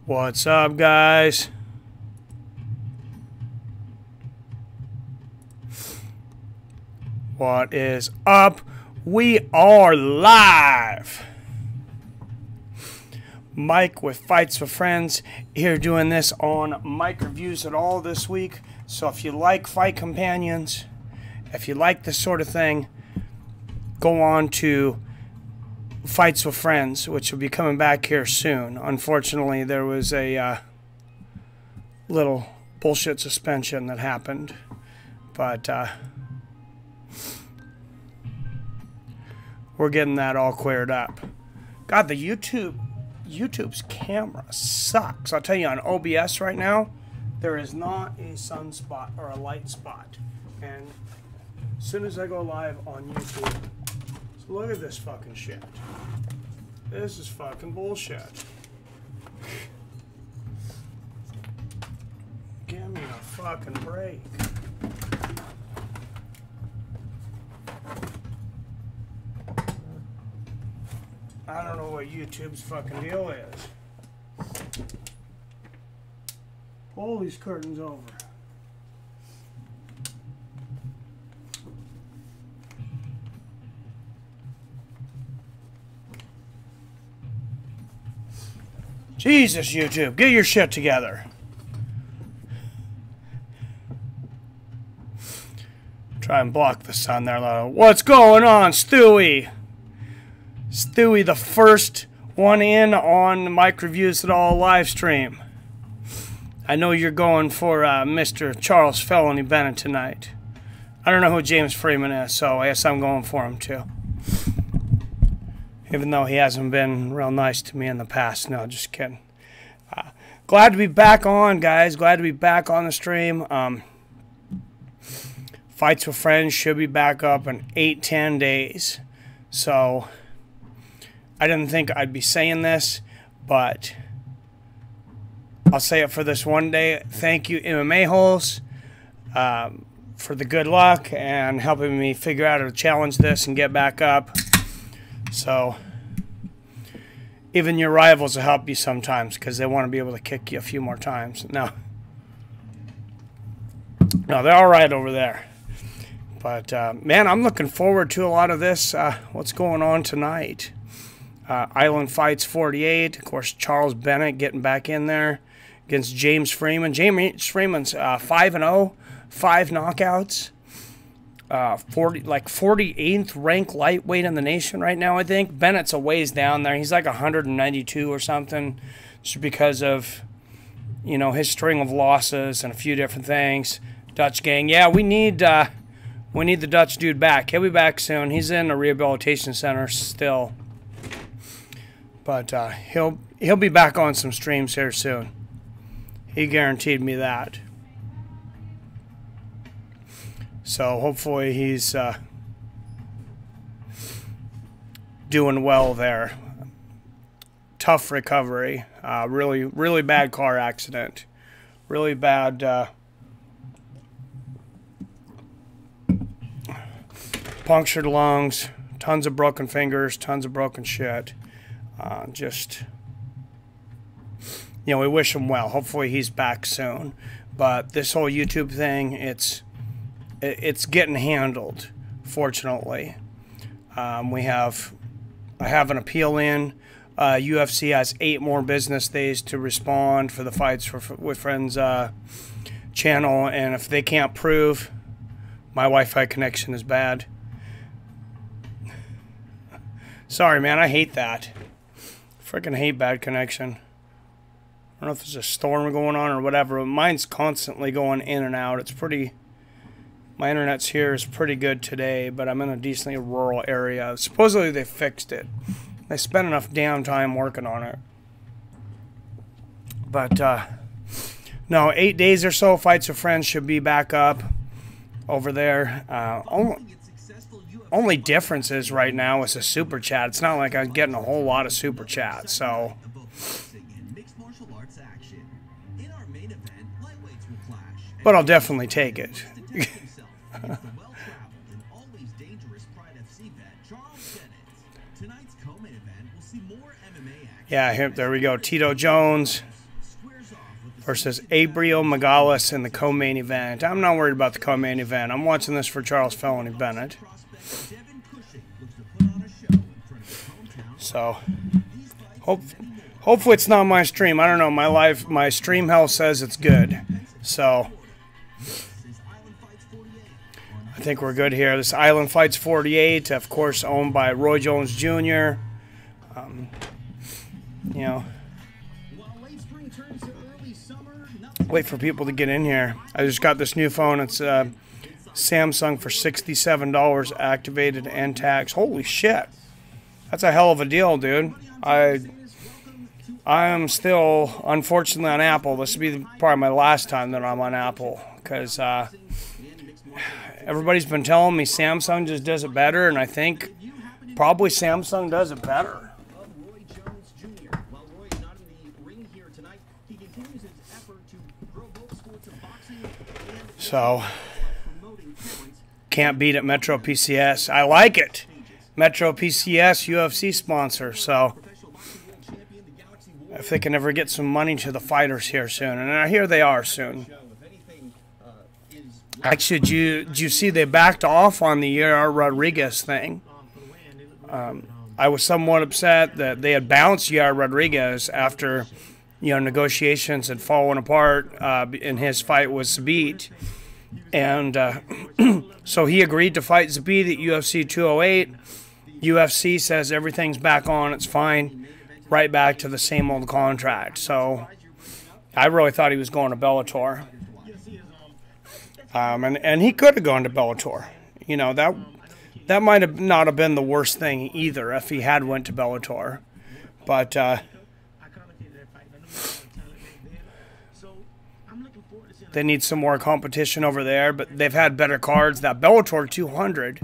What's up, guys? What is up? We are live. Mike with Fights with Friends here doing this on Mike Reviews It All this week. So if you like fight companions, if you like this sort of thing, go on to Fights with Friends, which will be coming back here soon. Unfortunately, there was a little bullshit suspension that happened, but we're getting that all cleared up. God, the YouTube's camera sucks. I'll tell you, on OBS right now, there is not a sunspot or a light spot. And as soon as I go live on YouTube, so look at this fucking shit. This is fucking bullshit. Give me a fucking break. I don't know what YouTube's fucking deal is. Pull these curtains over. Jesus, YouTube, get your shit together. Try and block the sun there, though. What's going on, Stewie? Stewie, the first one in on Mike Reviews It All live stream. I know you're going for Mr. Charles Felony Bennett tonight. I don't know who Jason Freeman is, so I guess I'm going for him too. Even though he hasn't been real nice to me in the past. No, just kidding. Glad to be back on, guys. Glad to be back on the stream. Fights with Friends should be back up in 8-10 days. So I didn't think I'd be saying this, but I'll say it for this one day. Thank you, MMA holes, for the good luck and helping me figure out how to challenge this and get back up. So even your rivals will help you sometimes because they want to be able to kick you a few more times. No, they're all right over there. But, man, I'm looking forward to a lot of this. What's going on tonight? Island Fights 48. Of course, Charles Bennett getting back in there against Jason Freeman. Jason Freeman's 5-0, 5 knockouts. 48th ranked lightweight in the nation right now, I think. Bennett's a ways down there. He's like 192 or something, just because of, you know, his string of losses and a few different things. Dutch gang, yeah, we need the Dutch dude back. He'll be back soon. He's in a rehabilitation center still, but he'll be back on some streams here soon. He guaranteed me that. So hopefully he's doing well there. Tough recovery. Really bad car accident. Really bad punctured lungs. Tons of broken fingers. Tons of broken shit. Just, you know, we wish him well. Hopefully he's back soon. But this whole YouTube thing, it's getting handled, fortunately. I have an appeal in. UFC has 8 more business days to respond for the Fights with Friends channel, and if they can't prove my Wi-Fi connection is bad, sorry, man, I hate that. Freaking hate bad connection. I don't know if there's a storm going on or whatever, but mine's constantly going in and out. It's pretty... My internet's here is pretty good today, but I'm in a decently rural area. Supposedly they fixed it. They spent enough damn time working on it. But, no, 8 days or so, Fights with Friends should be back up over there. Only difference is right now is a super chat. It's not like I'm getting a whole lot of super chats, so... But I'll definitely take it. Yeah, there we go. Tito Jones versus Brito Mugalis in the co-main event. I'm not worried about the co-main event. I'm watching this for Charles Felony Bennett. So, hopefully it's not my stream. I don't know. My stream health says it's good. So, I think we're good here. This Island Fights 48, of course, owned by Roy Jones Jr. You know, wait for people to get in here. I just got this new phone. It's Samsung for $67 activated and tax. Holy shit. That's a hell of a deal, dude. I am still, unfortunately, on Apple. This will be probably my last time that I'm on Apple, because everybody's been telling me Samsung just does it better, and I think probably Samsung does it better. So, can't beat it, Metro PCS. I like it. Metro PCS, UFC sponsor. So, if they can ever get some money to the fighters here soon. And I hear they are soon. Actually, did you see they backed off on the Yair Rodriguez thing? I was somewhat upset that they had bounced Yair Rodriguez after, negotiations had fallen apart and his fight with Zabit. And so he agreed to fight Zabit at UFC 208. UFC says everything's back on, it's fine. Right back to the same old contract. So I really thought he was going to Bellator. And he could have gone to Bellator. That might have not have been the worst thing either if he had went to Bellator. But they need some more competition over there, but they've had better cards. That Bellator 200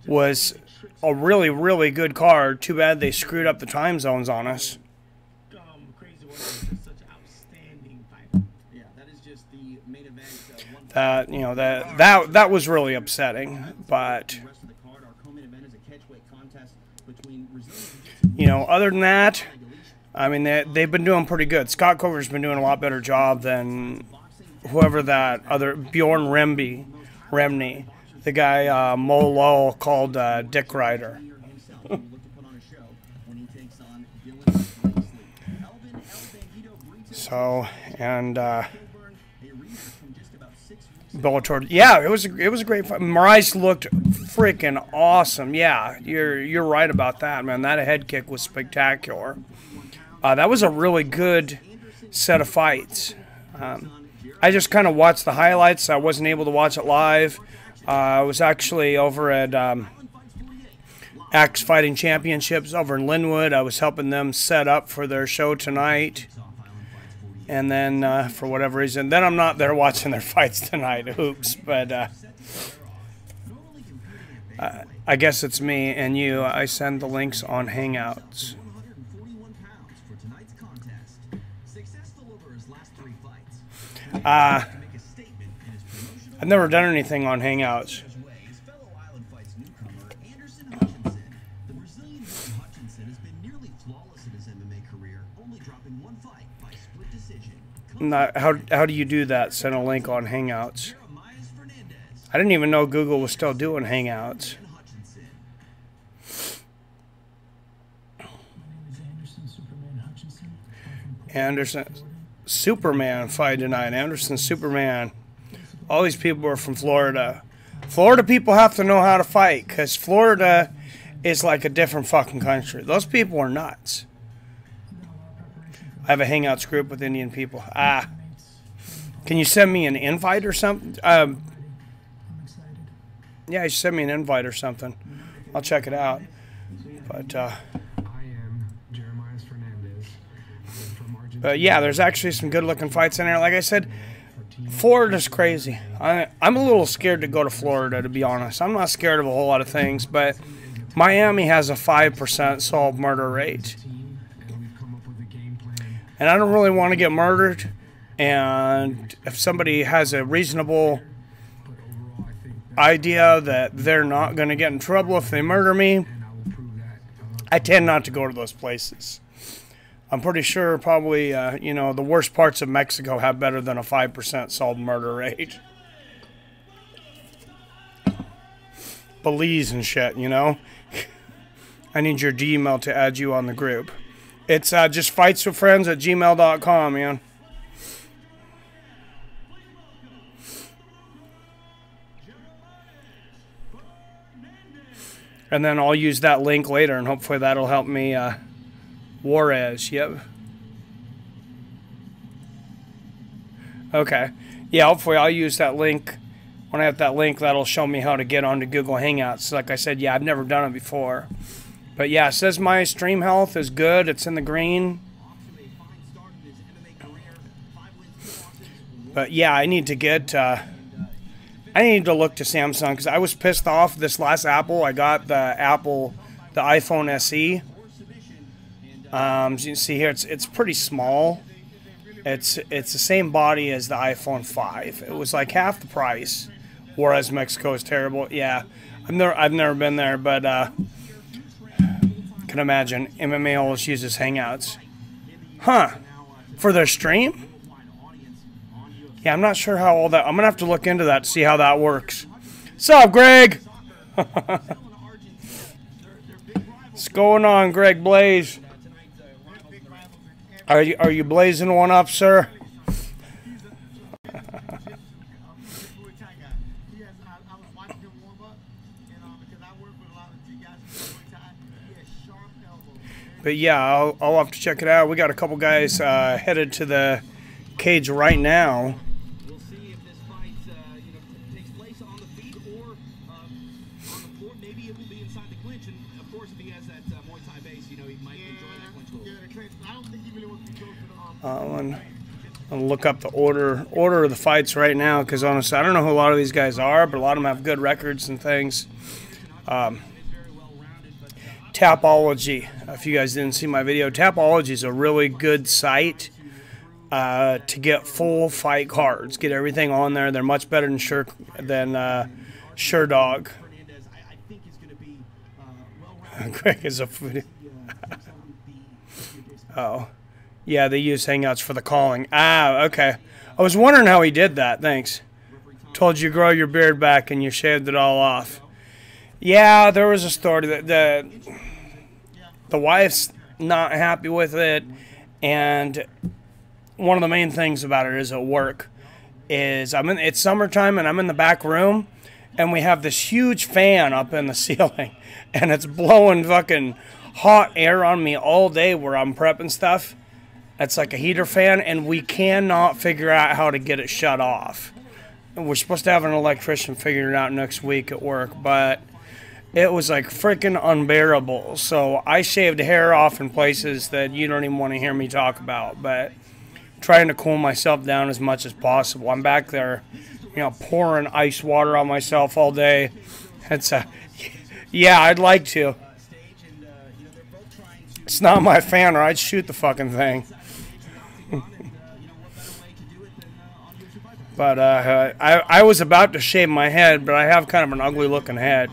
was a really, really good card. Too bad they screwed up the time zones on us. That was really upsetting. But other than that, I mean, they've been doing pretty good. Scott Coker's been doing a lot better job than whoever that other Bjorn Remney, the guy Mo Lowell called Dick Ryder. So, and Bellator, yeah, it was a great fight. Maurice looked freaking awesome. Yeah, you're right about that, man. That head kick was spectacular. That was a really good set of fights. I just kind of watched the highlights. I wasn't able to watch it live. I was actually over at Axe Fighting Championships over in Linwood. I was helping them set up for their show tonight. And then, for whatever reason, then I'm not there watching their fights tonight. Oops. But I guess it's me and you. I send the links on Hangouts. I've never done anything on Hangouts. How do you do that? Send a link on Hangouts. I didn't even know Google was still doing Hangouts. Anderson Superman fight tonight. Anderson Superman. All these people are from Florida. Florida people have to know how to fight, because Florida is like a different fucking country. Those people are nuts. I have a Hangouts group with Indian people. Can you send me an invite or something? Yeah, you should send me an invite or something. I'll check it out. But yeah, there's actually some good-looking fights in there. Like I said, Florida's crazy. I'm a little scared to go to Florida, to be honest. I'm not scared of a whole lot of things, but Miami has a 5% solved murder rate. And I don't really want to get murdered. And if somebody has a reasonable idea that they're not going to get in trouble if they murder me, I tend not to go to those places. I'm pretty sure probably, you know, the worst parts of Mexico have better than a 5% solved murder rate. Belize and shit, you know? I need your Gmail to add you on the group. It's just fightswithfriends@gmail.com, man. And then I'll use that link later, and hopefully that'll help me. Juarez, yep. Okay. Yeah, hopefully I'll use that link. When I have that link, that'll show me how to get onto Google Hangouts. Like I said, yeah, I've never done it before. But yeah, it says my stream health is good. It's in the green. But yeah, I need to get... I need to look to Samsung because I was pissed off this last Apple. I got the iPhone SE. As you can see here, it's pretty small. It's the same body as the iPhone 5. It was like half the price. Whereas Mexico is terrible. Yeah, I've never been there, but can imagine MMA always uses Hangouts. Huh? For their stream? Yeah, I'm not sure how all that... I'm going to have to look into that to see how that works. What's up, Greg? What's going on, Greg Blaze? Are you blazing one up, sir? But yeah, I'll have to check it out. We got a couple guys headed to the cage right now. I'll look up the order of the fights right now because honestly, I don't know who a lot of these guys are, but a lot of them have good records and things. Tapology. If you guys didn't see my video, Tapology is a really good site to get full fight cards. Get everything on there. They're much better than SureDog. Greg is a foodie. Oh. Yeah, they use Hangouts for the calling. Ah, okay. I was wondering how he did that. Thanks. Told you to grow your beard back and you shaved it all off. Yeah, there was a story that the wife's not happy with it, and one of the main things about it is at work is it's summertime and I'm in the back room and we have this huge fan up in the ceiling and it's blowing fucking hot air on me all day where I'm prepping stuff. It's like a heater fan, and we cannot figure out how to get it shut off. And we're supposed to have an electrician figure it out next week at work, but it was like freaking unbearable. So I shaved hair off in places that you don't even want to hear me talk about, but trying to cool myself down as much as possible. I'm back there, you know, pouring ice water on myself all day. It's yeah, I'd like to. It's not my fan, or I'd shoot the fucking thing. But I was about to shave my head, but I have kind of an ugly looking head.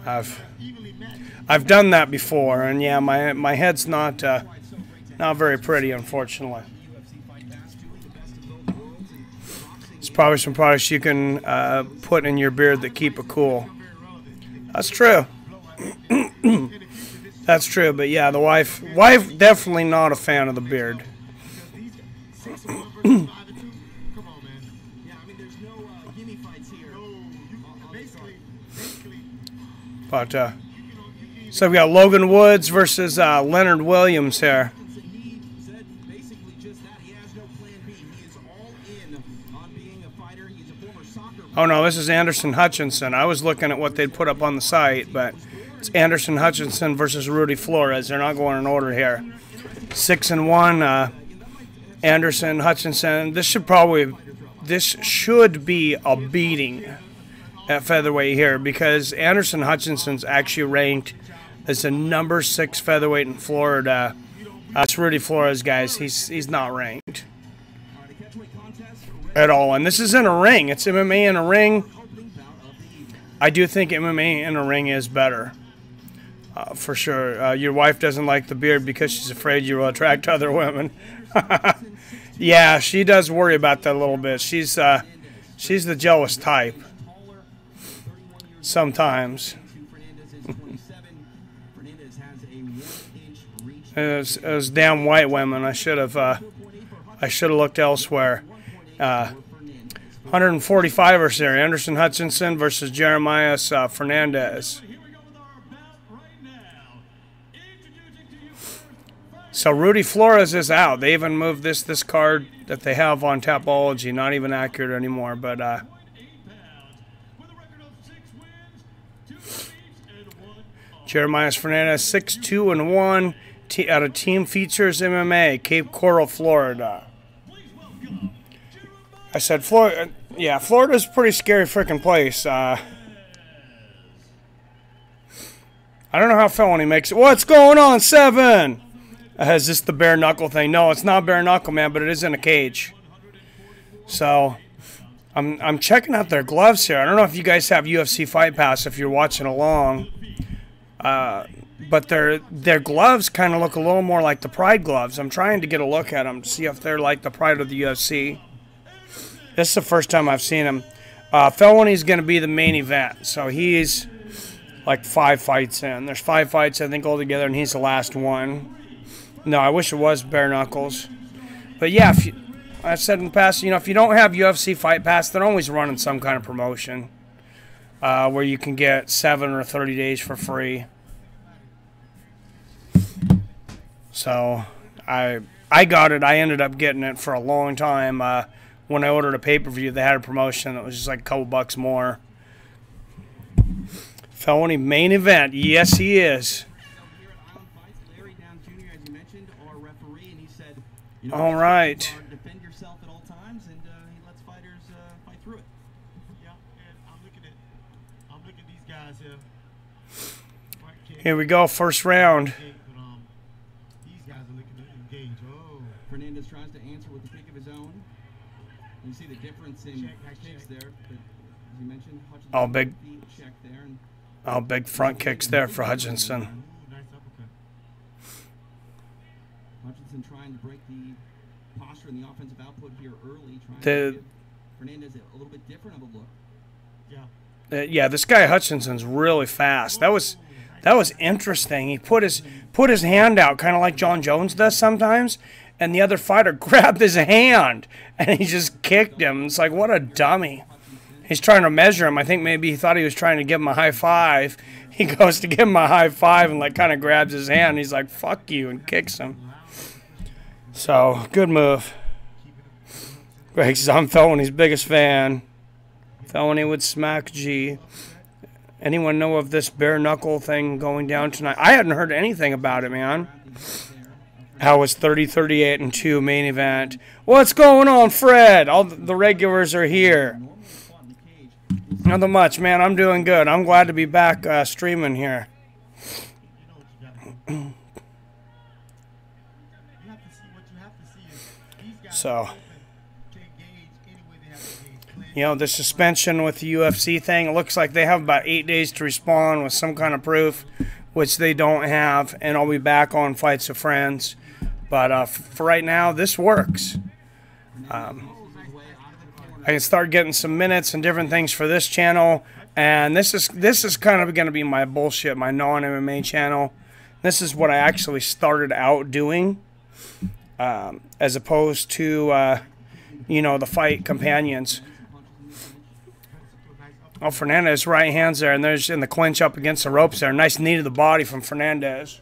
I've done that before, and yeah, my head's not very pretty, unfortunately. It's probably some products you can put in your beard that keep it cool. That's true. That's true, but yeah, the wife definitely not a fan of the beard. But so we got Logan Woods versus Leonard Williams here. Oh no, this is Anderson Hutchinson. I was looking at what they'd put up on the site, but it's Anderson Hutchinson versus Rudy Flores. They're not going in order here. 6-1. Anderson Hutchinson. This should be a beating at featherweight here because Anderson Hutchinson's actually ranked as the number 6 featherweight in Florida. It's Rudy Flores, guys. He's not ranked at all, and this is in a ring. It's MMA in a ring. I do think MMA in a ring is better. For sure. Your wife doesn't like the beard because she's afraid you will attract other women. Yeah, she does worry about that a little bit. She's the jealous type. Sometimes. It was damn white women. I should have looked elsewhere. 145ers there. Anderson Hutchinson versus Jeremiah Fernandez. So Rudy Flores is out. They even moved this card that they have on Tapology, not even accurate anymore. But Jeremiah Fernandez 6-2-1 out of Team Features MMA, Cape Coral, Florida. I said Florida. Yeah, Florida's a pretty scary freaking place. I don't know how Felony makes it. What's going on, 7? Is this the bare knuckle thing? No, it's not bare knuckle, man, but it is in a cage. So I'm checking out their gloves here. I don't know if you guys have UFC Fight Pass if you're watching along. But their gloves kind of look a little more like the Pride gloves. I'm trying to get a look at them to see if they're like the Pride of the UFC. This is the first time I've seen him. Felony's going to be the main event. So he's like 5 fights in. There's 5 fights, I think, altogether, and he's the last one. No, I wish it was bare knuckles. But yeah, I've said in the past, you know, if you don't have UFC Fight Pass, they're always running some kind of promotion where you can get 7 or 30 days for free. So I got it. I ended up getting it for a long time. When I ordered a pay-per-view, they had a promotion that was just like a couple bucks more. Felony main event. Yes, he is. All right. Defend yourself at all times, and he lets fighters fight through it. Yeah, and I'm looking at these guys here. Here we go, first round. These guys are looking to engage. Oh. Fernandez tries to answer with a kick of his own. You see the difference in kicks there, but as you mentioned, Hutchinson. Oh, big. Check there, and Oh, big front kicks there for Hutchinson. Ooh, nice uppercut. Hutchinson trying to break the posture and the offensive output here early, trying to give Fernandez a little bit different of a look. Yeah. Yeah, this guy Hutchinson's really fast. That was interesting. He put his hand out, kind of like John Jones does sometimes, and the other fighter grabbed his hand and he just kicked him. It's like, what a dummy. He's trying to measure him. I think maybe he thought he was trying to give him a high five. He goes to give him a high five and like kind of grabs his hand. He's like, fuck you, and kicks him. So, good move. Greg says, I'm Felony's biggest fan. Felony would smack G. Anyone know of this bare knuckle thing going down tonight? I hadn't heard anything about it, man. How was 30-38-2 main event? What's going on, Fred? All the regulars are here. Nothing much, man. I'm doing good. I'm glad to be back streaming here. So, you know, the suspension with the UFC thing, it looks like they have about 8 days to respond with some kind of proof, which they don't have, and I'll be back on Fights of Friends. But for right now, this works. I can start getting some minutes and different things for this channel, and this is kind of going to be my bullshit, my non-MMA channel. This is what I actually started out doing, as opposed to, you know, the fight companions. Oh, Fernandez right hands there, and there's in the clinch up against the ropes there. Nice knee to the body from Fernandez.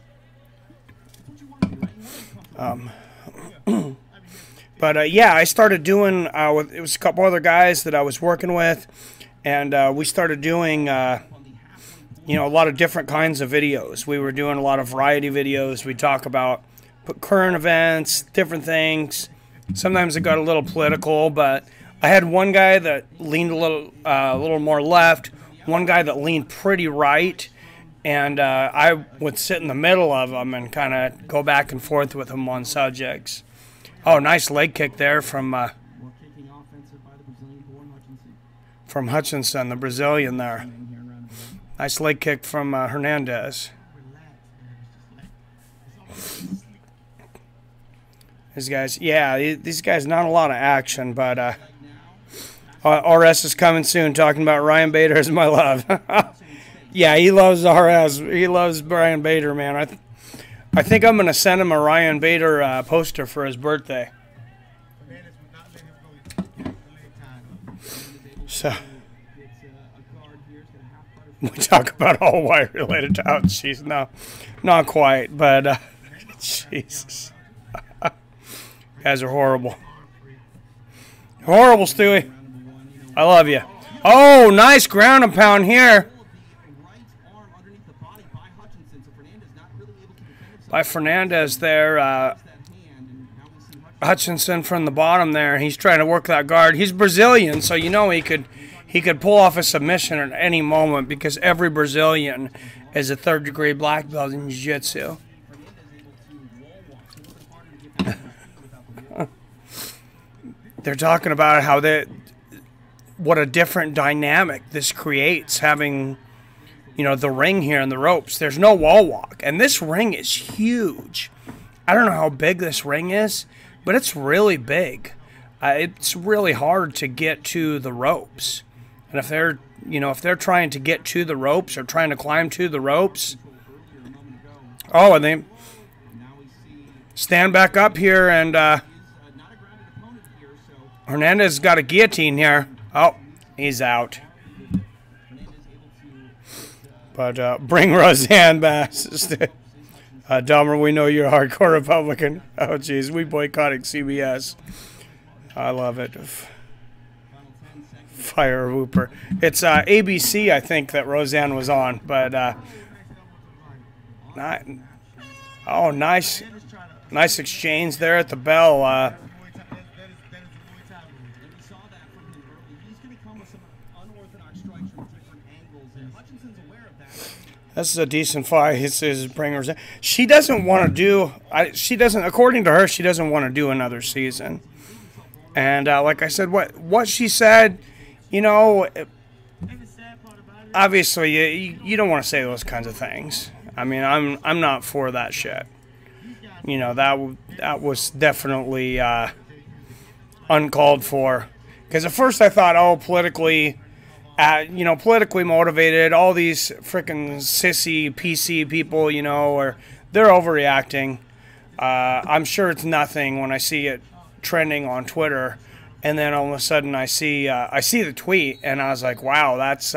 But yeah, I started doing it was a couple other guys that I was working with, and we started doing you know, a lot of different kinds of videos. We were doing a lot of variety videos. We talk about current events, different things. Sometimes it got a little political, but I had one guy that leaned a little more left, one guy that leaned pretty right, and I would sit in the middle of them and kind of go back and forth with them on subjects. Oh, nice leg kick there from Hutchinson, the Brazilian there. Nice leg kick from Hernandez. These guys, yeah, these guys, not a lot of action, but RS is coming soon, talking about Ryan Bader as my love. Yeah, he loves RS. He loves Ryan Bader, man. I think I'm going to send him a Ryan Bader poster for his birthday. So, we talk about all white related to out. She's no, not quite, but Jesus. Guys are horrible. Horrible, Stewie. I love you. Oh, nice ground and pound here. By Fernandez there. Hutchinson from the bottom there. He's trying to work that guard. He's Brazilian, so you know he could pull off a submission at any moment because every Brazilian is a third-degree black belt in jiu-jitsu. They're talking about how what a different dynamic this creates, having, you know, the ring here and the ropes. There's no wall walk, and this ring is huge. I don't know how big this ring is, but it's really big. It's really hard to get to the ropes, and if they're trying to get to the ropes or trying to climb to the ropes, oh, and they stand back up here and. Hernandez got a guillotine here. Oh, he's out. But bring Roseanne back. Dahmer, we know you're a hardcore Republican. Oh, jeez, we boycotting CBS. I love it. Fire Whooper. It's ABC, I think, that Roseanne was on. But, oh, nice exchange there at the bell. This is a decent fight. His bringers. She doesn't want to do. She doesn't. According to her, she doesn't want to do another season. And like I said, what she said, you know, obviously you don't want to say those kinds of things. I mean, I'm not for that shit. You know, that was definitely uncalled for. Because at first I thought, oh, politically motivated, all these freaking sissy PC people, you know, they're overreacting. I'm sure it's nothing when I see it trending on Twitter, and then all of a sudden I see the tweet, and I was like, wow, that's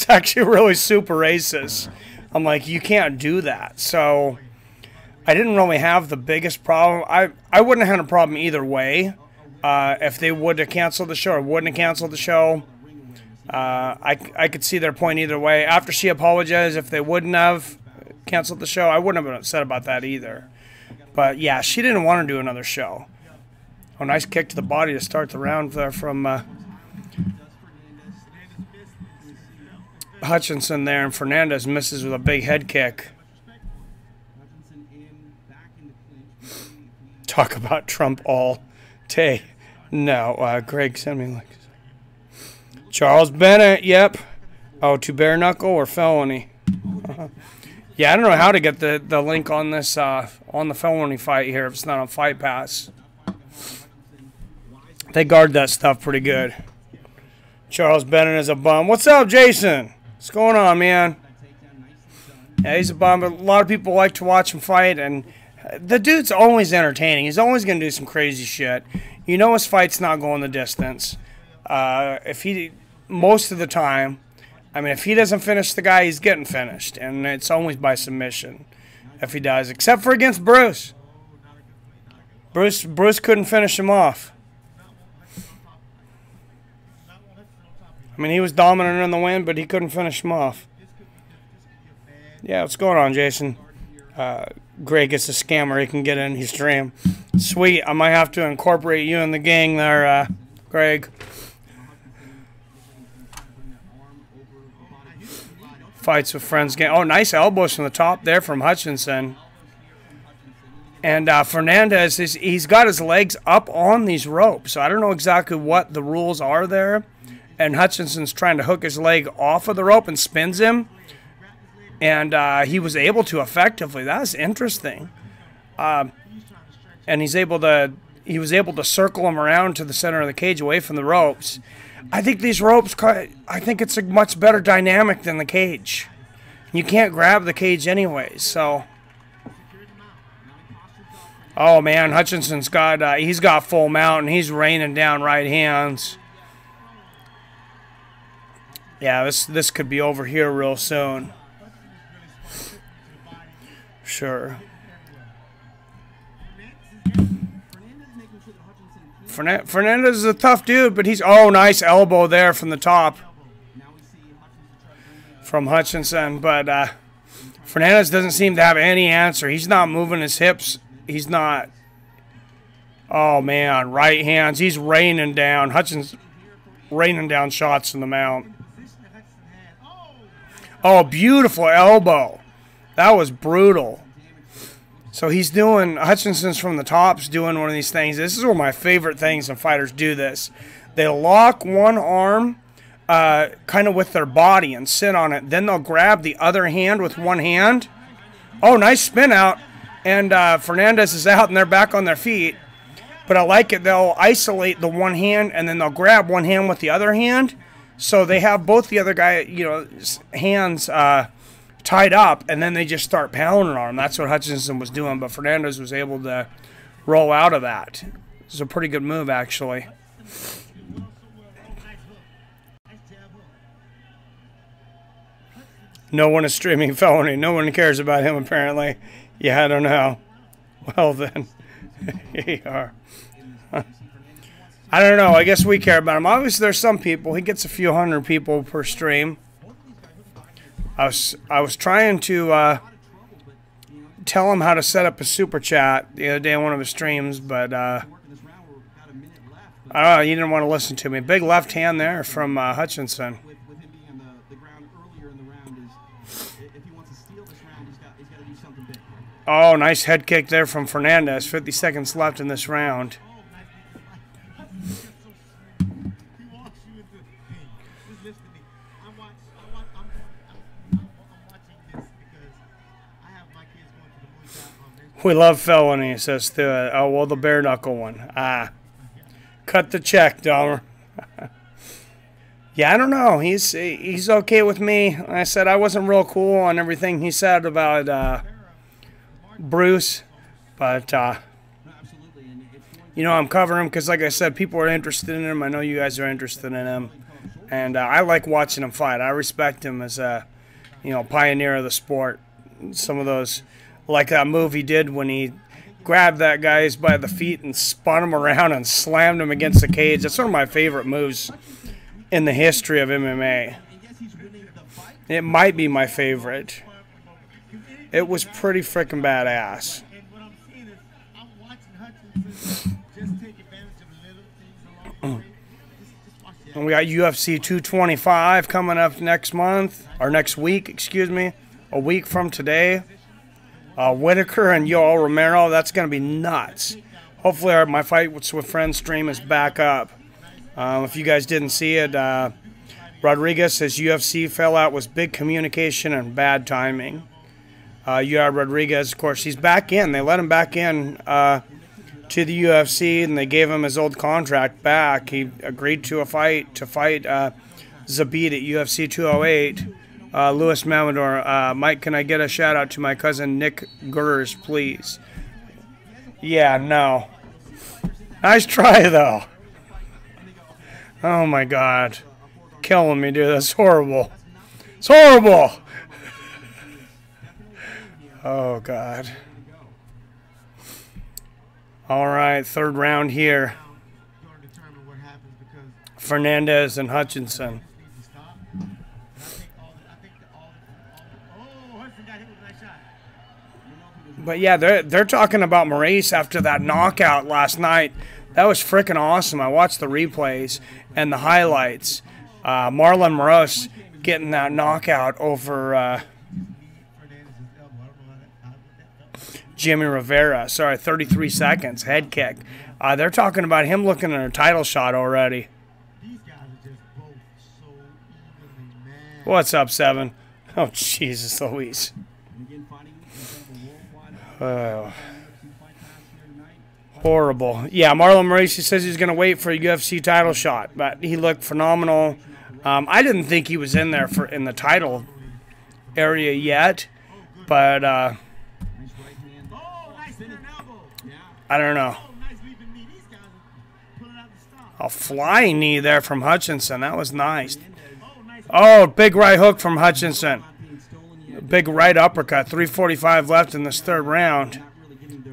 actually really super racist. I'm like, you can't do that. So I didn't really have the biggest problem. I wouldn't have had a problem either way. If they would have canceled the show or wouldn't have canceled the show. I could see their point either way. After she apologized, if they wouldn't have canceled the show, I wouldn't have been upset about that either. But yeah, she didn't want to do another show. Oh, nice kick to the body to start the round there from Hutchinson there, and Fernandez misses with a big head kick. Talk about Trump all day. No, Greg sent me like Charles Bennett, yep. Oh, to bare knuckle or felony? Yeah, I don't know how to get the link on this on the felony fight here if it's not on Fight Pass. They guard that stuff pretty good. Charles Bennett is a bum. What's up, Jason? What's going on, man? Yeah, he's a bum, but a lot of people like to watch him fight, and the dude's always entertaining. He's always going to do some crazy shit. You know his fight's not going the distance. Most of the time, I mean, if he doesn't finish the guy, he's getting finished, and it's always by submission if he does, except for against Bruce. Bruce couldn't finish him off. I mean, he was dominant in the win, but he couldn't finish him off. Yeah, what's going on, Jason? Greg gets a scammer. He can get in his stream. Sweet. I might have to incorporate you in the gang there, Greg. Fights with friends game. Oh, nice elbows from the top there from Hutchinson. And Fernandez, he's got his legs up on these ropes. So I don't know exactly what the rules are there. And Hutchinson's trying to hook his leg off of the rope and spins him. And he was able to effectively. That's interesting. And he was able to circle him around to the center of the cage away from the ropes. I think these ropes, I think it's a much better dynamic than the cage. You can't grab the cage anyways, so. Oh man, Hutchinson's got, he's got full mount and he's raining down right hands. Yeah, this could be over here real soon. Sure. Fernandez is a tough dude, but he's, oh, nice elbow there from the top from Hutchinson, but Fernandez doesn't seem to have any answer. He's not moving his hips. He's not. Oh man, right hands. He's raining down. Hutchinson's raining down shots in the mount. Oh, beautiful elbow. That was brutal. So he's doing, Hutchinson's from the top's doing one of these things. This is one of my favorite things when fighters do this. They lock one arm kind of with their body and sit on it. Then they'll grab the other hand with one hand. Oh, nice spin out. And Fernandez is out and they're back on their feet. But I like it. They'll isolate the one hand and then they'll grab one hand with the other hand. So they have both the other guy, you know, hands tied up, and then they just start pounding on him. That's what Hutchinson was doing, but Fernandez was able to roll out of that. It was a pretty good move, actually. No one is streaming Felony. No one cares about him, apparently. Yeah, I don't know. Well, then. Here you are. I don't know. I guess we care about him. Obviously, there's some people. He gets a few hundred people per stream. I was trying to tell him how to set up a super chat the other day on one of his streams, but I don't know. He didn't want to listen to me. Big left hand there from Hutchinson. Oh, nice head kick there from Fernandez. 50 seconds left in this round. We love Felony, says Stuart. Oh, well, the bare knuckle one. Cut the check, Dahmer. Yeah, I don't know. He's okay with me. I said I wasn't real cool on everything he said about Bruce, but you know, I'm covering him because, like I said, people are interested in him. I know you guys are interested in him, and I like watching him fight. I respect him as a, you know, pioneer of the sport. Some of those, like that move he did when he grabbed that guy by the feet and spun him around and slammed him against the cage. That's one of my favorite moves in the history of MMA. It might be my favorite. It was pretty freaking badass. And we got UFC 225 coming up next month, or next week, excuse me, a week from today. Whitaker and Yoel Romero, that's going to be nuts. Hopefully my Fight with Friends stream is back up. If you guys didn't see it, Rodriguez says UFC fell out with big communication and bad timing. Rodriguez, of course, he's back in. They let him back in to the UFC, and they gave him his old contract back. He agreed to fight Zabit at UFC 208. Louis Mamador, Mike, can I get a shout out to my cousin Nick Gers, please? Yeah, no. Nice try, though. Oh, my God. Killing me, dude. That's horrible. It's horrible. Oh, God. All right, third round here. Fernandez and Hutchinson. But yeah, they're talking about Maurice after that knockout last night. That was freaking awesome. I watched the replays and the highlights. Marlon Moraes getting that knockout over Jimmy Rivera. Sorry, 33 seconds, head kick. They're talking about him looking at a title shot already. These guys are just both so evenly matched. What's up, Seven? Oh, Jesus Louise. Oh. Horrible. Yeah, Marlon Moraes says he's going to wait for a UFC title shot, but he looked phenomenal. I didn't think he was in there in the title area yet, but I don't know. A flying knee there from Hutchinson. That was nice. Oh, big right hook from Hutchinson. Big right uppercut. 3:45 left in this third round.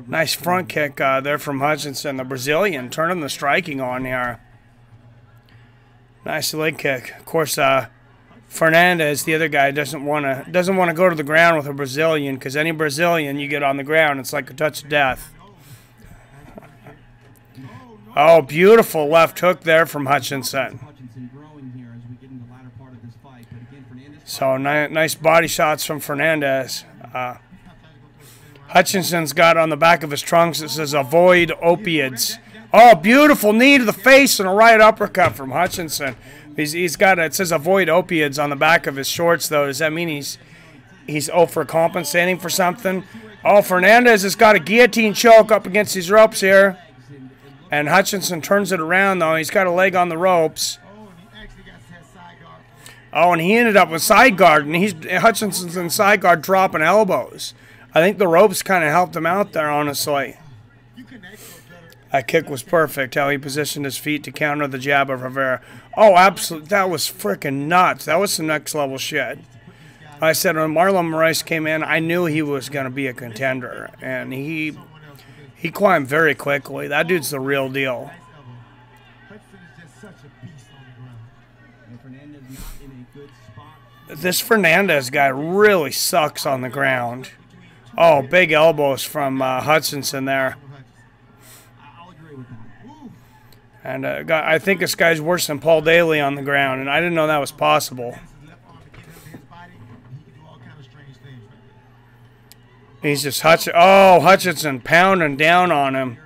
Nice front kick there from Hutchinson, the Brazilian, turning the striking on here. Nice leg kick. Of course, Fernandez, the other guy, doesn't want to go to the ground with a Brazilian, because any Brazilian you get on the ground, it's like a touch of death. Oh, beautiful left hook there from Hutchinson. So nice body shots from Fernandez. Hutchinson's got on the back of his trunks, it says avoid opiates. Oh, beautiful knee to the face and a right uppercut from Hutchinson. He's got it says avoid opiates on the back of his shorts, though. Does that mean he's overcompensating for something? Oh, Fernandez has got a guillotine choke up against these ropes here. And Hutchinson turns it around, though. He's got a leg on the ropes. Oh, and he ended up with side guard, and Hutchinson's in side guard dropping elbows. I think the ropes kind of helped him out there, honestly. That kick was perfect, how he positioned his feet to counter the jab of Rivera. Oh, absolutely. That was freaking nuts. That was some next-level shit. I said when Marlon Moraes came in, I knew he was going to be a contender, and he climbed very quickly. That dude's the real deal. This Fernandez guy really sucks on the ground. Oh, big elbows from Hutchinson there. And I think this guy's worse than Paul Daly on the ground, and I didn't know that was possible. He's just Hutchinson pounding down on him,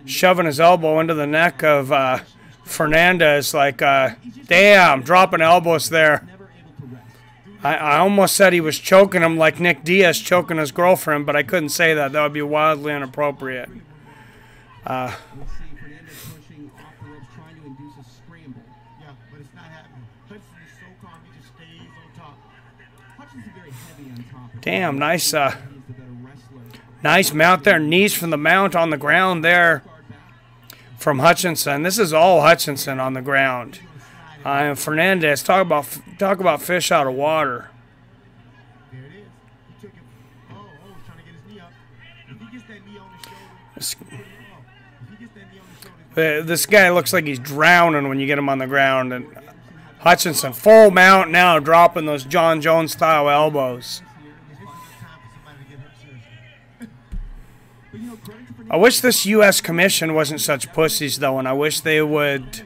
shoving his elbow into the neck of Fernandez like, damn, dropping elbows there. I almost said he was choking him like Nick Diaz choking his girlfriend, but I couldn't say that. That would be wildly inappropriate. Damn, nice mount there. Knees from the mount on the ground there from Hutchinson. This is all Hutchinson on the ground. Fernandez, talk about fish out of water. This guy looks like he's drowning when you get him on the ground. And Hutchinson, full mount now, dropping those John Jones-style elbows. I wish this U.S. Commission wasn't such pussies, though, and I wish they would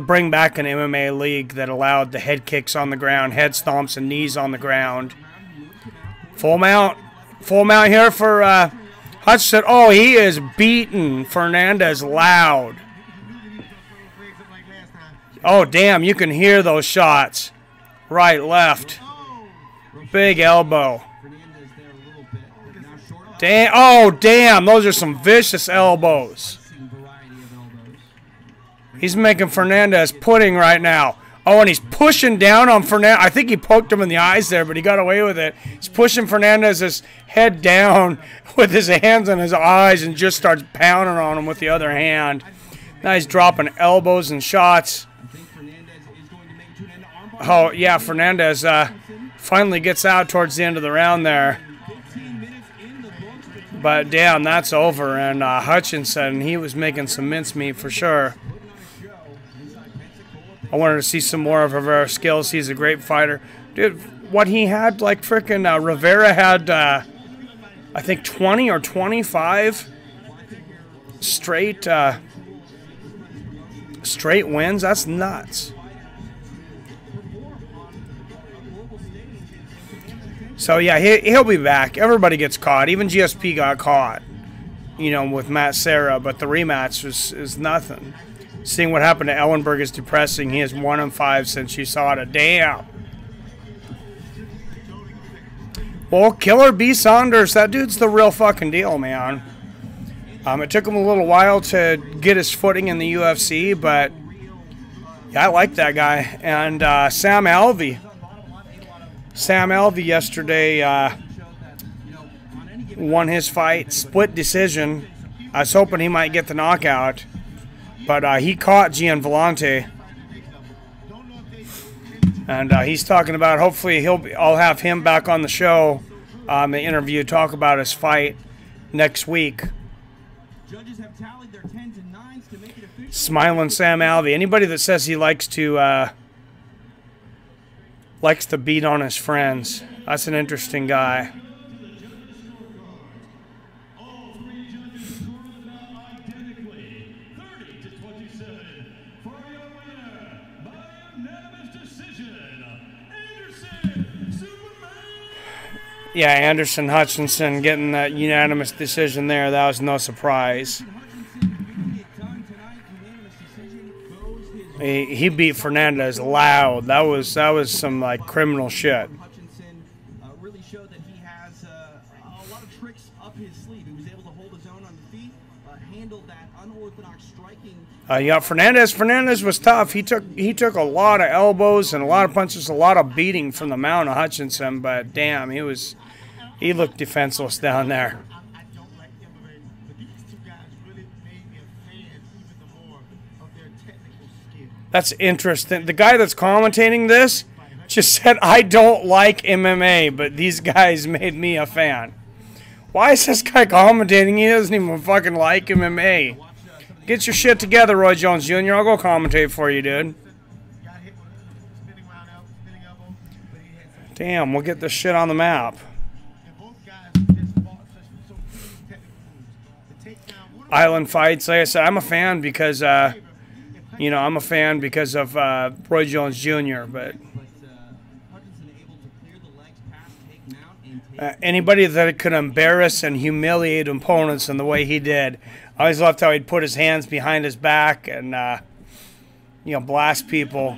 bring back an MMA league that allowed the head kicks on the ground, head stomps, and knees on the ground. Full mount here for Hutchinson. Oh, he is beating Fernandez loud. Oh, damn, you can hear those shots. Right, left. Big elbow. Damn, oh, damn, those are some vicious elbows. He's making Fernandez pudding right now. Oh, and he's pushing down on Fernandez. I think he poked him in the eyes there, but he got away with it. He's pushing Fernandez's head down with his hands on his eyes and just starts pounding on him with the other hand. Now he's dropping elbows and shots. Oh, yeah, Fernandez finally gets out towards the end of the round there. But, damn, that's over. And Hutchinson, he was making some mincemeat for sure. I wanted to see some more of Rivera's skills. He's a great fighter. Dude, what he had, like frickin' Rivera had, I think 20 or 25 straight wins. That's nuts. So yeah, he'll be back. Everybody gets caught. Even GSP got caught, you know, with Matt Serra. But the rematch is nothing. Seeing what happened to Ellenberg is depressing. He is 1-5 since you saw it. Damn. Well, Killer B. Saunders, that dude's the real fucking deal, man. It took him a little while to get his footing in the UFC, but yeah, I like that guy. And Sam Alvey. Sam Alvey yesterday won his fight, split decision. I was hoping he might get the knockout, but he caught Gian Vellante. And he's talking about, hopefully I'll have him back on the show, the interview, talk about his fight next week. Judges have tallied their 10s and 9s to make it official. Smiling Sam Alvey. Anybody that says he likes to beat on his friends, that's an interesting guy. All three judges scored now identically, 30-27. For your winner, by unanimous decision, Anderson Superman. Yeah, Anderson Hutchinson getting that unanimous decision there. That was no surprise. He beat Fernandez loud. That was some like criminal shit. Hutchinson really showed that he has a lot of tricks up his sleeve. He was able to hold his own on the feet, handled that unorthodox striking. Yeah, Fernandez. Fernandez was tough. He took a lot of elbows and a lot of punches, a lot of beating from the mount of Hutchinson. But damn, he looked defenseless down there. I don't like MMA, but these two guys really made me a fan even more of their technical skill. That's interesting. The guy that's commentating this just said, I don't like MMA, but these guys made me a fan. Why is this guy commentating? He doesn't even fucking like MMA. Get your shit together, Roy Jones Jr. I'll go commentate for you, dude. Damn, we'll get this shit on the map. Island fights, like I said, I'm a fan because, you know, I'm a fan because of Roy Jones Jr., but anybody that could embarrass and humiliate opponents in the way he did. I always loved how he'd put his hands behind his back and, you know, blast people.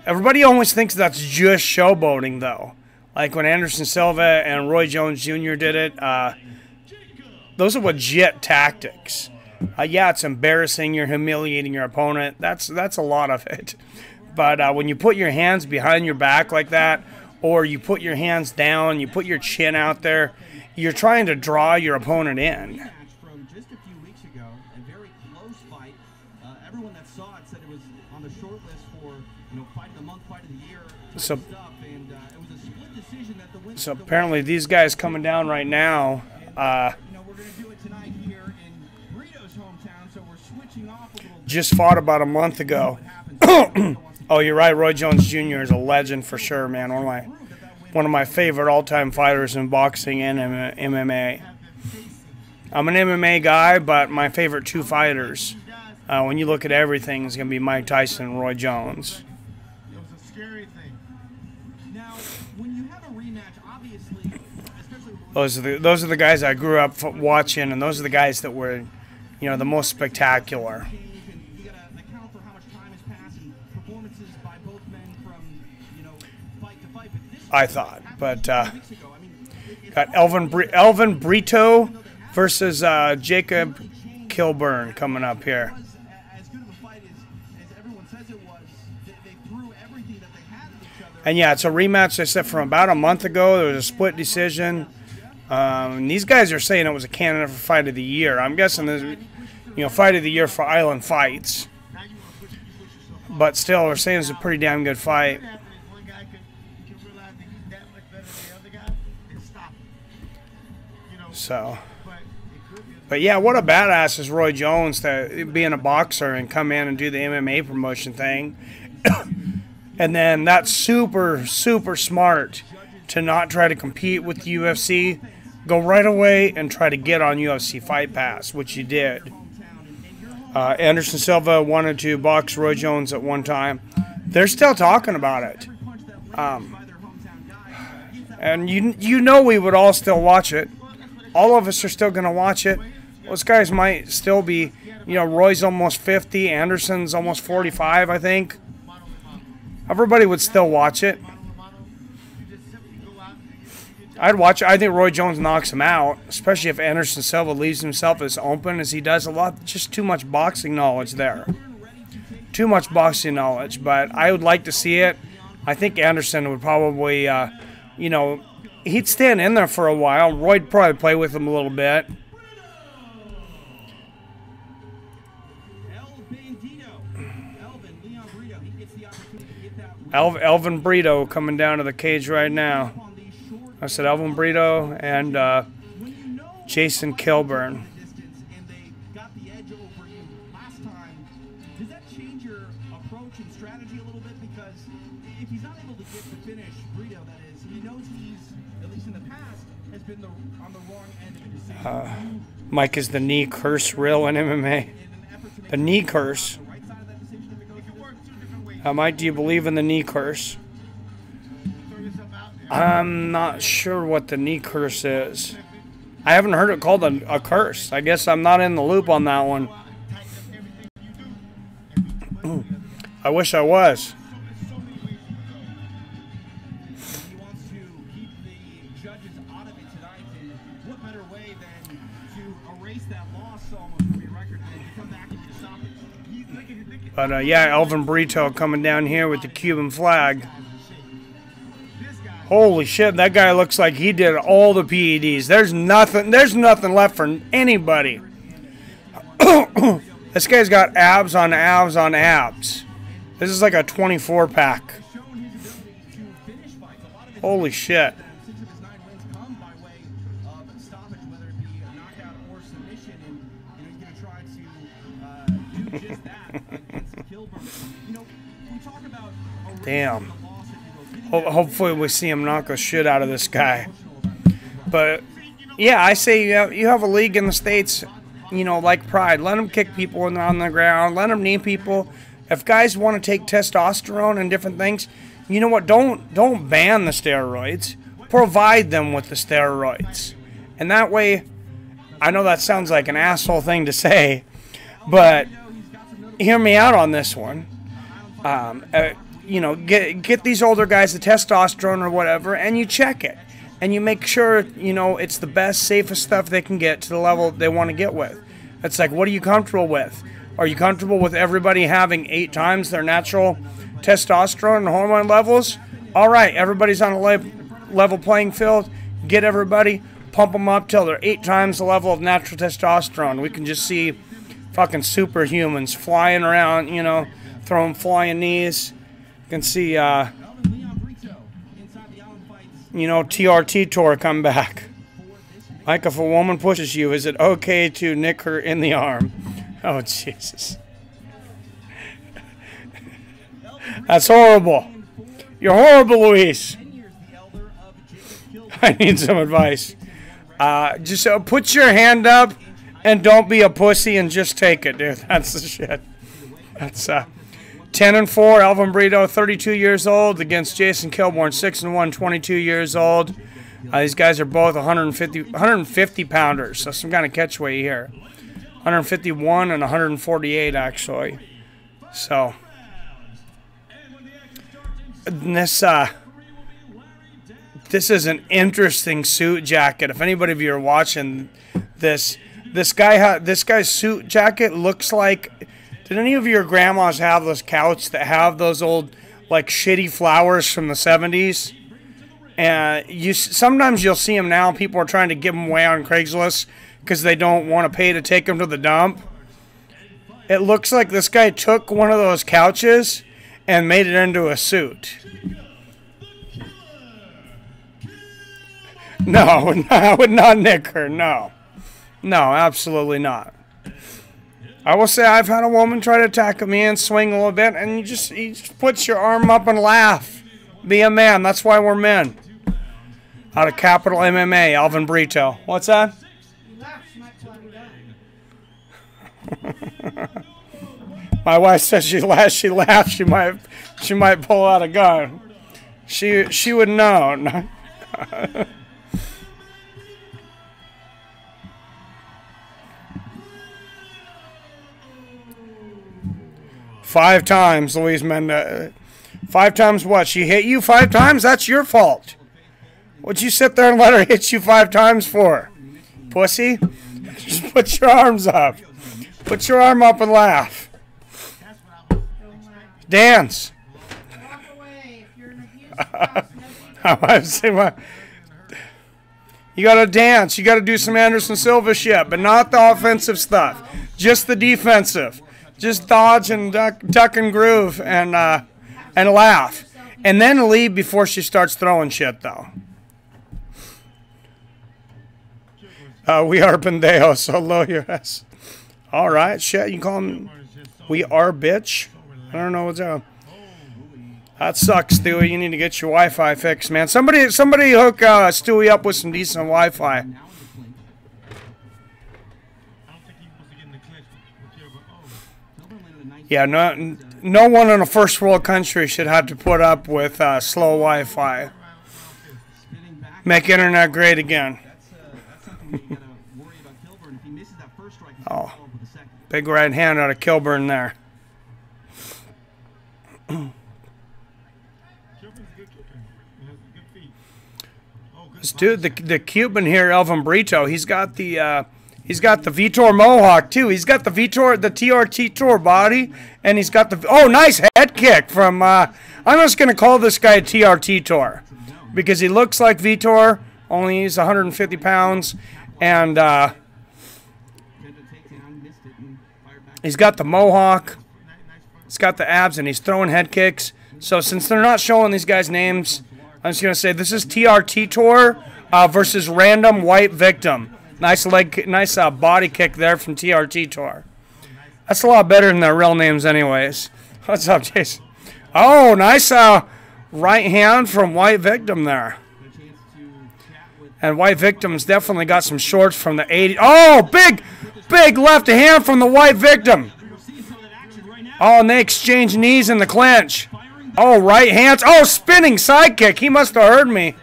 Everybody always thinks that's just showboating, though. Like when Anderson Silva and Roy Jones Jr. did it, those are legit tactics. Yeah, it's embarrassing. You're humiliating your opponent. That's a lot of it. But when you put your hands behind your back like that, or you put your hands down, you put your chin out there, you're trying to draw your opponent in. From just a few weeks ago, a very close fight. Everyone that saw it said it was on the short list for, you know, fight of the month, fight of the year. So, and it was a split decision that the winner. So apparently these guys coming down right now. You know, we're going to do it tonight here in Brito's hometown, so we're switching off a little bit. Just fought about a month ago. Oh, you're right. Roy Jones Jr. is a legend for sure, man. One of my favorite all-time fighters in boxing and MMA. I'm an MMA guy, but my favorite two fighters, when you look at everything, is going to be Mike Tyson and Roy Jones. It was a scary thing. Now, when you have a rematch, obviously, especially Those are the guys I grew up watching, and those are the guys that were, you know, the most spectacular. you got to account for how much time has passed and performances by both men from, you know, fight to fight. But this I thought, but weeks ago, I mean, it's got Elvin Brito versus Jacob Kilburn coming up here. as good of a fight as everyone says it was. They threw everything that they had at each other. And yeah, it's a rematch. They said from about a month ago. There was a split decision. And these guys are saying it was a candidate for fight of the year. I'm guessing this, you know, fight of the year for Island Fights. But still, we're saying it's a pretty damn good fight. One guy can realize that he's that much better than the other guy and stop him. You know, So, but it could be but yeah, what a badass is Roy Jones to being a boxer and come in and do the MMA promotion thing. And then that's super, super smart to not try to compete with the UFC. Go right away and try to get on UFC Fight Pass, which you did. Anderson Silva wanted to box Roy Jones at one time. They're still talking about it. And you know we would all still watch it. All of us are still going to watch it. Those guys might still be, you know, Roy's almost 50, Anderson's almost 45, I think. Everybody would still watch it. I'd watch it. I think Roy Jones knocks him out, especially if Anderson Silva leaves himself as open as he does. A lot, just too much boxing knowledge there. Too much boxing knowledge, but I would like to see it. I think Anderson would probably, you know, he'd stand in there for a while. Roy'd probably play with him a little bit. Elvin Brito coming down to the cage right now. I said Elvin Brito and Jason Kilburn. Mike, is the knee curse real in MMA? The knee curse. Mike, do you believe in the knee curse? I'm not sure what the knee curse is. I haven't heard it called a curse. I guess I'm not in the loop on that one. I wish I was. But yeah, Elvin Brito coming down here with the Cuban flag. Holy shit, that guy looks like he did all the PEDs. There's nothing left for anybody. This guy's got abs on abs on abs. This is like a 24-pack. Holy shit. Damn. Hopefully we see him knock the shit out of this guy. But, yeah, I say you have a league in the States, you know, like Pride. Let them kick people on the ground. Let them knee people. If guys want to take testosterone and different things, you know what? Don't ban the steroids. Provide them with the steroids. And that way, I know that sounds like an asshole thing to say, but hear me out on this one. You know, get these older guys the testosterone or whatever, and you check it. And you make sure, you know, it's the best, safest stuff they can get to the level they want to get with. It's like, what are you comfortable with? Are you comfortable with everybody having 8 times their natural testosterone and hormone levels? All right, everybody's on a level playing field. Get everybody, pump them up till they're 8 times the level of natural testosterone. We can just see fucking superhumans flying around, you know, throwing flying knees. You can see, you know, TRT Tour come back. Like, if a woman pushes you, is it okay to nick her in the arm? Oh, Jesus. That's horrible. You're horrible, Luis. I need some advice. Just put your hand up and don't be a pussy and just take it, dude. That's the shit. That's 10-4, Elvin Brito, 32 years old, against Jason Kilburn, 6-1, 22 years old. These guys are both 150 pounders, so some kind of catch weight here. 151 and 148, actually. So, this is an interesting suit jacket. If anybody of you are watching this guy's suit jacket looks like. Did any of your grandmas have those couches that have those old, like, shitty flowers from the 70s? And sometimes you'll see them now. People are trying to give them away on Craigslist because they don't want to pay to take them to the dump. It looks like this guy took one of those couches and made it into a suit. No, I would not nick her. No. No, absolutely not. I will say I've had a woman try to tackle me and swing a little bit, and you just put your arm up and laugh. Be a man. That's why we're men. Out of Capital MMA, Elvin Brito. What's that? My wife says she laughs. She might pull out a gun. She would know. 5 times, Louise Mendez. 5 times what? She hit you 5 times? That's your fault. What'd you sit there and let her hit you 5 times for? Pussy? Just put your arms up. Put your arm up and laugh. Dance. Walk away. If you're an abusive spouse, You got to dance. You got to do some Anderson Silva shit, but not the offensive stuff. Just the defensive. Just dodge and duck and groove and laugh. And then leave before she starts throwing shit, though. We are pendejo, so lower your ass. All right, shit. You call them we are bitch? I don't know what's up. That sucks, Stewie. You need to get your Wi-Fi fixed, man. Somebody hook Stewie up with some decent Wi-Fi. Yeah, no one in a first world country should have to put up with slow Wi-Fi. Make internet great again. Oh, big right hand out of Kilburn there. This dude, the Cuban here, Elvin Brito, he's got the Vitor Mohawk too. He's got the TRT Tour body, and he's got the nice head kick from. I'm just gonna call this guy TRT Tour because he looks like Vitor, only he's 150 pounds, and he's got the Mohawk. He's got the abs, and he's throwing head kicks. So since they're not showing these guys' names, I'm just gonna say this is TRT Tour versus Random White Victim. Nice body kick there from TRT Tour. That's a lot better than their real names, anyways. What's up, Jason? Oh, nice right hand from White Victim there. And White Victim's definitely got some shorts from the 80s. Oh, big left hand from the White Victim. Oh, and they exchange knees in the clinch. Oh, right hands. Oh, spinning side kick. He must have heard me.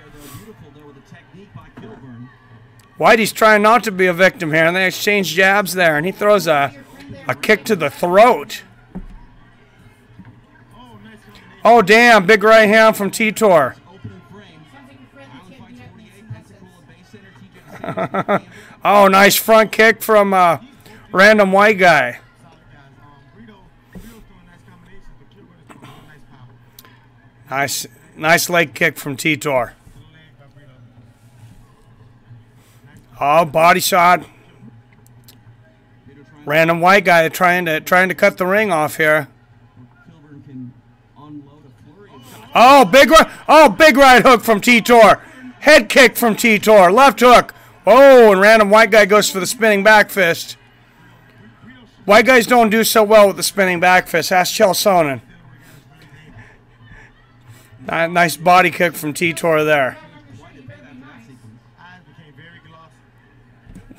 Whitey's trying not to be a victim here, and they exchange jabs there, and he throws a kick to the throat. Oh, damn, big right hand from T-Tor. Oh, nice front kick from Random White Guy. Nice leg kick from T-Tor. Oh, body shot. Random White Guy trying to cut the ring off here. Oh, big right hook from T-Tor. Head kick from T-Tor. Left hook. Oh, and Random White Guy goes for the spinning back fist. White guys don't do so well with the spinning back fist. Ask Chael Sonnen. Nice body kick from T-Tor there.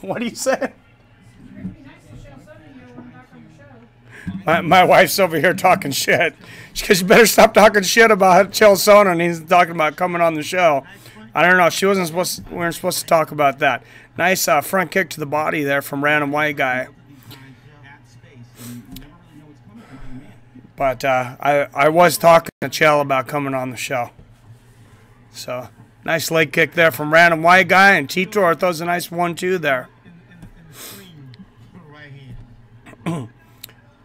What do you say? My wife's over here talking shit. Because you better stop talking shit about Chael Sonnen. He's talking about coming on the show. I don't know. We weren't supposed to talk about that. Nice front kick to the body there from Random White Guy. But I was talking to Chael about coming on the show. So, nice leg kick there from Random White Guy, and T-Tor throws a nice 1-2 there.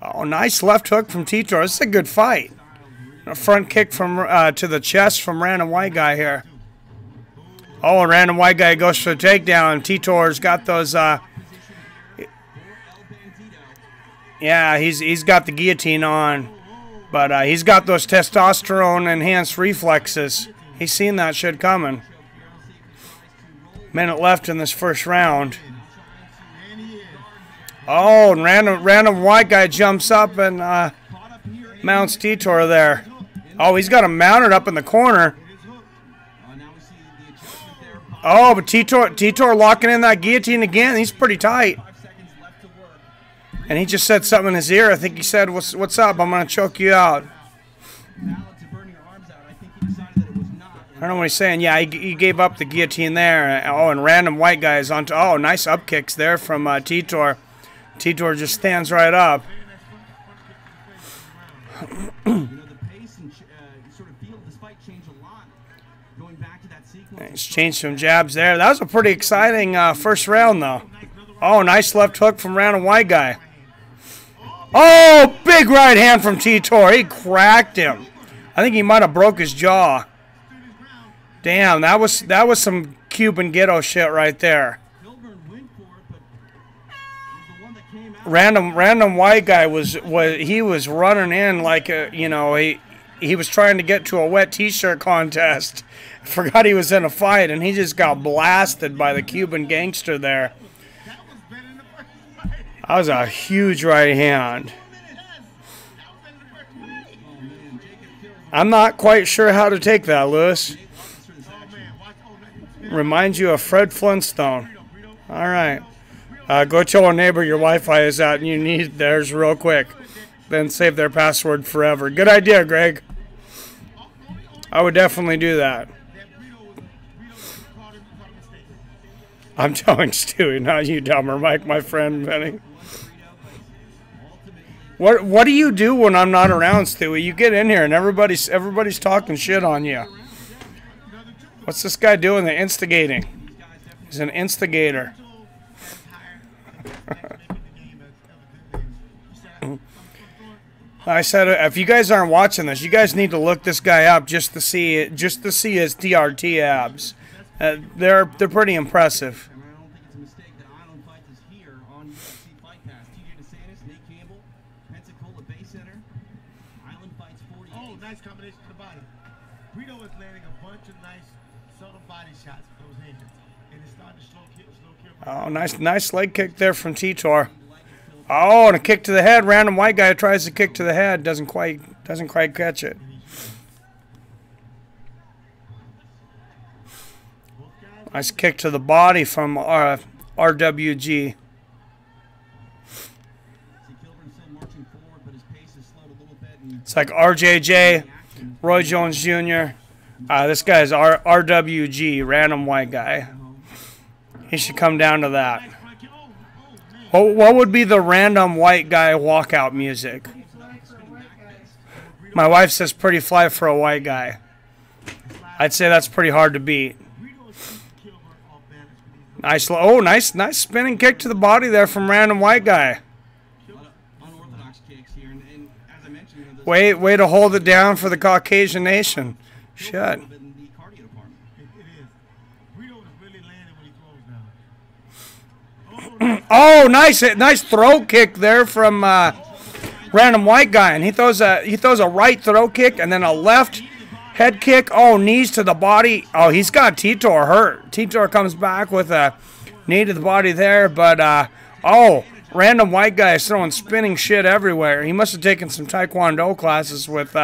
Oh, nice left hook from T-Tor. This is a good fight. A front kick from to the chest from Random White Guy here. Oh, and Random White Guy goes for the takedown, and T-Tor's got those... yeah, he's got the guillotine on. But he's got those testosterone-enhanced reflexes. He's seen that shit coming. Minute left in this first round. Oh, and random White Guy jumps up and mounts T-Tor there. Oh, he's got him mounted up in the corner. Oh, but T-Tor locking in that guillotine again. He's pretty tight. And he just said something in his ear. I think he said, "What's up? I'm gonna choke you out." don't know what he's saying. Yeah, he gave up the guillotine there. Oh, and random white guys onto. Oh, nice up kicks there from Titor. Titor just stands right up. The pace and sort of feel of this fight changed a lot. Going back to that sequence. He's changed some jabs there. That was a pretty exciting first round, though. Oh, nice left hook from random white guy. Oh, big right hand from Titor. He cracked him. I think he might have broke his jaw. Damn, that was some Cuban ghetto shit right there. Kilburn went for it, but the one that came out. Random white guy was running in like he was trying to get to a wet t-shirt contest. Forgot he was in a fight, and he just got blasted by the Cuban gangster there. That was a huge right hand. I'm not quite sure how to take that, Lewis. Reminds you of Fred Flintstone. All right. Go tell a neighbor your Wi-Fi is out and you need theirs real quick. Then save their password forever. Good idea, Greg. I would definitely do that. I'm telling Stewie, not you, Dumber Mike, my friend, Benny. What do you do when I'm not around, Stewie? You get in here and everybody's talking shit on you. What's this guy doing? The instigating. He's an instigator. I said, if you guys aren't watching this, you guys need to look this guy up just to see his TRT abs. They're pretty impressive. And I don't think it's a mistake that Island Fight is here on UFC Fight Pass. TJ DeSantis, Nate Campbell, Pensacola Bay Center. Island Fight's 48. Oh, nice combination to the body. Brito is landing a bunch of nice subtle body shots with those hands. And it's starting to slow kick. Oh, nice leg kick there from Titor. Oh, and a kick to the head. Random white guy tries to kick to the head, doesn't quite catch it. Nice kick to the body from RWG. It's like RJJ, Roy Jones Jr. This guy's RWG, random white guy. He should come down to that. What would be the random white guy walkout music? My wife says pretty fly for a white guy. I'd say that's pretty hard to beat. Nice spinning kick to the body there from random white guy. Way to hold it down for the Caucasian nation. Shit. Oh, nice throw kick there from random white guy, and he throws a right throw kick and then a left head kick. Oh, knees to the body. Oh, he's got Titor hurt. Titor comes back with a knee to the body there, but oh, random white guy is throwing spinning shit everywhere. He must have taken some Taekwondo classes with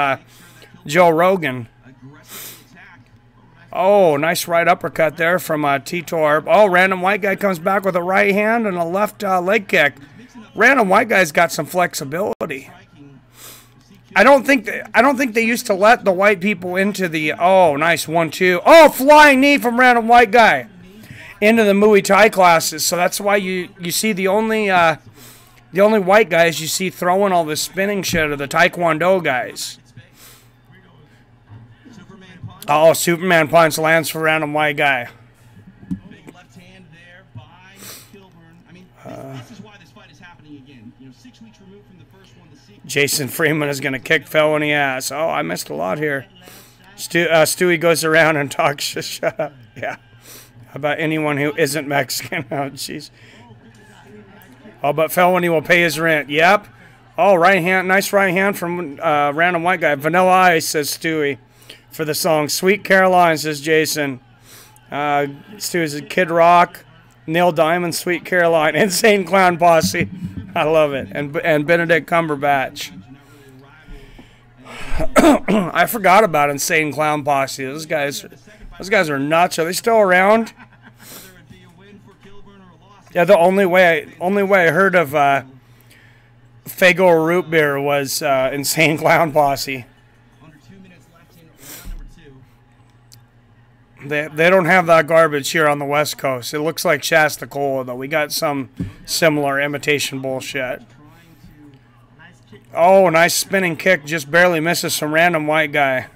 Joe Rogan. Oh, nice right uppercut there from Titor. Oh, random white guy comes back with a right hand and a left leg kick. Random white guy's got some flexibility. I don't think they used to let the white people into the. Oh, nice 1-2. Oh, flying knee from random white guy into the Muay Thai classes. So that's why you see the only white guys you see throwing all this spinning shit are the Taekwondo guys. Oh, Superman punch lands for random white guy. Big left hand there by Kilburn. I mean, this is why this fight is happening again. 6 weeks removed from the first one. Jason Freeman is going to kick Felony ass. Oh, I missed a lot here. Stewie goes around and talks. Shut up. Yeah. How about anyone who isn't Mexican? Oh, jeez. Oh, but Felony will pay his rent. Yep. Oh, right hand. Nice right hand from random white guy. Vanilla Ice, says Stewie. For the song Sweet Caroline, says Jason. Stewie's a Kid Rock, Neil Diamond, Sweet Caroline, Insane Clown Posse. I love it. And Benedict Cumberbatch. I forgot about Insane Clown Posse. Those guys are nuts. Are they still around? Yeah, the only way I heard of Faygo root beer was Insane Clown Posse. They don't have that garbage here on the West Coast. It looks like Shasta Cola, though. We got some similar imitation bullshit. Oh, nice spinning kick. Just barely misses some random white guy.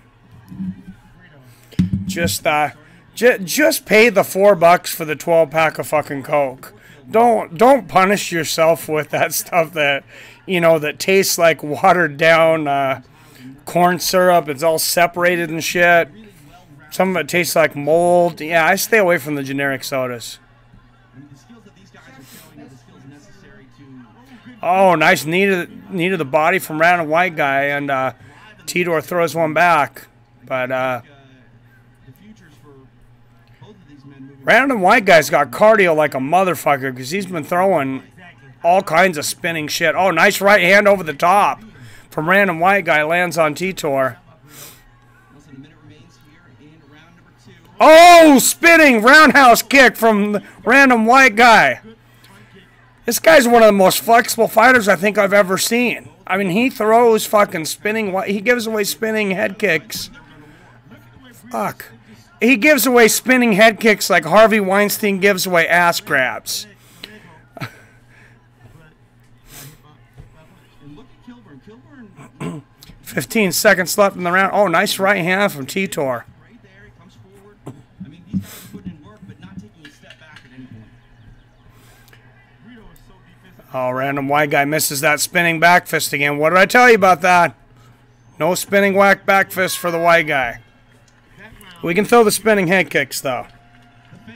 Just pay the $4 for the 12-pack of fucking Coke. Don't punish yourself with that stuff that, you know, that tastes like watered down corn syrup. It's all separated and shit. Some of it tastes like mold. Yeah, I stay away from the generic sodas. Oh, nice knee to the body from random white guy, and Tidor throws one back. But random white guy's got cardio like a motherfucker because he's been throwing all kinds of spinning shit. Oh, nice right hand over the top from random white guy, lands on Tidor. Oh, spinning roundhouse kick from the random white guy. This guy's one of the most flexible fighters I think I've ever seen. I mean, he throws fucking spinning. He gives away spinning head kicks. Fuck. He gives away spinning head kicks like Harvey Weinstein gives away ass grabs. 15 seconds left in the round. Oh, nice right hand from Tidor. Oh, random white guy misses that spinning back fist again. What did I tell you about that? No spinning whack back fist for the white guy. We can throw the spinning head kicks, though. The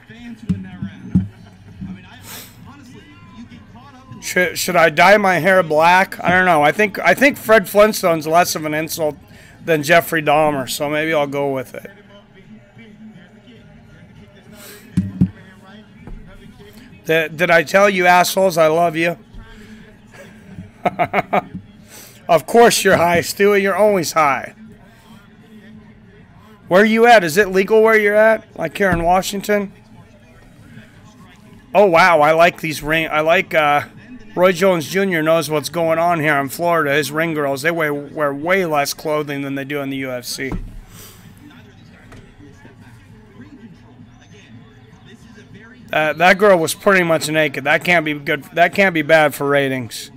fans win that round. I mean, honestly, you get caught up in... Should I dye my hair black? I don't know. I think Fred Flintstone's less of an insult than Jeffrey Dahmer, so maybe I'll go with it. Did I tell you assholes I love you? Of course you're high, Stewie. You're always high. Where are you at? Is it legal where you're at? Like here in Washington? Oh, wow. I like these I like Roy Jones Jr. knows what's going on here in Florida. His ring girls, they wear way less clothing than they do in the UFC. That girl was pretty much naked. That can't be good. That can't be bad for ratings.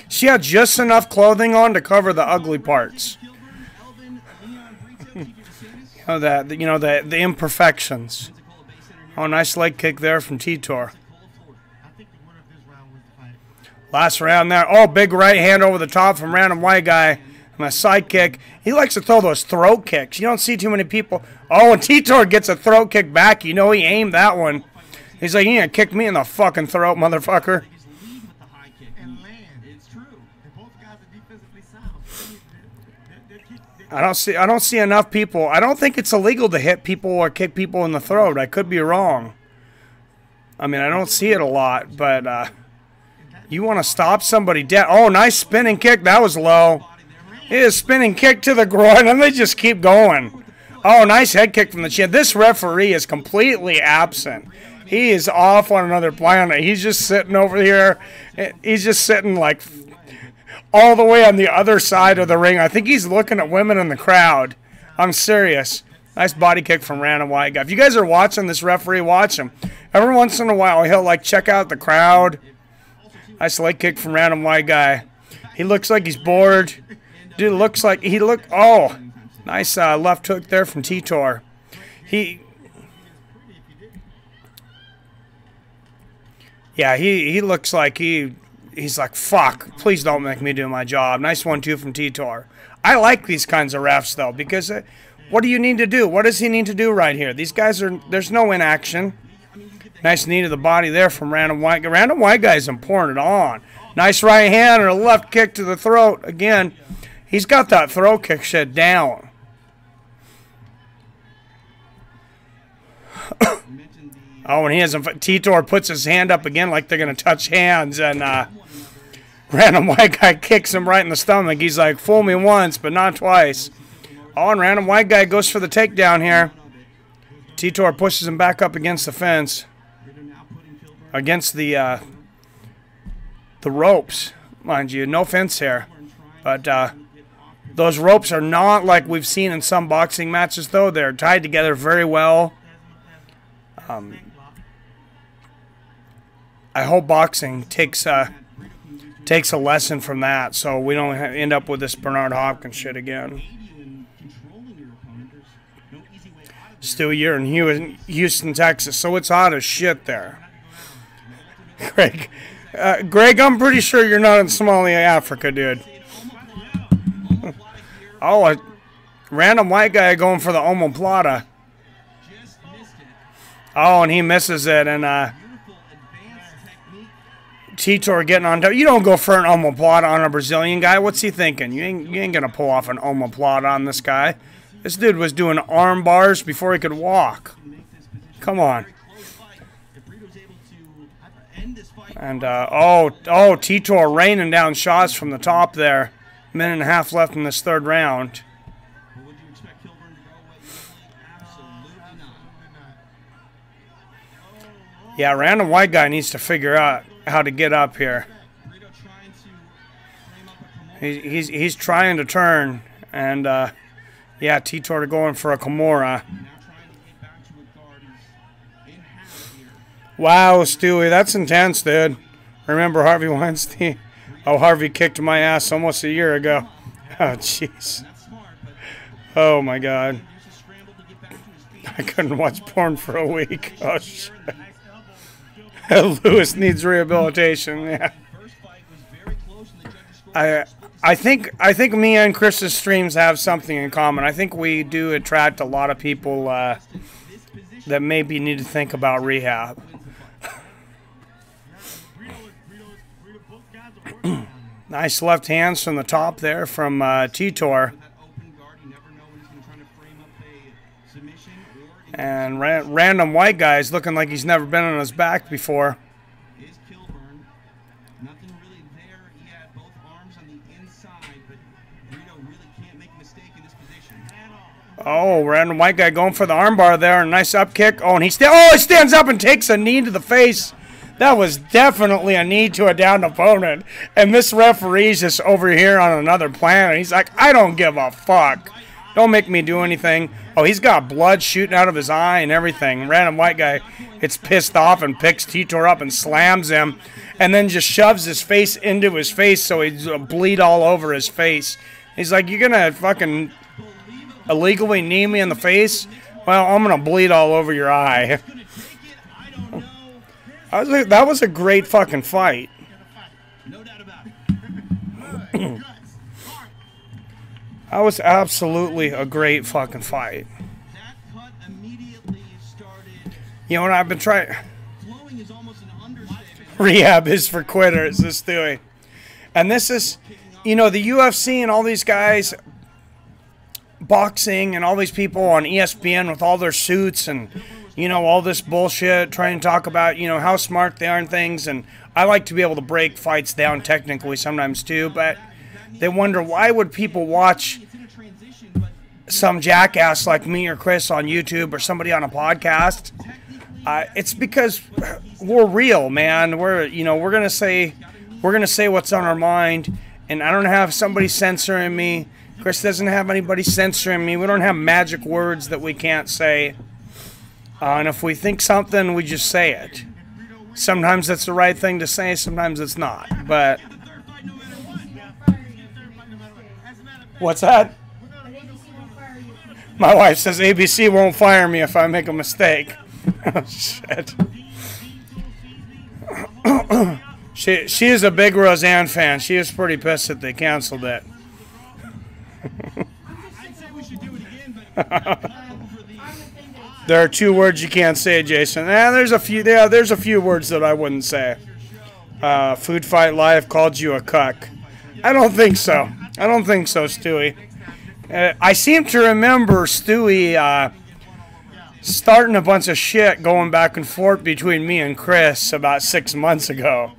She had just enough clothing on to cover the ugly parts. The imperfections. Oh, nice leg kick there from Tidor. Last round there. Oh, big right hand over the top from random white guy. And a side kick. He likes to throw those throat kicks. You don't see too many people. Oh, and Tidor gets a throat kick back. You know he aimed that one. He's like, you ain't gonna kick me in the fucking throat, motherfucker. I don't see enough people. I don't think it's illegal to hit people or kick people in the throat. I could be wrong. I mean, I don't see it a lot, but you want to stop somebody dead. Oh, nice spinning kick. That was low. It is spinning kick to the groin, and they just keep going. Oh, nice head kick from the chin. This referee is completely absent. He is off on another planet. He's just sitting over here. He's just sitting like all the way on the other side of the ring. I think he's looking at women in the crowd. I'm serious. Nice body kick from random white guy. If you guys are watching this referee, watch him. Every once in a while, he'll like check out the crowd. Nice leg kick from random white guy. He looks like he's bored. Dude, looks like he looked. Oh, nice left hook there from Tidor. He looks like he's like, fuck, please don't make me do my job. Nice 1-2 from Tidor. I like these kinds of refs, though, because what do you need to do? What does he need to do right here? These guys there's no inaction. Nice knee to the body there from random white guy. Random white guy isn't pouring it on. Nice right hand and a left kick to the throat. Again, he's got that throat kick shit down. Oh, and he hasn't. Tidor puts his hand up again like they're going to touch hands, and random white guy kicks him right in the stomach. He's like, fool me once, but not twice. Oh, and random white guy goes for the takedown here. Tidor pushes him back up against the fence. Against the, against the ring. Nice right hand from Tidor. Oh, nice spinning kick there from random white guy. Random white guy kicks him right in the stomach. He's like, fool me once, but not twice. Oh, and random white guy goes for the takedown here. Tidor pushes him back up against the fence. the ropes, mind you. No offense here. But those ropes are not like we've seen in some boxing matches, though. They're tied together very well. I hope boxing takes a lesson from that, so we don't end up with this Bernard Hopkins shit again. Stewie, you're in Houston, Texas, so it's hot as shit there. Greg, I'm pretty sure you're not in Somalia, Africa, dude. Oh, a random white guy going for the omoplata. Oh, and he misses it, and Titor getting on top. You don't go for an omoplata on a Brazilian guy. What's he thinking? You ain't gonna pull off an omoplata on this guy. This dude was doing arm bars before he could walk. Come on. And Titor raining down shots from the top there. Minute and a half left in this third round. Would you expect Kilburn to go away easily? Absolutely not. Yeah, random white guy needs to figure out how to get up here. Brito trying to frame up a Kimura. He's trying to turn, and yeah, Titor going for a Kimura. Now trying to get back to a guard. He's in half here. Wow, Stewie, that's intense, dude. Remember Harvey Weinstein? Oh, Harvey kicked my ass almost a year ago. Oh, jeez. That's smart, but Oh, my God. here's a scramble to get back to his feet. I couldn't watch porn for a week. Oh, shit. Lewis needs rehabilitation, yeah. First fight was very close and the judges scored. I think me and Chris's streams have something in common. I think we do attract a lot of people that maybe need to think about rehab. Nice left hands from the top there from Titor. That open guard, you never know when he's going to try to frame up a submission or And random white guy's looking like he's never been on his back before. is Kilburn. Nothing really there yet. Both arms on the inside, but Brito really can't make a mistake in this position at all. Oh, random white guy going for the armbar there. Nice up kick. Oh, and he stands up and takes a knee to the face. That was definitely a knee to a downed opponent. And this referee's just over here on another planet. He's like, I don't give a fuck. Don't make me do anything. Oh, he's got blood shooting out of his eye and everything. Random white guy gets pissed off and picks Titor up and slams him. And then just shoves his face into his face so he's bleed all over his face. He's like, you're going to fucking illegally knee me in the face? Well, I'm going to bleed all over your eye. That was a great fucking fight. No doubt about it. That was absolutely a great fucking fight. That cut immediately started You know what I've been trying? flowing is almost an understatement. Rehab is for quitters, this doing. And this is, you know, the UFC and all these guys, boxing and all these people on ESPN with all their suits and, you know, all this bullshit, trying to talk about, you know, how smart they are and things. And I like to be able to break fights down technically sometimes too, but they wonder why would people watch It's in a transition, but some jackass like me or Chris on YouTube or somebody on a podcast. It's because we're real, man. We're gonna say what's on our mind, and I don't have somebody censoring me. Chris doesn't have anybody censoring me. We don't have magic words that we can't say. And if we think something, we just say it. Sometimes that's the right thing to say, sometimes it's not. But what's that? My wife says ABC won't fire me if I make a mistake. Oh, shit. She is a big Roseanne fan. She is pretty pissed that they canceled it. I'd say we should do it again, but There are two words you can't say, Jason. There's a few. Yeah, there's a few words that I wouldn't say. Food Fight Live called you a cuck. I don't think so. I don't think so, Stewie. I seem to remember Stewie starting a bunch of shit going back and forth between me and Chris about 6 months ago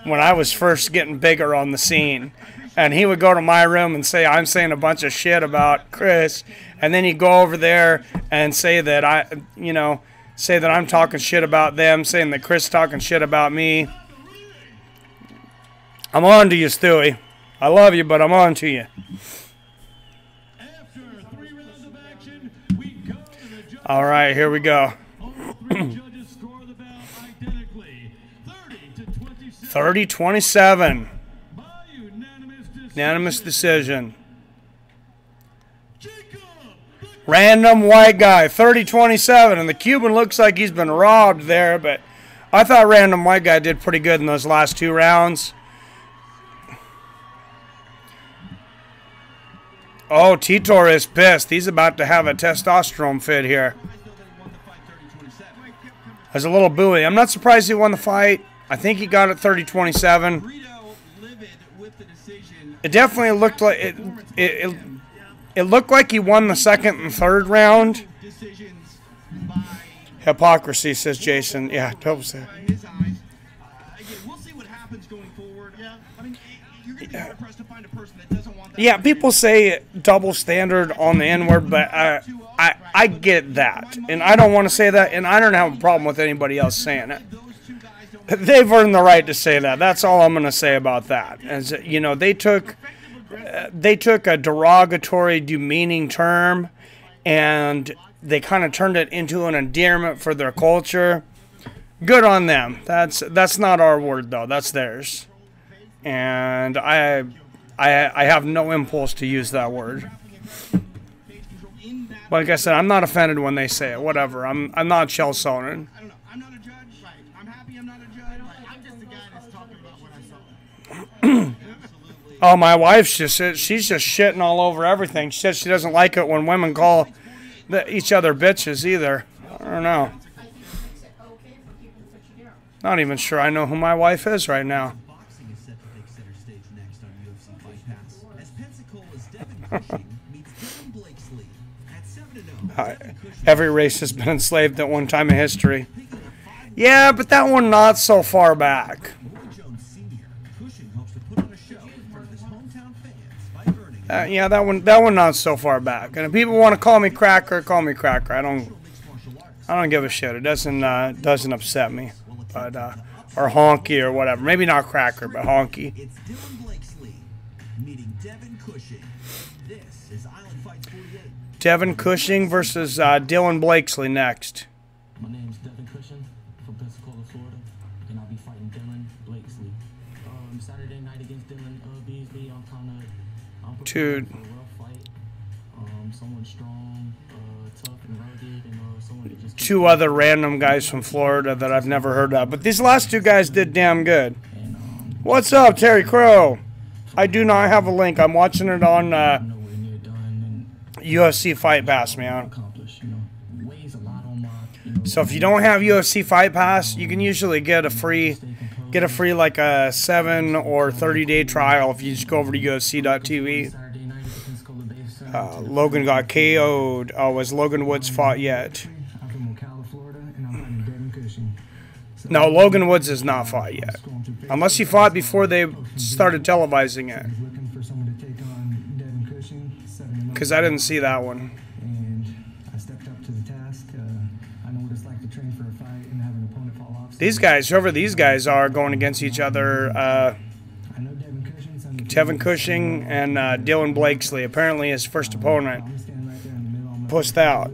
when I was first getting bigger on the scene. And he would go to my room and say, I'm saying a bunch of shit about Chris. And then he'd go over there and say that I'm talking shit about them, saying that Chris talking shit about me. I'm on to you, Stewie. I love you, but I'm on to you. After 3 rounds of action, we go to the judges. All right, here we go. All 3 judges score the bout identically, 30-27. 30-27. By Unanimous decision. Jacob Random white guy, 30-27. And the Cuban looks like he's been robbed there, but I thought random white guy did pretty good in those last 2 rounds. Oh, Titor is pissed. He's about to have a testosterone fit here. There's a little buoy. I'm not surprised he won the fight. I think he got it 30-27. Brito livid with the decision. It definitely looked like it looked like he won the second and third round. Decisions by Hypocrisy, says Jason. Yeah, totally. his eyes. Again, we'll see what happens going forward. Yeah, I mean, you're going to be hard pressed to find a person that doesn't want that. Yeah, people say double standard on the N-word, but I get that. And I don't want to say that, and I don't have a problem with anybody else saying it. They've earned the right to say that. That's all I'm going to say about that. As you know, they took a derogatory, demeaning term, and they kind of turned it into an endearment for their culture. Good on them. That's not our word though. That's theirs. And I have no impulse to use that word. Like I said, I'm not offended when they say it. Whatever. I'm not shell soning. I don't know. I'm not a judge. Right. I'm happy I'm not a judge. I'm just the guy that's talking about what I saw. Oh, my wife's she's just shitting all over everything. She says she doesn't like it when women call each other bitches either. I don't know. Not even sure I know who my wife is right now. Boxing is set to take center stage next on UFC Fight Pass. As Pensacola's Devin Cushing meets Dylan Blakeslee at 7-0. Every race has been enslaved at one time in history. Yeah, but that one not so far back. Jones Sr. Cushing hopes to put on a show in front of his hometown fans by earning Yeah, that one not so far back. And if people want to call me cracker, call me cracker. I don't give a shit. It doesn't upset me. But or honky or whatever. Maybe not cracker, but honky. It's Dylan Blakeslee meeting Devin Cushing. This is Island Fights 48. Devin Cushing versus Dylan Blakeslee next. My name's Devin Cushing from Pensacola, Florida, and I'll be fighting Dylan Blakeslee. Saturday night against Dylan Beasley, I'm Dude. for a rough fight. Someone strong, tough and rugged, and someone that just 2 other random guys from Florida that I've never heard of. But these last 2 guys did damn good. What's up, Terry Crow? I do not have a link. I'm watching it on nowhere near done and UFC Fight Pass, man. accomplished. Weighs a lot on my. So if you don't have UFC Fight Pass, you can usually get a free like a 7 or 30-day trial if you just go over to UFC.tv. Saturday night at the Pensacola Base Center. Logan got KO'd. Oh, has Logan Woods fought yet? I'm from Ocala, Florida, and I'm fighting Devin Cushing. No, Logan Woods has not fought yet. Unless he fought before they started televising it. Looking for someone to take on Devin Cushing, 7-0. Because I didn't see that one. And I stepped up to the task. I know what it's like to train for a fight and have an opponent fall off. These guys, whoever these guys are, going against each other. I know Devin Cushing's on the Devin Cushing and Dylan Blakeslee. Apparently his first opponent I'm standing right there in the middle. I'm pushed out.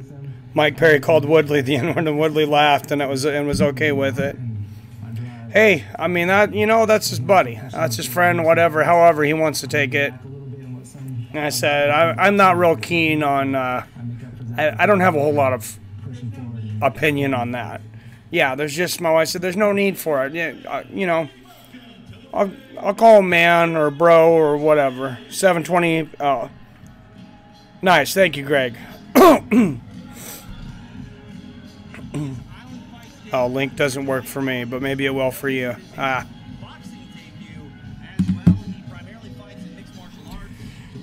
Mike Perry called Woodley the N-word, and Woodley laughed and was okay with it. Hey, I mean, that's his buddy. That's his friend, whatever, however he wants to take it. And I said, I'm not real keen on, I don't have a whole lot of opinion on that. Yeah, there's just, my wife said, there's no need for it. Yeah, I'll call him man or bro or whatever. 720, oh. Nice, thank you, Greg. Oh, link doesn't work for me, but maybe it will for you.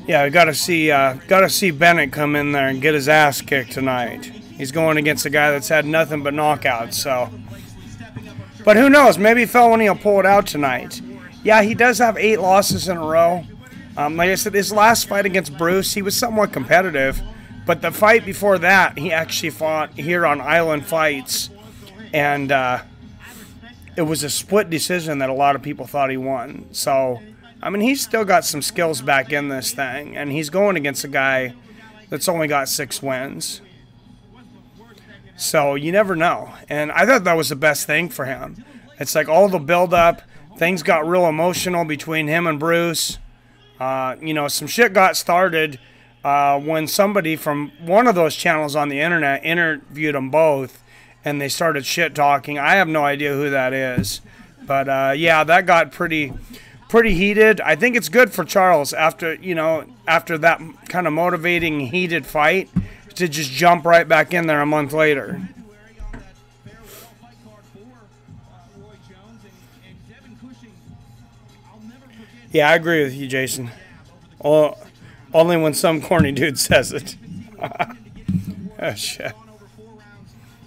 Yeah, we gotta see Bennett come in there and get his ass kicked tonight. He's going against a guy that's had nothing but knockouts, so. But who knows? Maybe Felony will pull it out tonight. Yeah, he does have 8 losses in a row. Like I said, his last fight against Bruce, he was somewhat competitive. But the fight before that, he actually fought here on Island Fights. And it was a split decision that a lot of people thought he won. So, I mean, he's still got some skills back in this thing, and he's going against a guy that's only got 6 wins. So you never know. And I thought that was the best thing for him. It's like all the build-up, things got real emotional between him and Bruce. You know, some shit got started when somebody from one of those channels on the internet interviewed them both, and they started shit talking. I have no idea who that is, but yeah, that got pretty heated. I think it's good for Charles after that kind of motivating heated fight to just jump right back in there a month later. Yeah, I agree with you, Jason. Only when some corny dude says it. Oh, shit.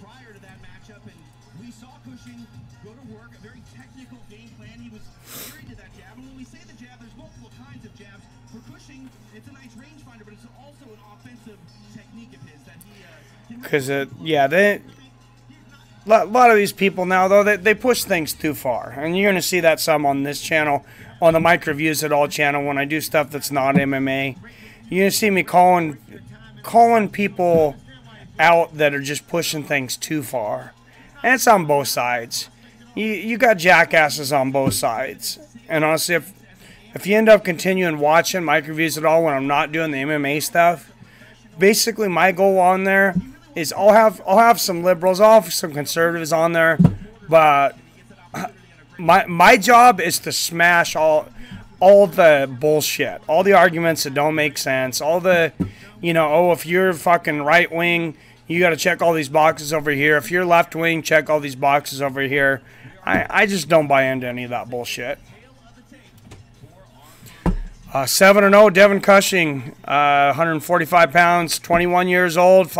Prior to that matchup, and we saw Cushing go to work, a very technical game plan. He was married to that jab, and when we say the jab, there's multiple kinds of jabs. For Cushing, it's a nice rangefinder, but it's also an offensive technique of his that he Because, yeah, a lot of these people now, though, they push things too far. And you're going to see that some on this channel, on the Mike Reviews It All channel, when I do stuff that's not MMA. You're going to see me calling people out that are just pushing things too far. And it's on both sides. You got jackasses on both sides. And honestly, if you end up continuing watching Mike Reviews It All when I'm not doing the MMA stuff, basically my goal on there is I'll have some liberals, I'll have some conservatives on there, but my job is to smash all the bullshit, all the arguments that don't make sense, all the, oh, if you're fucking right wing, you got to check all these boxes over here. If you're left wing, check all these boxes over here. I just don't buy into any of that bullshit. 7-0, Devin Cushing, 145 pounds, 21 years old,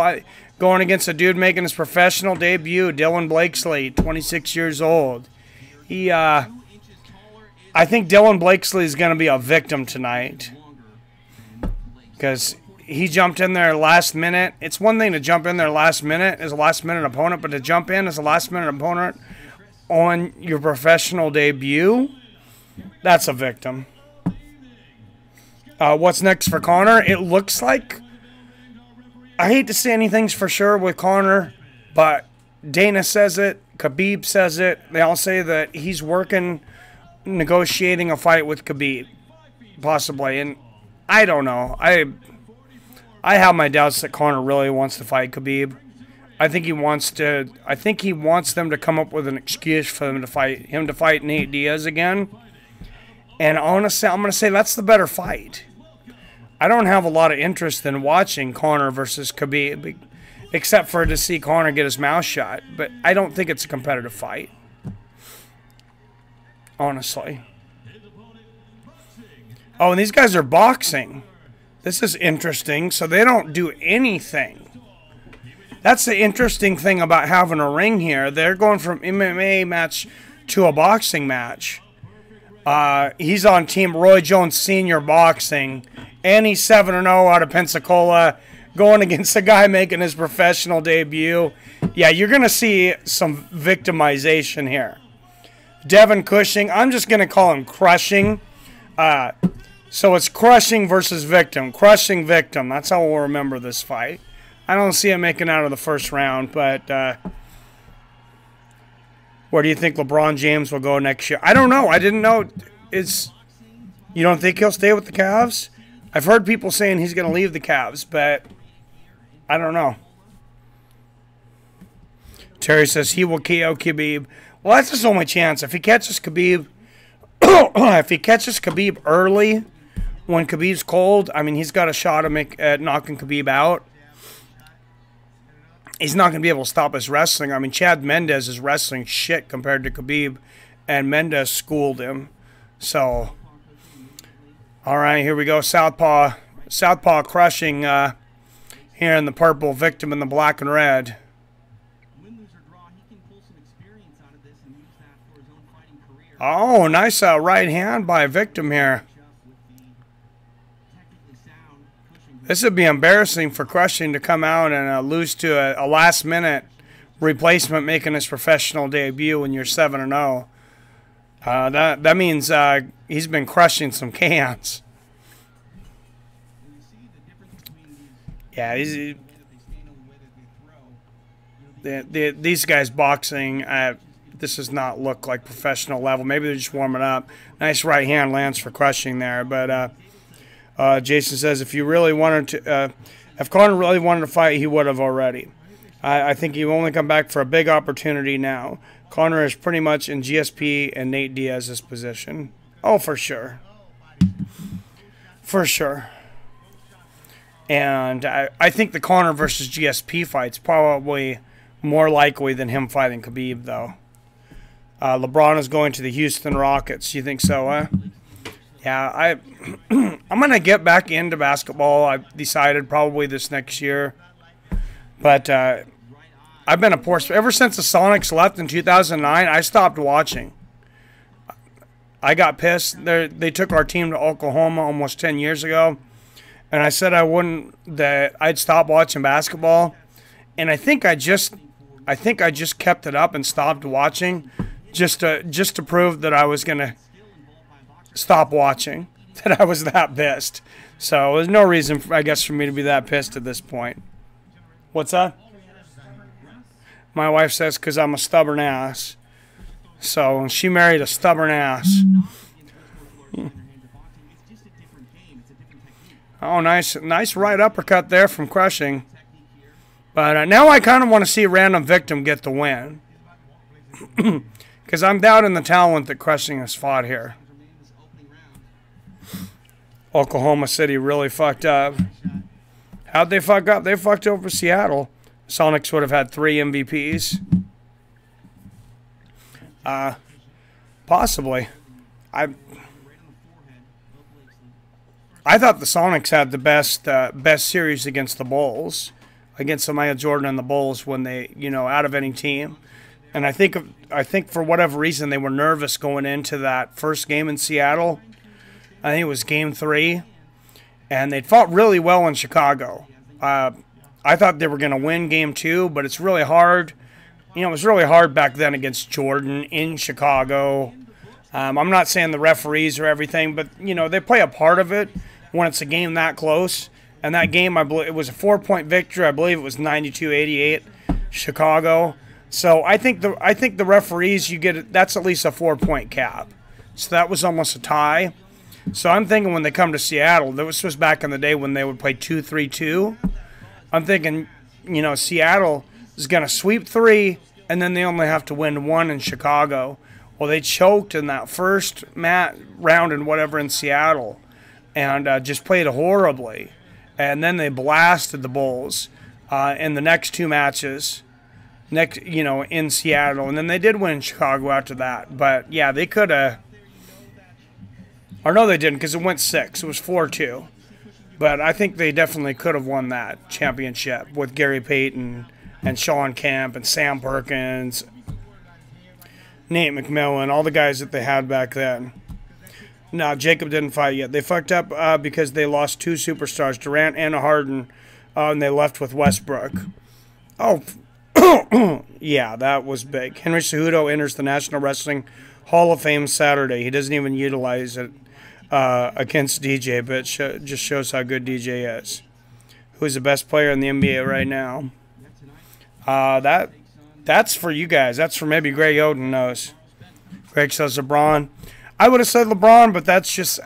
going against a dude making his professional debut, Dylan Blakeslee, 26 years old. I think Dylan Blakeslee is going to be a victim tonight because he jumped in there last minute. It's one thing to jump in there last minute as a last-minute opponent, but to jump in as a last-minute opponent on your professional debut, that's a victim. What's next for Conor? It looks like, I hate to say anything's for sure with Conor, but Dana says it, Khabib says it. They all say that he's negotiating a fight with Khabib, possibly. And I don't know. I have my doubts that Conor really wants to fight Khabib. I think he wants them to come up with an excuse for him to fight Nate Diaz again. And honestly, I'm going to say that's the better fight. I don't have a lot of interest in watching Conor versus Khabib, except for to see Conor get his mouth shut. But I don't think it's a competitive fight, honestly. Oh, and these guys are boxing. This is interesting. So they don't do anything. That's the interesting thing about having a ring here. They're going from MMA match to a boxing match. He's on Team Roy Jones Sr. Boxing, and he's 7-0 out of Pensacola, going against a guy making his professional debut. Yeah, you're going to see some victimization here. Devin Cushing, I'm just going to call him Crushing. So it's Crushing versus Victim. Crushing Victim. That's how we'll remember this fight. I don't see him making out of the first round, but where do you think LeBron James will go next year? I don't know. I didn't know. You don't think he'll stay with the Cavs? I've heard people saying he's going to leave the Cavs, but I don't know. Terry says he will KO Khabib. Well, that's his only chance. If he catches Khabib, early, when Khabib's cold, I mean, he's got a shot at knocking Khabib out. He's not going to be able to stop his wrestling. I mean, Chad Mendes is wrestling shit compared to Khabib, and Mendes schooled him. So, all right, here we go. Southpaw Crushing here in the purple, Victim in the black and red. Oh, nice right hand by Victim here. This would be embarrassing for Crushing to come out and lose to a last-minute replacement making his professional debut when you're 7-0. That means he's been crushing some cans. Yeah, these guys boxing. This does not look like professional level. Maybe they're just warming up. Nice right hand lands for Cushing there. But Jason says if you really wanted to, if Conor really wanted to fight, he would have already. I think he will only come back for a big opportunity now. Conor is pretty much in GSP and Nate Diaz's position. Oh, for sure. For sure. And I think the Conor versus GSP fight's probably more likely than him fighting Khabib, though. LeBron is going to the Houston Rockets. You think so, huh? Yeah, I'm going to get back into basketball. I've decided probably this next year. But I've been a poor sport. Ever since the Sonics left in 2009, I stopped watching. I got pissed. They took our team to Oklahoma almost 10 years ago. And I said I'd stop watching basketball. And I think I just kept it up and stopped watching just to prove that I was going to stop watching, that I was that pissed. So there's no reason, I guess, for me to be that pissed at this point. What's that? My wife says because I'm a stubborn ass. So she married a stubborn ass. Oh, nice right uppercut there from Cushing. But now I kind of want to see a random victim get the win. Because I'm doubting the talent that Cushing has fought here. Oklahoma City really fucked up. How'd they fuck up? They fucked over Seattle. Sonics would have had 3 MVPs. Possibly. I thought the Sonics had the best series against the Bulls, against Samaya Jordan and the Bulls when they, out of any team. And I think for whatever reason they were nervous going into that first game in Seattle. I think it was Game 3, and they'd fought really well in Chicago. I thought they were going to win Game 2, but it's really hard. It was really hard back then against Jordan in Chicago. I'm not saying the referees or everything, but, they play a part of it when it's a game that close. And that game, I believe, it was a 4-point victory. I believe it was 92-88, Chicago. So I think the referees, that's at least a 4-point cap. So that was almost a tie. So I'm thinking when they come to Seattle, this was back in the day when they would play 2-3-2. I'm thinking, Seattle is going to sweep 3, and then they only have to win 1 in Chicago. Well, they choked in that first round and whatever in Seattle, and just played horribly. And then they blasted the Bulls in the next 2 matches, in Seattle. And then they did win Chicago after that. But, yeah, they could have. Or no, they didn't, because it went 6. It was 4-2. But I think they definitely could have won that championship with Gary Payton and Sean Kemp and Sam Perkins, Nate McMillan, all the guys that they had back then. No, Jacob didn't fight yet. They fucked up because they lost 2 superstars, Durant and Harden, and they left with Westbrook. Oh, yeah, that was big. Henry Cejudo enters the National Wrestling Hall of Fame Saturday. He doesn't even utilize it against DJ, but just shows how good DJ is. Who's the best player in the NBA right now? That's for you guys. That's for maybe Greg Oden knows. Greg says LeBron. I would have said LeBron, but that's just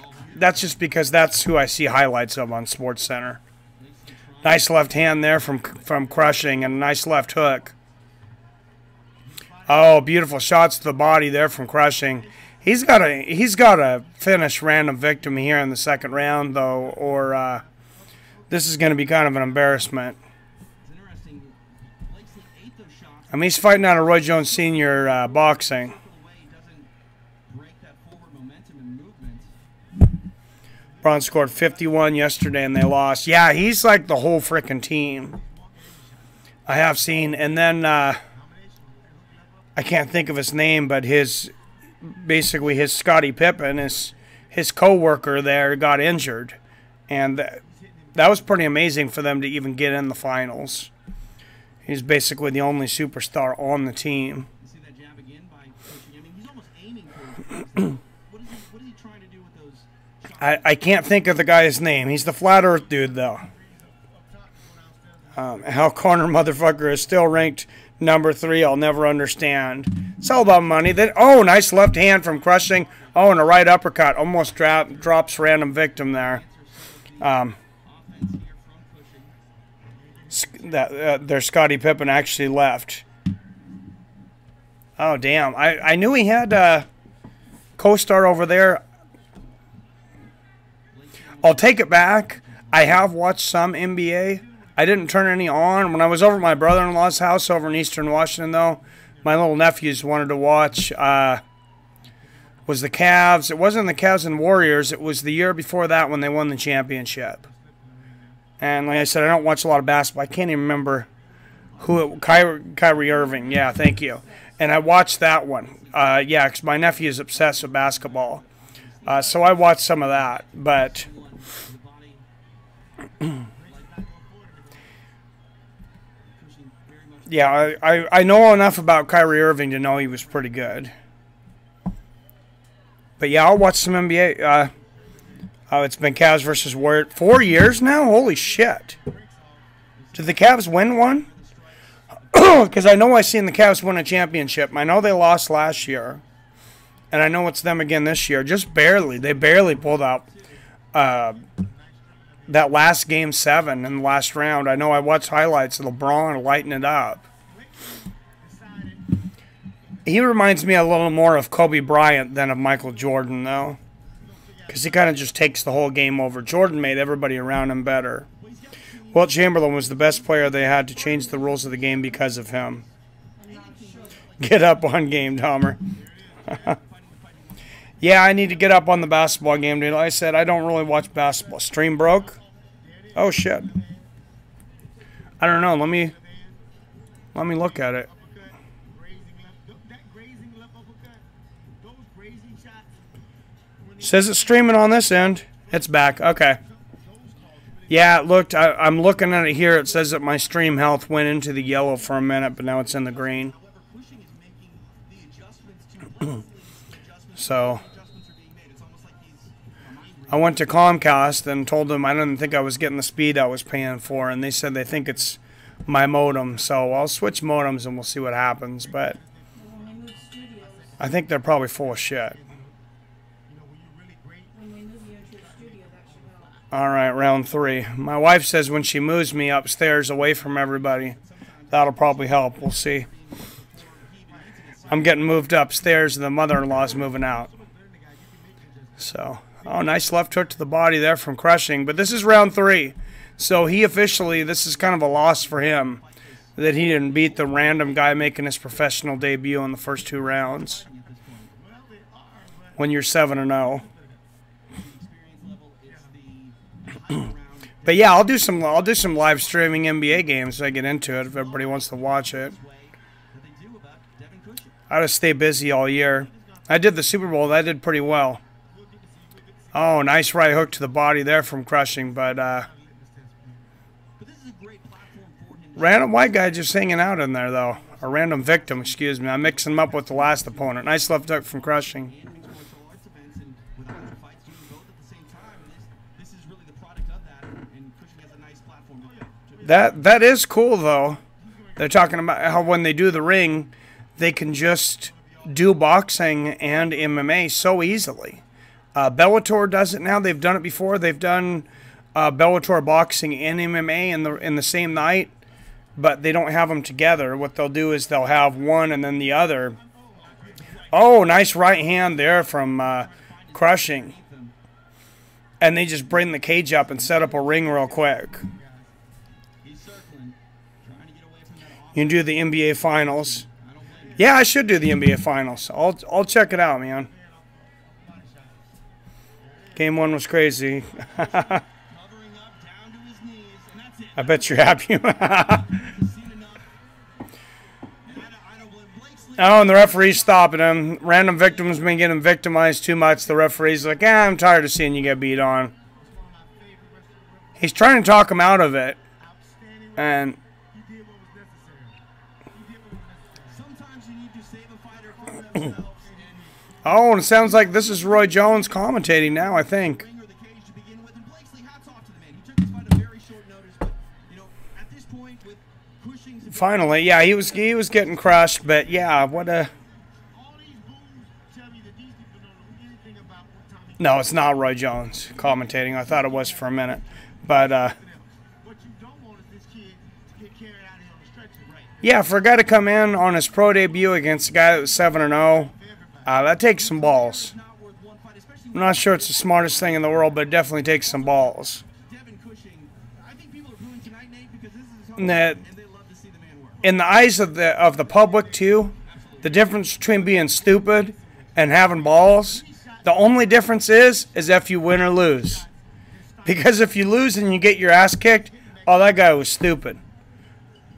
because that's who I see highlights of on SportsCenter. Nice left hand there from Cushing, and a nice left hook. Oh, beautiful shots to the body there from Cushing. He's got to finish random victim here in the second round, though, or this is going to be kind of an embarrassment. I mean, he's fighting out of Roy Jones Sr. Boxing. Braun scored 51 yesterday, and they lost. Yeah, he's like the whole freaking team. I have seen, and then I can't think of his name, but his Scottie Pippen, his co-worker there got injured, and that was pretty amazing for them to even get in the finals. He's basically the only superstar on the team. You see that jab again by Cushing. I mean, he's almost aiming for what is he trying to do with those shots? I can't think of the guy's name. He's the flat earth dude, though. How corner motherfucker is still ranked number 3, I'll never understand. It's all about money. Then, oh, nice left hand from Cushing. Oh, and a right uppercut. Almost drops random victim there. Their Scottie Pippen actually left. Oh, damn. I knew he had a co-star over there. I'll take it back. I have watched some NBA. I didn't turn any on. When I was over at my brother-in-law's house over in Eastern Washington, though, my little nephews wanted to watch was the Cavs. It wasn't the Cavs and Warriors. It was the year before that when they won the championship. And like I said, I don't watch a lot of basketball. I can't even remember who Kyrie Irving. Yeah, thank you. And I watched that one. Yeah, because my nephew is obsessed with basketball. So I watched some of that. But yeah, I know enough about Kyrie Irving to know he was pretty good. But yeah, I'll watch some NBA. It's been Cavs versus Warriors. 4 years now? Holy shit. Did the Cavs win one? Because I know I seen the Cavs win a championship. I know they lost last year. And I know it's them again this year. Just barely. They barely pulled out that last Game 7 in the last round. I know I watched highlights of LeBron lighting it up. He reminds me a little more of Kobe Bryant than of Michael Jordan, though. Because he kind of just takes the whole game over. Jordan made everybody around him better. Wilt Chamberlain was the best player they had to change the rules of the game because of him. Get up on game, Dahmer. Yeah, I need to get up on the basketball game, dude. Like I said, I don't really watch basketball. Stream broke? Oh, shit. I don't know. Let me look at it. Says it's streaming on this end. It's back. Okay. Yeah, it looked. I'm looking at it here. It says that my stream health went into the yellow for a minute, but now it's in the green. So I went to Comcast and told them I didn't think I was getting the speed I was paying for, and they said they think it's my modem. So I'll switch modems and we'll see what happens. But I think they're probably full of shit. All right, round 3. My wife says when she moves me upstairs away from everybody, that'll probably help. We'll see. I'm getting moved upstairs and the mother-in-law's moving out. So, oh, nice left hook to the body there from Cushing. But this is round 3. So he officially, this is kind of a loss for him that he didn't beat the random guy making his professional debut in the first 2 rounds. When you're 7-0. But yeah, I'll do some live streaming NBA games if I get into it, if everybody wants to watch it. I just stay busy all year. I did the Super Bowl. I did pretty well. Oh, nice right hook to the body there from Cushing, but random white guy just hanging out in there though. A random victim, excuse me. I'm mixing him up with the last opponent. Nice left hook from Cushing. That is cool though. They're talking about how when they do the ring, they can just do boxing and MMA so easily. Bellator does it now. They've done it before. They've done Bellator boxing and MMA in the same night, but they don't have them together. What they'll do is they'll have one and then the other. Oh, nice right hand there from Cushing. And they just bring the cage up and set up a ring real quick. You can do the NBA Finals. Yeah, I should do the NBA Finals. I'll check it out, man. Game 1 was crazy. I bet you're happy. Oh, and the referee's stopping him. Random victims been getting victimized too much. The referee's like, I'm tired of seeing you get beat on. He's trying to talk him out of it. And Oh, and it sounds like this is Roy Jones commentating now, I think. Ring or the cage to begin with, and Blakeslee, hats off to the man. He took his fight at very short notice, but at this point with Cushing's Finally, yeah, he was getting crushed, but yeah, what a. All these booms tell me that these people don't know anything about what Tommy. No, it's not Roy Jones commentating. I thought it was for a minute, but What you don't want is this kid to get carried out here on the stretcher, right? yeah, for a guy to come in on his pro debut against a guy that was 7-0, that takes some balls. not worth one fight, especially I'm not sure it's the smartest thing in the world, but it definitely takes some balls. Devin Cushing. I think people are booing tonight, Nate, because this is his home, That- and they love to see the man work. In the eyes of the public too, the difference between being stupid and having balls, the only difference is if you win or lose. Because if you lose and you get your ass kicked, oh, that guy was stupid.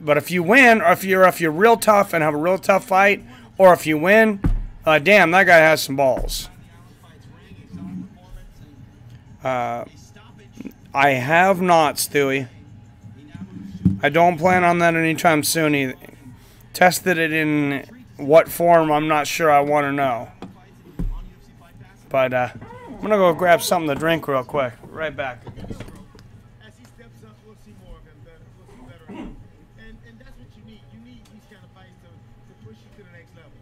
But if you win, or if you're real tough and have a real tough fight, or if you win, damn, that guy has some balls. I have not, Stewie. I don't plan on that anytime soon either. Tested it in what form, I'm not sure I want to know. But I'm going to go grab something to drink real quick. Right back. As he steps up, we'll see more of him. We'll see better of him. And that's what you need. You need these kind of fights to push you to the next level.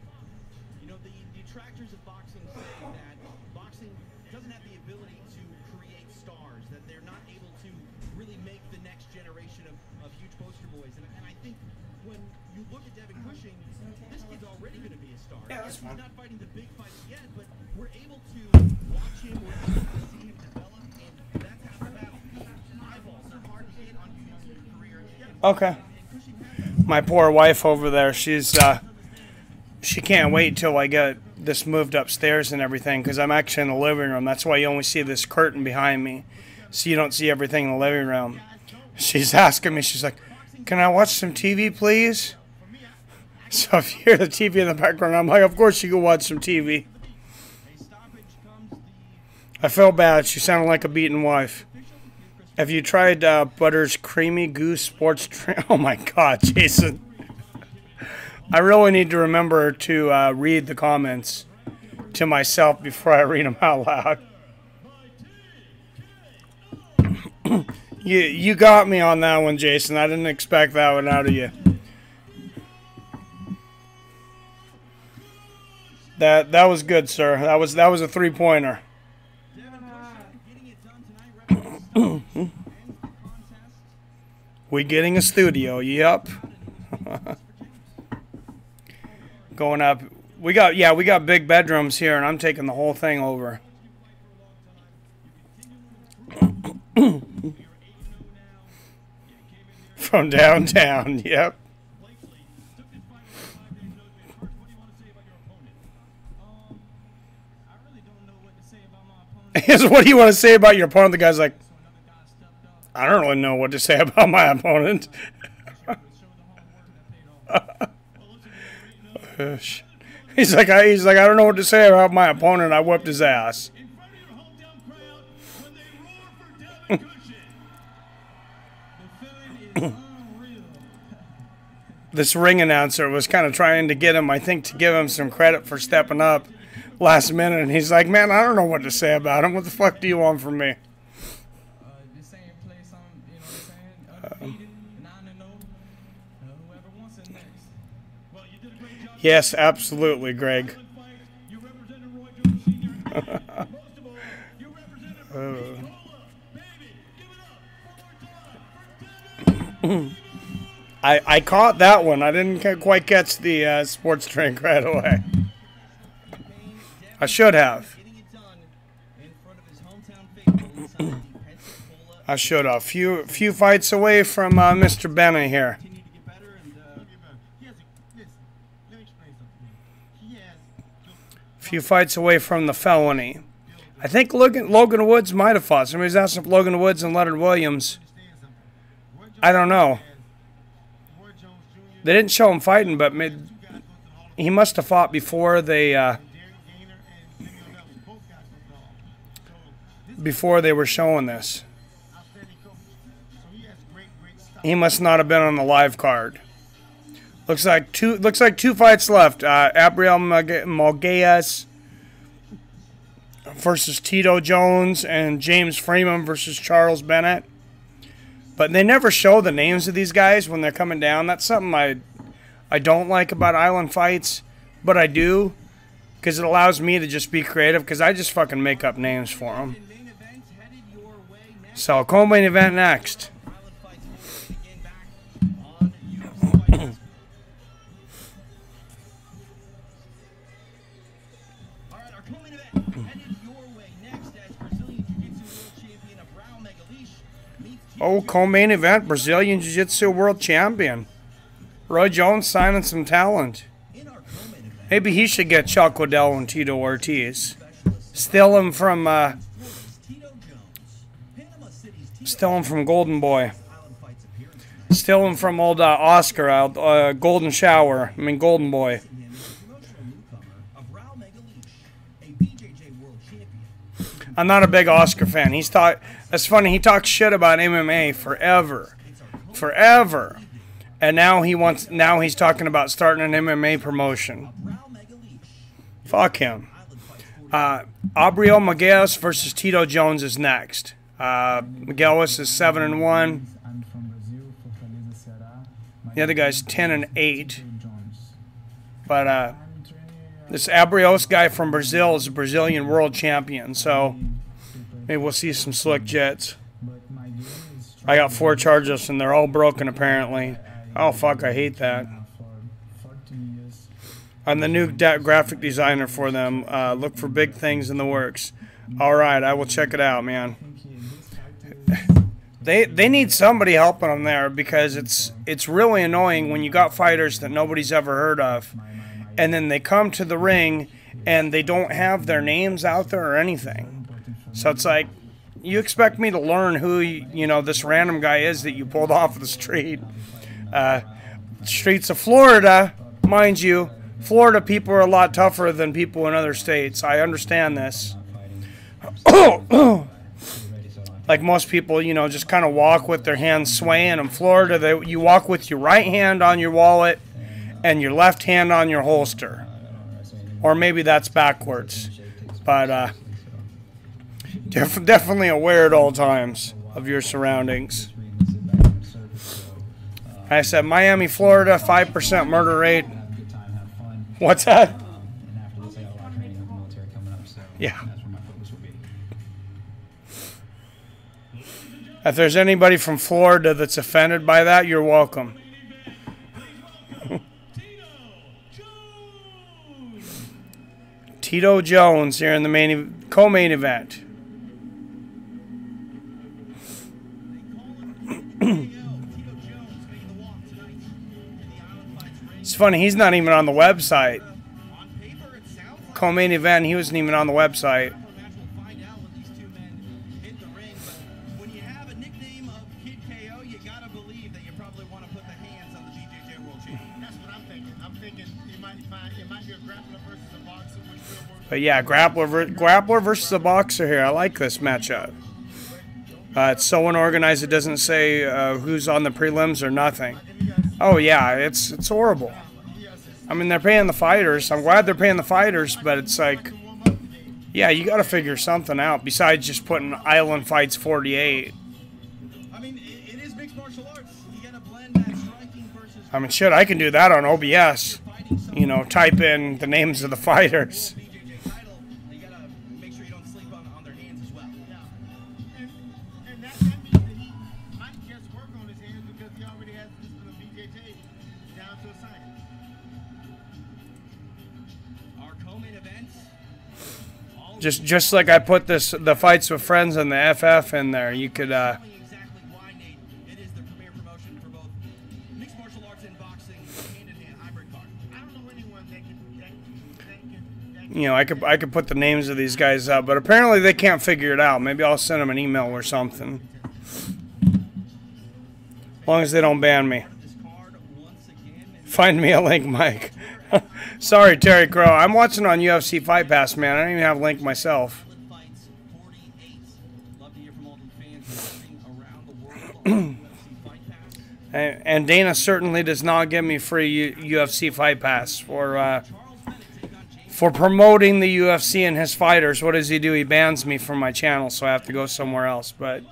The detractors of boxing say that boxing doesn't have the ability to create stars, that they're not able to really make the next generation of huge poster boys. And I think when you look at Devin Cushing, this kid's already going to be a star. Yeah, that's He's fine. not fighting the big fights yet, but we're able to watch him, we're able to see him develop, and that's half the battle. Eyeballs are hard to get on your career. Okay. My poor wife over there, she can't wait till I get this moved upstairs and everything, because I'm actually in the living room. That's why you only see this curtain behind me, so you don't see everything in the living room. She's asking me, she's like, can I watch some TV, please? So if you hear the TV in the background, I'm like, of course you can watch some TV. I felt bad. She sounded like a beaten wife. Have you tried Butter's Creamy Goose Sports Drink? Oh my God, Jason. I really need to remember to read the comments to myself before I read them out loud. You got me on that one, Jason. I didn't expect that one out of you. That was good, sir. That was a 3-pointer. We getting a studio? Yep. Going up. We got big bedrooms here, and I'm taking the whole thing over. From downtown. Yep. What do you want to say about your opponent? The guy's like, I don't really know what to say about my opponent. He's like, I don't know what to say about my opponent. I whipped his ass. This ring announcer was kind of trying to get him, I think, to give him some credit for stepping up last minute, and he's like, man, I don't know what to say about him. What the fuck do you want from me? The same place undefeated, 9-0. Whoever wants it next. Well, you did a great job. Yes, absolutely, Greg. You represented Roy Jones Sr. Most of all, you represented Cola. Baby, give it up one more time for Devin. I caught that one. I didn't quite catch the sports drink right away. I should have. I should have. Few fights away from Mr. Bennett here. He has listen, let me explain something. He has Few fights away from the felony. I think Logan Woods might have fought. Somebody's asking if Logan Woods and Leonard Williams. I don't know. Roy Jones Jr. They didn't show him fighting, but he must have fought before they before they were showing this. He must not have been on the live card. Looks like two fights left. Abriel Mugalis versus Tito Jones, and James Freeman versus Charles Bennett. But they never show the names of these guys when they're coming down. That's something I don't like about Island fights, but I do, because it allows me to just be creative, because I just fucking make up names for them. So, co-main event next. Oh, co-main event, Brazilian Jiu-Jitsu World Champion. Roy Jones signing some talent. Maybe he should get Chuck Liddell and Tito Ortiz. Steal him from Golden Boy. Steal him from old Oscar, Golden Shower. I mean, Golden Boy. I'm not a big Oscar fan. That's funny. He talks shit about MMA forever, and now he's talking about starting an MMA promotion. Fuck him. Abriel Mugalis versus Tito Jones is next. Mugalis is 7-1. The other guy's 10-8. But this Abrios guy from Brazil is a Brazilian world champion, so maybe we'll see some slick jets. I got 4 charges and they're all broken apparently. Oh fuck, I hate that. I'm the new graphic designer for them. Look for big things in the works. Alright, I will check it out, man. They need somebody helping them there, because it's really annoying when you got fighters that nobody's ever heard of, and then they come to the ring and they don't have their names out there or anything. So it's like, you expect me to learn who this random guy is that you pulled off the street. Streets of Florida, mind you, Florida people are a lot tougher than people in other states. I understand this. Like most people, just kind of walk with their hands swaying. In Florida, you walk with your right hand on your wallet and your left hand on your holster. Or maybe that's backwards. But definitely aware at all times of your surroundings. I said Miami, Florida, 5% murder rate. What's that? Yeah. If there's anybody from Florida that's offended by that, you're welcome. Tito Jones here in the co-main event. It's funny, he's not even on the website. Co-main event, he wasn't even on the website. But yeah, grappler versus a boxer here. I like this matchup. It's so unorganized it doesn't say who's on the prelims or nothing. Oh yeah, it's horrible. I mean, they're paying the fighters. I'm glad they're paying the fighters, but it's like, yeah, you got to figure something out besides just putting Island Fights 48. I mean, it is mixed martial arts. You got to blend that striking versus. I mean, shit, I can do that on OBS. Type in the names of the fighters. Just like I put the fights with friends and the FF in there, you could I could put the names of these guys up, but apparently they can't figure it out. Maybe I'll send them an email or something. As long as they don't ban me. Find me a link, Mike. Sorry, Terry Crow. I'm watching on UFC Fight Pass, man. I don't even have a link myself. And Dana certainly does not give me free UFC Fight Pass for promoting the UFC and his fighters. What does he do? He bans me from my channel, so I have to go somewhere else. But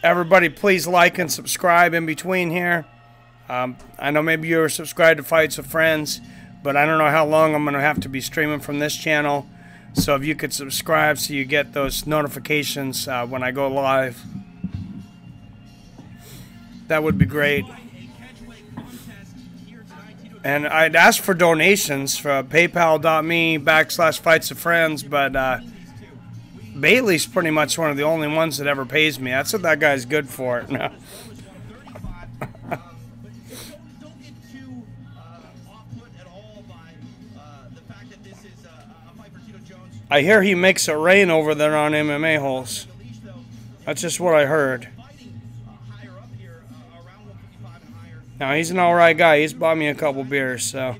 everybody, please like and subscribe in between here. I know maybe you're subscribed to Fights with Friends, but I don't know how long I'm going to have to be streaming from this channel. So if you could subscribe so you get those notifications when I go live, that would be great. And I'd ask for donations for paypal.me/fightsofriends, but Bailey's pretty much one of the only ones that ever pays me. That's what that guy's good for. I hear he makes it rain over there on MMA holes. That's just what I heard. Now, he's an alright guy. He's bought me a couple beers, so.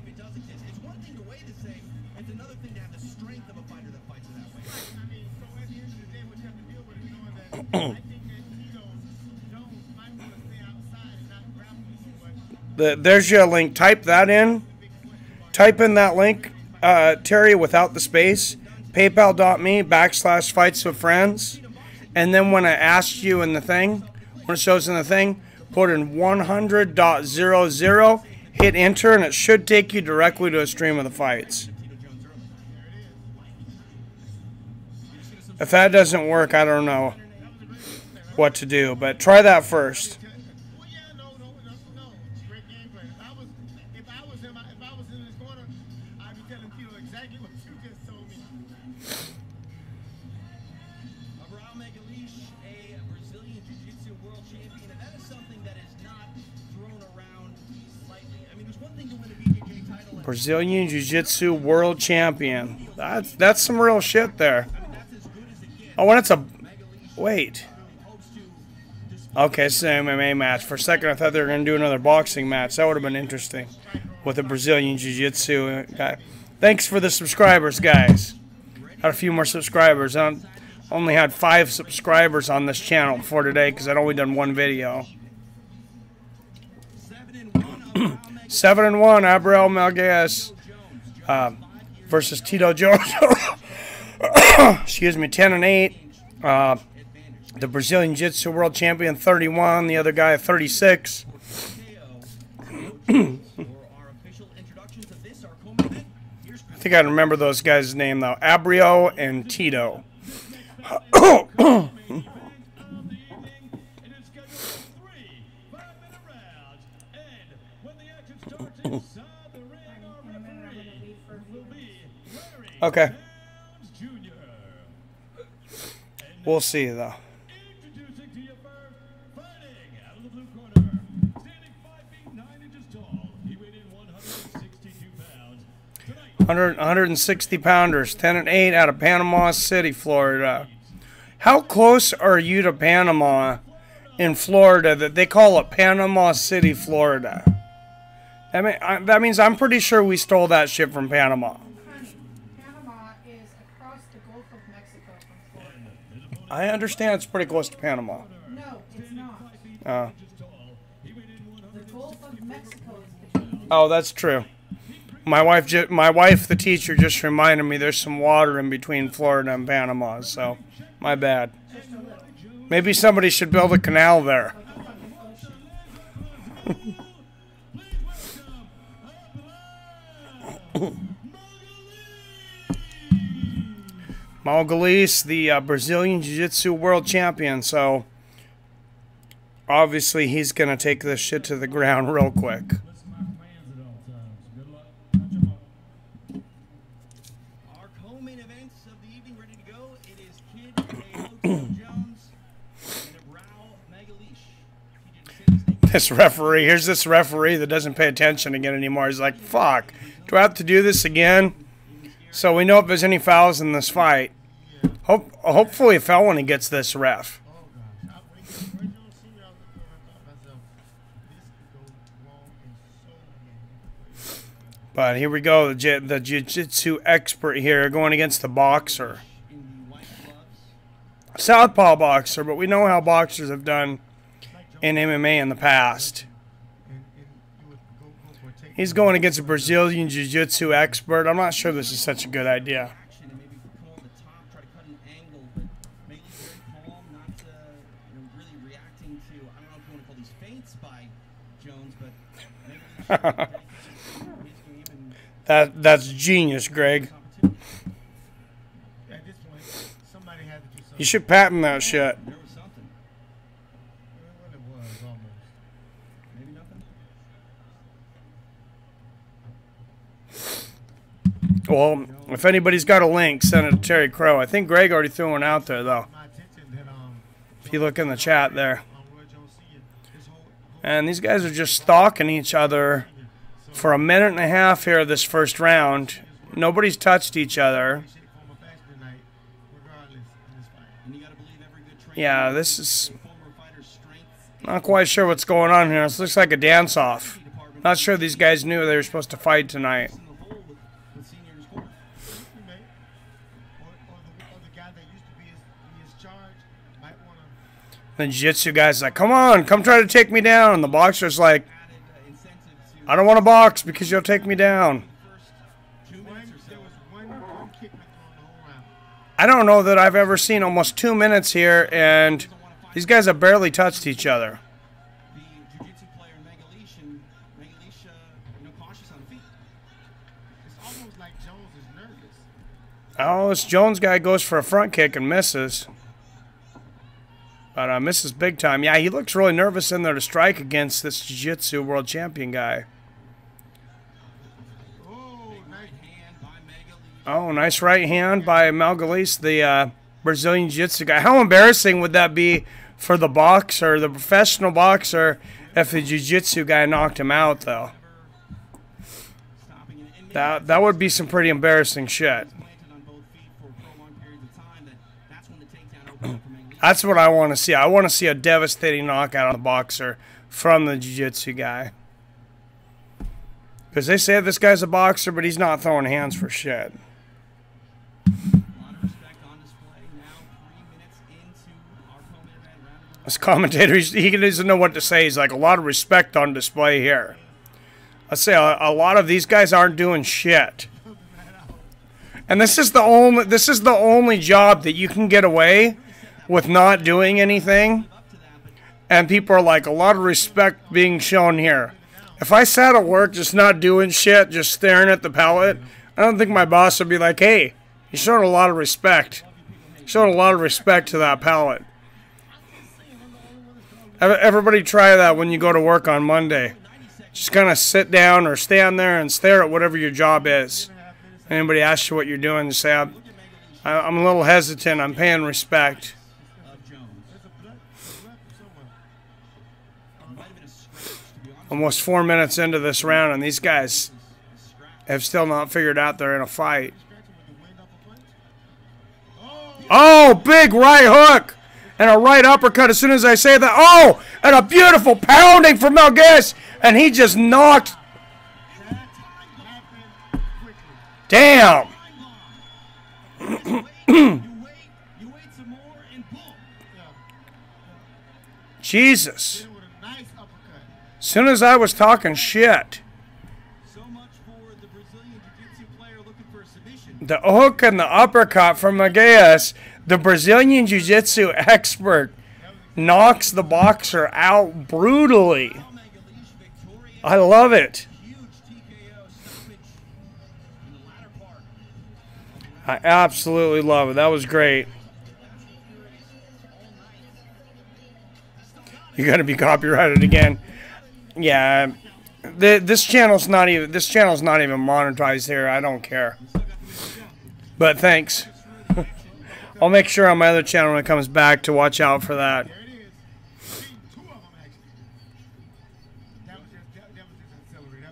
There's your link. Type that in. Type in that link, Terry, without the space. PayPal.me/fightswithfriends. And then when I asked you in the thing, when it shows in the thing, put in 100.00, hit enter, and it should take you directly to a stream of the fights. If that doesn't work, I don't know what to do, but try that first. Brazilian Jiu-Jitsu World Champion. That's some real shit there. Oh, and it's a... Wait. Okay, it's an MMA match. For a second, I thought they were going to do another boxing match. That would have been interesting with a Brazilian Jiu-Jitsu guy. Thanks for the subscribers, guys. Got a few more subscribers. I only had 5 subscribers on this channel for today because I'd only done one video. 7-1, Abraham Mugalis versus Tito Jones. Excuse me, 10-8. The Brazilian Jiu-Jitsu World Champion, 31. The other guy, 36. I think I remember those guys' name though. Abrio and Tito. Okay. We'll see though. 160 pounders, 10-8 out of Panama City, Florida. How close are you to Panama in Florida that they call it Panama City, Florida? That means I'm pretty sure we stole that shit from Panama. Panama is across the Gulf of Mexico from Florida. I understand it's pretty close to Panama. No, it's not. Oh. The Gulf of Mexico is between. Oh, that's true. My wife, the teacher, just reminded me there's some water in between Florida and Panama, so my bad. Maybe somebody should build a canal there. Mugalis, the Brazilian Jiu-Jitsu World Champion, so obviously he's going to take this shit to the ground real quick. Our co-main events of the evening ready to go. It is Kid Jones and Abraham Mugalis. This referee, here's this referee that doesn't pay attention again anymore. He's like, fuck, do I have to do this again? So we know if there's any fouls in this fight. Hopefully Felony gets this ref. But here we go, the jiu-jitsu expert here going against the boxer. southpaw boxer, but we know how boxers have done in MMA in the past. He's going against a Brazilian Jiu-Jitsu expert. I'm not sure this is such a good idea. Action and maybe come on the top, try to cut an angle, but Magley's very calm, not really reacting to, I don't know if you want to call these feints by Jones, but Magley's his game and That's genius, Greg. At this point, somebody had to do something. You should patent that shit. there was something. Well, it was almost. Maybe nothing. Well, if anybody's got a link, send it to Terry Crow. I think Greg already threw one out there, though. My attention that If you look in the chat there. Roy Jones Sr. His whole And these guys are just stalking each other for a minute and a half here this first round. Nobody's touched each other. shape, form, or fashion tonight, regardless in this fight. And you got to believe every good trainer Yeah, this is former fighter's strengths not quite sure what's going on here. This looks like a dance-off. Not sure these guys knew they were supposed to fight tonight. in the hole with Senior in his corner. You may, or the guy that used to be his charge might want to. The jiu-jitsu guy's like, come on, come try to take me down. And the boxer's like, Added incentive to I don't want to box because you'll take me down. first 2 minutes or so. There was one kick that thrown the whole round. I don't know that I've ever seen almost 2 minutes here, and these guys have barely touched each other. The jiu-jitsu player Mugalis, cautious on the feet. It's almost like Jones is nervous. Oh, this Jones guy goes for a front kick and misses. But misses big time. Yeah, he looks really nervous in there to strike against this jiu-jitsu world champion guy. Oh, nice. Hand by Mugalis. Oh, nice right hand by Mugalis, the Brazilian jiu-jitsu guy. How embarrassing would that be for the boxer, the professional boxer, if the jiu-jitsu guy knocked him out, though? Stopping and That would be some pretty embarrassing shit. planted on both feet for prolonged periods of time. That's when the takedown opened up for Mugalis. That's what I want to see. I want to see a devastating knockout on the boxer from the jiu-jitsu guy. Because they say this guy's a boxer, but he's not throwing hands for shit. A lot of respect on display. Now 3 minutes into our co-main event round. This commentator, he doesn't know what to say. He's like, a lot of respect on display here. Let's say a lot of these guys aren't doing shit. And this is the only job that you can get away with not doing anything. And people are like, a lot of respect being shown here. If I sat at work just not doing shit, just staring at the pallet, I don't think my boss would be like, hey, you showed a lot of respect. Showed a lot of respect to that pallet. Everybody try that when you go to work on Monday. Just kind of sit down or stand there and stare at whatever your job is. Anybody asks you what you're doing, just say, I'm a little hesitant. I'm paying respect. Of Jones. Might have been a scratch, to be honest. Almost 4 minutes into this round, and these guys have still not figured out they're in a fight. Oh, big right hook and a right uppercut as soon as I say that. Oh, and a beautiful pounding from Mugalis, and he just knocked. Damn. You wait some more, and boom. Jesus. With a nice uppercut. As soon as I was talking shit, So much for the Brazilian jiu-jitsu player looking for a submission. the hook and the uppercut from Mugalis, the Brazilian jiu-jitsu expert, knocks the boxer out brutally. Now Mugalis victorious. I love it. Huge TKO stoppage in the latter part. I absolutely love it. That was great. You got to be copyrighted again. Yeah, this channel's not even monetized here. I don't care. But thanks. I'll make sure on my other channel when it comes back to watch out for that. There it is. Two of them actually. That was just accelerated.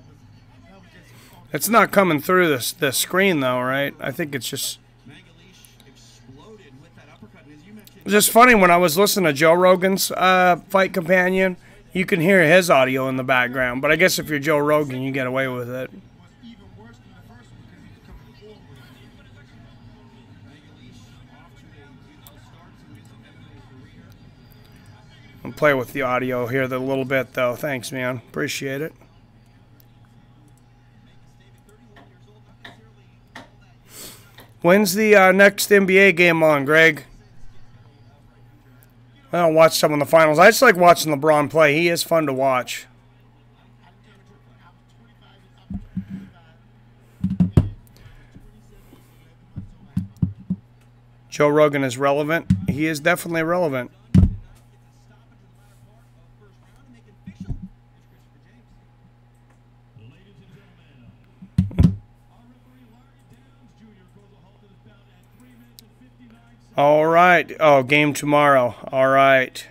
That was just. It's not coming through the screen though, right? I think it's just. Mugalis exploded with that uppercut, and as you mentioned, It's just funny when I was listening to Joe Rogan's Fight Companion, you can hear his audio in the background. But I guess if you're Joe Rogan, you get away with it. Was even worse than the first one because he was coming forward. Mugalis off to a good start to his I'll play with the audio here a little bit, though. Thanks, man. Appreciate it. When's the next NBA game on, Greg? I'll watch some of the finals. I just like watching LeBron play. He is fun to watch. Joe Rogan is relevant. He is definitely relevant. All right. Oh, game tomorrow. All right.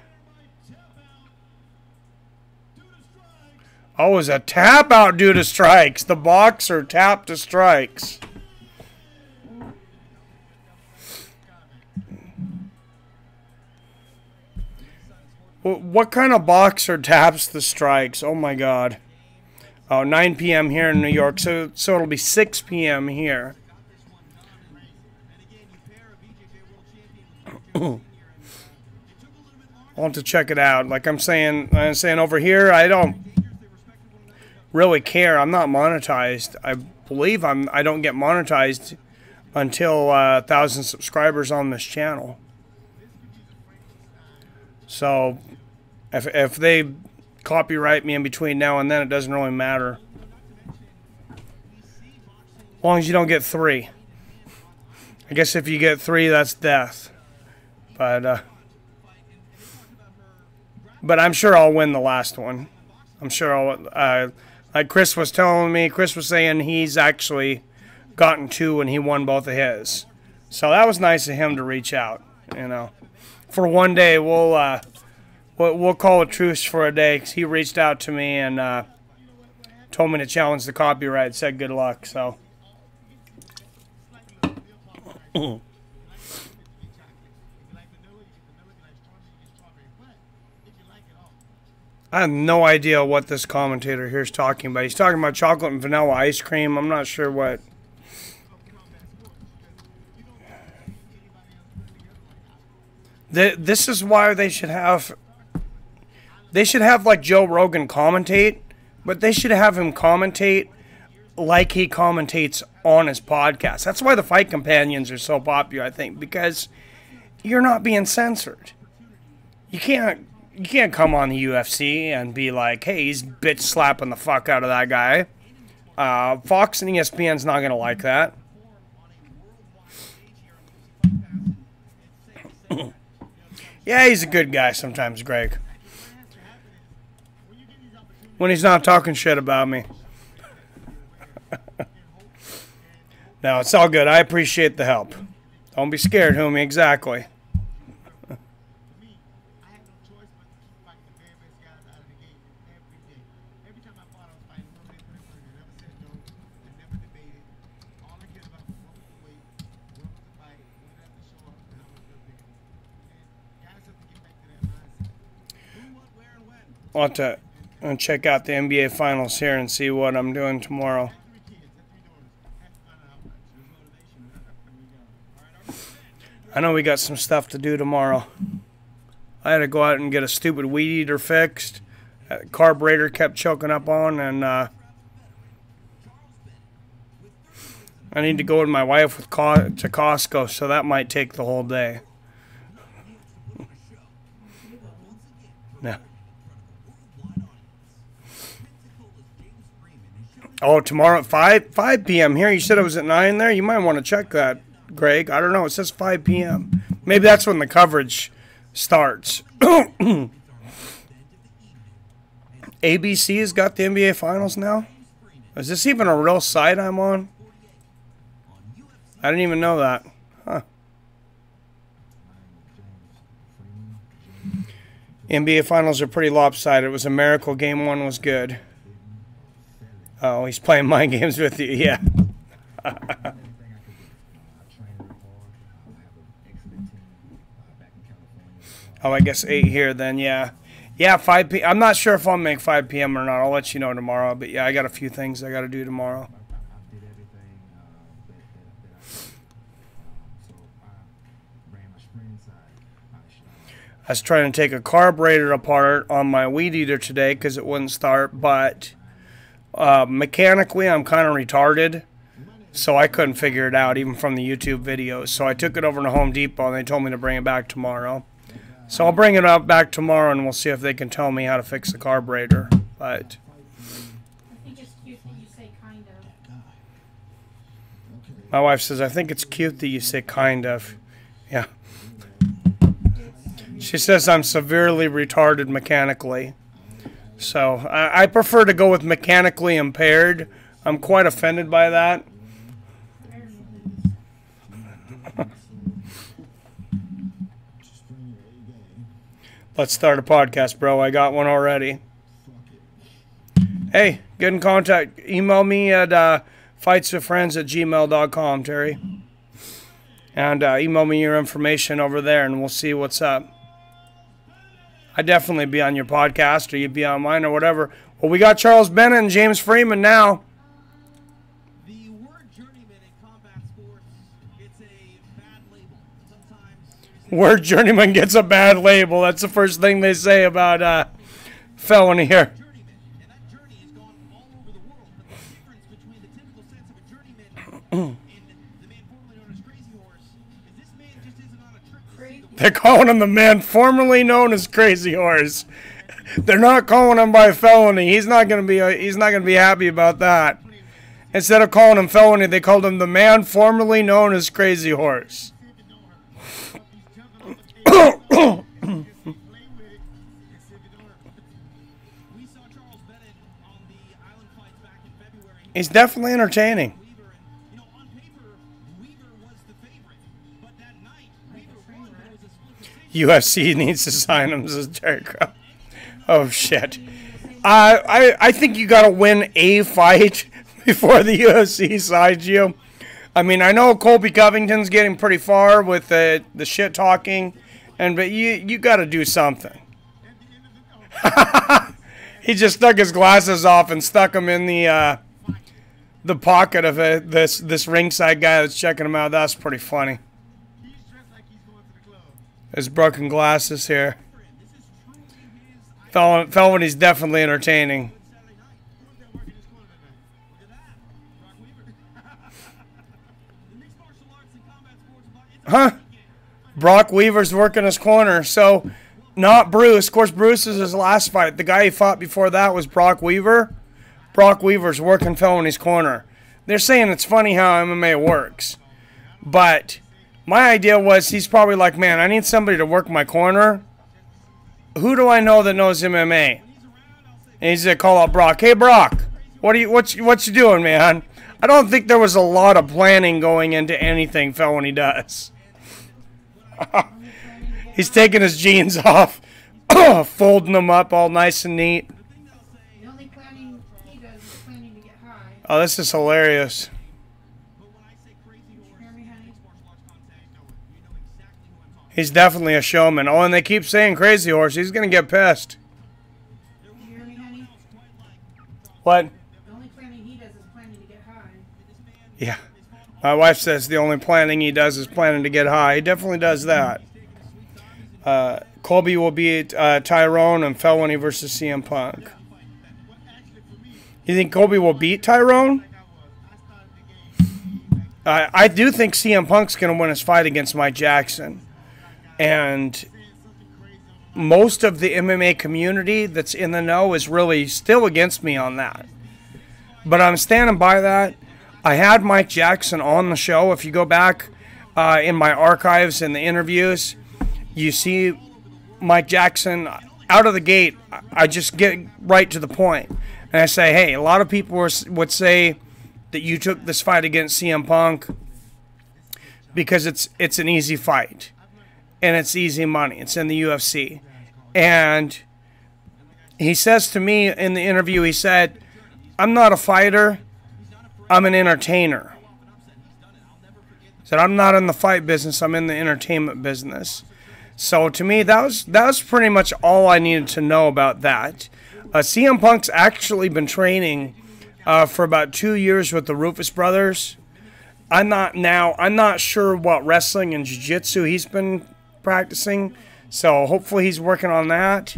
Oh, it was a tap out due to strikes. The boxer tapped to strikes. What kind of boxer taps the strikes? Oh, my God. Oh, 9 p.m. here in New York, so it'll be 6 p.m. here. I'll have to check it out. Like I'm saying over here, I don't really care. I'm not monetized. I believe I don't get monetized until 1,000 subscribers on this channel. So if they copyright me in between now and then, it doesn't really matter. As long as you don't get 3. I guess if you get 3, that's death. But I'm sure I'll win the last one. I'm sure I'll. Like Chris was telling me, Chris was saying he's actually gotten 2 and he won both of his. So that was nice of him to reach out. You know, for one day we'll call a truce for a day, 'cause he reached out to me and told me to challenge the copyright. Said good luck. So. I have no idea what this commentator here is talking about. He's talking about chocolate and vanilla ice cream. I'm not sure what. This is why they should have like Joe Rogan commentate, but they should have him commentate like he commentates on his podcast. That's why the Fight Companions are so popular, I think, because you're not being censored. You can't come on the UFC and be like, hey, he's bitch slapping the fuck out of that guy. Fox and ESPN's not going to like that. Yeah, he's a good guy sometimes, Greg. When he's not talking shit about me. No, it's all good. I appreciate the help. Don't be scared, homie. Exactly. I'll have to check out the NBA Finals here and see what I'm doing tomorrow. I know we got some stuff to do tomorrow. I had to go out and get a stupid weed eater fixed. Carburetor kept choking up on, and I need to go with my wife to Costco, so that might take the whole day. No. Oh, tomorrow at 5 p.m. here. You said it was at 9 there. You might want to check that, Greg. I don't know. It says 5 p.m. Maybe that's when the coverage starts. ABC has got the NBA Finals now? Is this even a real site I'm on? I didn't even know that. Huh. NBA Finals are pretty lopsided. It was a miracle. Game 1 was good. Oh, he's playing mind games with you. Yeah. Oh, I guess 8 here then. Yeah. Yeah, 5 p.m. I'm not sure if I'll make 5 p.m. or not. I'll let you know tomorrow. But yeah, I got a few things I got to do tomorrow. I was trying to take a carburetor apart on my weed eater today because it wouldn't start, but mechanically I'm kind of retarded, so I couldn't figure it out even from the YouTube videos. So I took it over to Home Depot and they told me to bring it back tomorrow. So I'll bring it up back tomorrow and we'll see if they can tell me how to fix the carburetor. But I think it's cute that you say kind of. my wife says, I think it's cute that you say kind of. Yeah. She says I'm severely retarded mechanically. So I prefer to go with mechanically impaired. I'm quite offended by that. Let's start a podcast, bro. I got one already. Hey, get in contact. Email me at fightswithfriends@gmail.com, Terry. And email me your information over there, and we'll see what's up. I'd definitely be on your podcast, or you'd be on mine, or whatever. Well, we got Charles Bennett and James Freeman now. The word journeyman in combat sports, it's a bad label. Sometimes Word journeyman gets a bad label. That's the first thing they say about Felony here. journeyman, and that journey has gone all over the world. But the difference between the typical sense of a journeyman and the man formerly known as Crazy Horse is this man just isn't on a trip to see the They're calling him the man formerly known as Crazy Horse. They're not calling him by Felony. He's not gonna be happy about that. Instead of calling him Felony, they called him the man formerly known as Crazy Horse. We saw Charles Bennett on the Island fights back in February. He's definitely entertaining. Weaver, and on paper, Weaver was the favorite, but that night, Weaver won. It was a split decision. UFC needs to sign him, says Jericho. Oh shit! I think you gotta win a fight before the UFC signs you. I mean, I know Colby Covington's getting pretty far with the shit talking, but you gotta do something. He just stuck his glasses off and stuck them in the pocket of this ringside guy that's checking him out. That's pretty funny. He's dressed like he's going to the club. His broken glasses here. Felony's definitely entertaining. Who's that working his corner tonight? Look at that. Brock Weaver. The mixed martial arts and combat sports, it's Huh? Brock Weaver's working his corner. So, not Bruce. Of course, Bruce is his last fight. The guy he fought before that was Brock Weaver. Brock Weaver's working Felony's corner. They're saying it's funny how MMA works. But my idea was he's probably like, man, I need somebody to work my corner. Who do I know that knows MMA? And he's gonna call out Brock. Hey, Brock, what you doing, man? I don't think there was a lot of planning going into anything Felony does. He's taking his jeans off, folding them up all nice and neat. The only planning he does is planning to get high. Oh, this is hilarious. Hear me, honey? He's definitely a showman. Oh, and they keep saying Crazy Horse. He's gonna get pissed. You hear me, honey? What? The only planning he does is planning to get high. Yeah. My wife says the only planning he does is planning to get high. He definitely does that. Colby will beat Tyrone and Felony versus CM Punk. You think Colby will beat Tyrone? I do think CM Punk's going to win his fight against Mike Jackson. And most of the MMA community that's in the know is really still against me on that. But I'm standing by that. I had Mike Jackson on the show. If you go back in my archives and the interviews, you see Mike Jackson out of the gate. I just get right to the point. And I say, hey, a lot of people would say that you took this fight against CM Punk because it's an easy fight. And it's easy money. It's in the UFC. And he says to me in the interview, he said, I'm not a fighter. I'm an entertainer. He said, I'm not in the fight business. I'm in the entertainment business. So to me, that was pretty much all I needed to know about that. CM Punk's actually been training for about 2 years with the Rufus Brothers. I'm not sure what wrestling and jiu-jitsu he's been practicing. So hopefully he's working on that.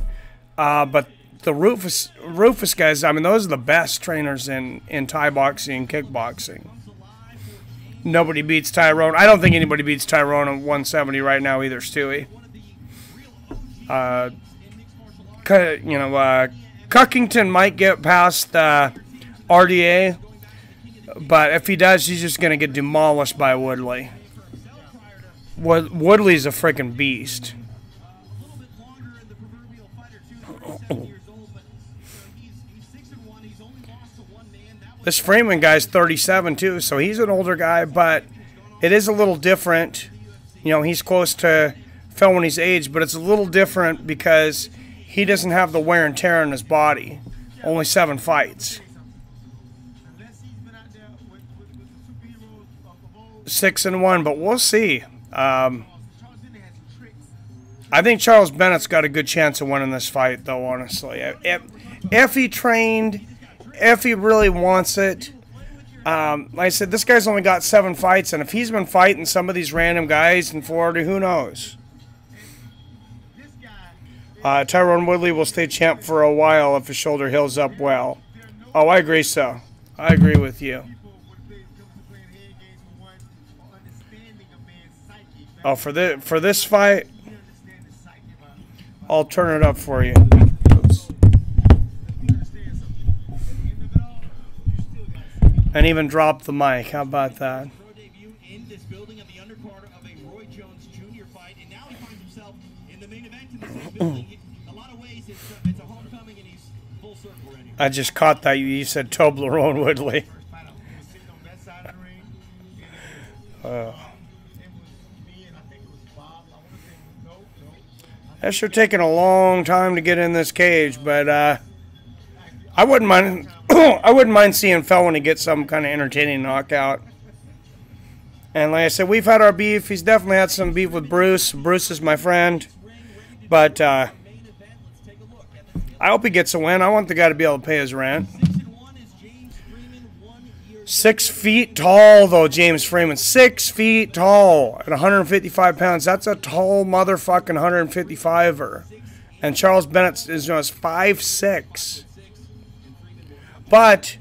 But the Rufus guys, I mean, those are the best trainers in Thai boxing and kickboxing. Nobody beats Tyrone. I don't think anybody beats Tyrone at 170 right now either, Stewie. Cushington might get past RDA, but if he does, he's just going to get demolished by Woodley. Woodley's a freaking beast. This Freeman guy's 37 too, so he's an older guy, but it is a little different. You know, he's close to Felony's age, but it's a little different because he doesn't have the wear and tear in his body. Only 7 fights. 6-1, but we'll see. I think Charles Bennett's got a good chance of winning this fight, though, honestly. If he trained, if he really wants it. Like I said, this guy's only got 7 fights, and if he's been fighting some of these random guys in Florida, who knows? Tyrone Woodley will stay champ for a while if his shoulder heals up well. Oh, I agree so. I agree with you. Oh, for this fight, I'll turn it up for you. Oops. And even drop the mic. How about that? I just caught that. You said Toblerone Woodley. That's sure taking a long time to get in this cage, but I wouldn't mind. I wouldn't mind seeing Felony get some kind of entertaining knockout. And like I said, we've had our beef. He's definitely had some beef with Bruce. Bruce is my friend, but I hope he gets a win. I want the guy to be able to pay his rent. 6 feet tall, though, James Freeman. 6 feet tall at 155 pounds. That's a tall motherfucking 155er. And Charles Bennett is 5'6". But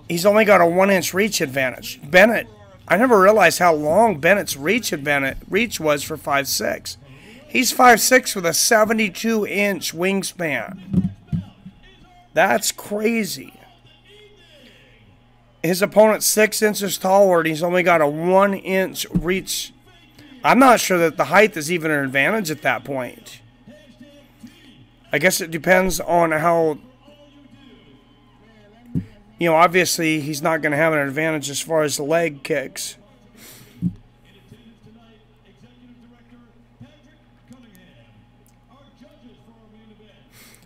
he's only got a 1-inch reach advantage. Bennett, I never realized how long Bennett's reach was for 5'6". He's 5'6" with a 72-inch wingspan. That's crazy. His opponent's 6 inches taller, and he's only got a 1-inch reach. I'm not sure that the height is even an advantage at that point. I guess it depends on how... You know, obviously, he's not going to have an advantage as far as the leg kicks.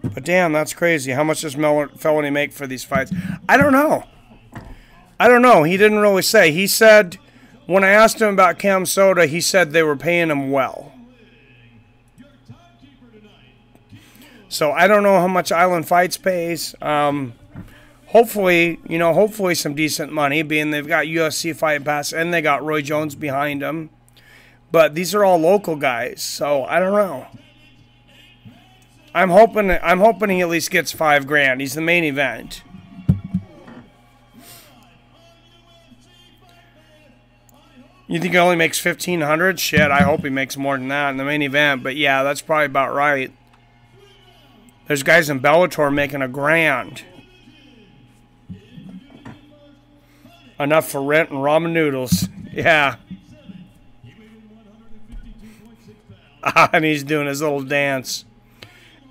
But damn, that's crazy. How much does Felony make for these fights? I don't know. I don't know. He didn't really say. He said, when I asked him about Cam Soda, he said they were paying him well. So I don't know how much Island Fights pays. Hopefully, you know, hopefully some decent money, being they've got UFC Fight Pass and they got Roy Jones behind them. But these are all local guys, so I don't know. I'm hoping he at least gets $5,000. He's the main event. You think he only makes $1,500? Shit, I hope he makes more than that in the main event. But yeah, that's probably about right. There's guys in Bellator making $1,000. Enough for rent and ramen noodles. Yeah. And he's doing his little dance.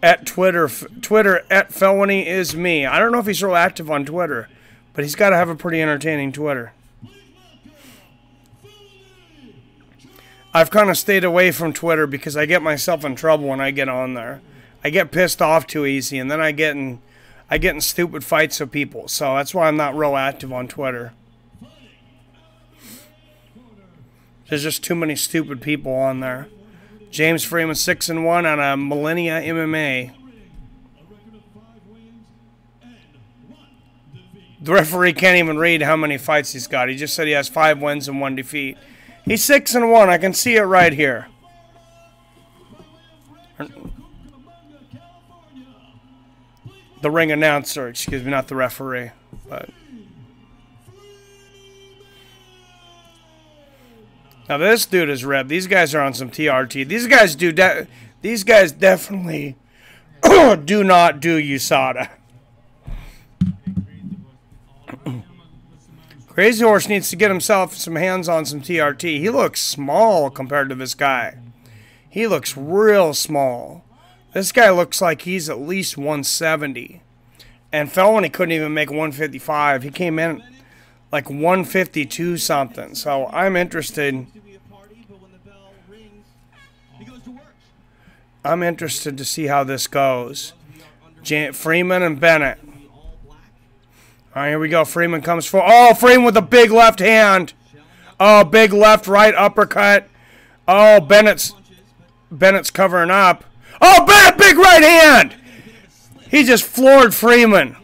At Twitter at Felony is me. I don't know if he's real active on Twitter, but he's got to have a pretty entertaining Twitter. I've kind of stayed away from Twitter because I get myself in trouble when I get on there. I get pissed off too easy, and then I get in stupid fights with people. So that's why I'm not real active on Twitter. There's just too many stupid people on there. James Freeman 6-1 on a Millennia MMA. The referee can't even read how many fights he's got. He just said he has 5 wins and 1 defeat. He's 6-1. I can see it right here. The ring announcer, excuse me, not the referee. But now this dude is ripped. These guys are on some TRT. These guys do. These guys definitely do not do USADA. Crazy Horse needs to get himself some hands on some TRT. He looks small compared to this guy. He looks real small. This guy looks like he's at least 170. And Felony couldn't even make 155. He came in like 152 something. So I'm interested. I'm interested to see how this goes. Freeman and Bennett. All right, here we go. Freeman comes for. Oh, Freeman with a big left hand. Oh, big left, right uppercut. Oh, Bennett's covering up. Oh, Bennett, big right hand. He just floored Freeman.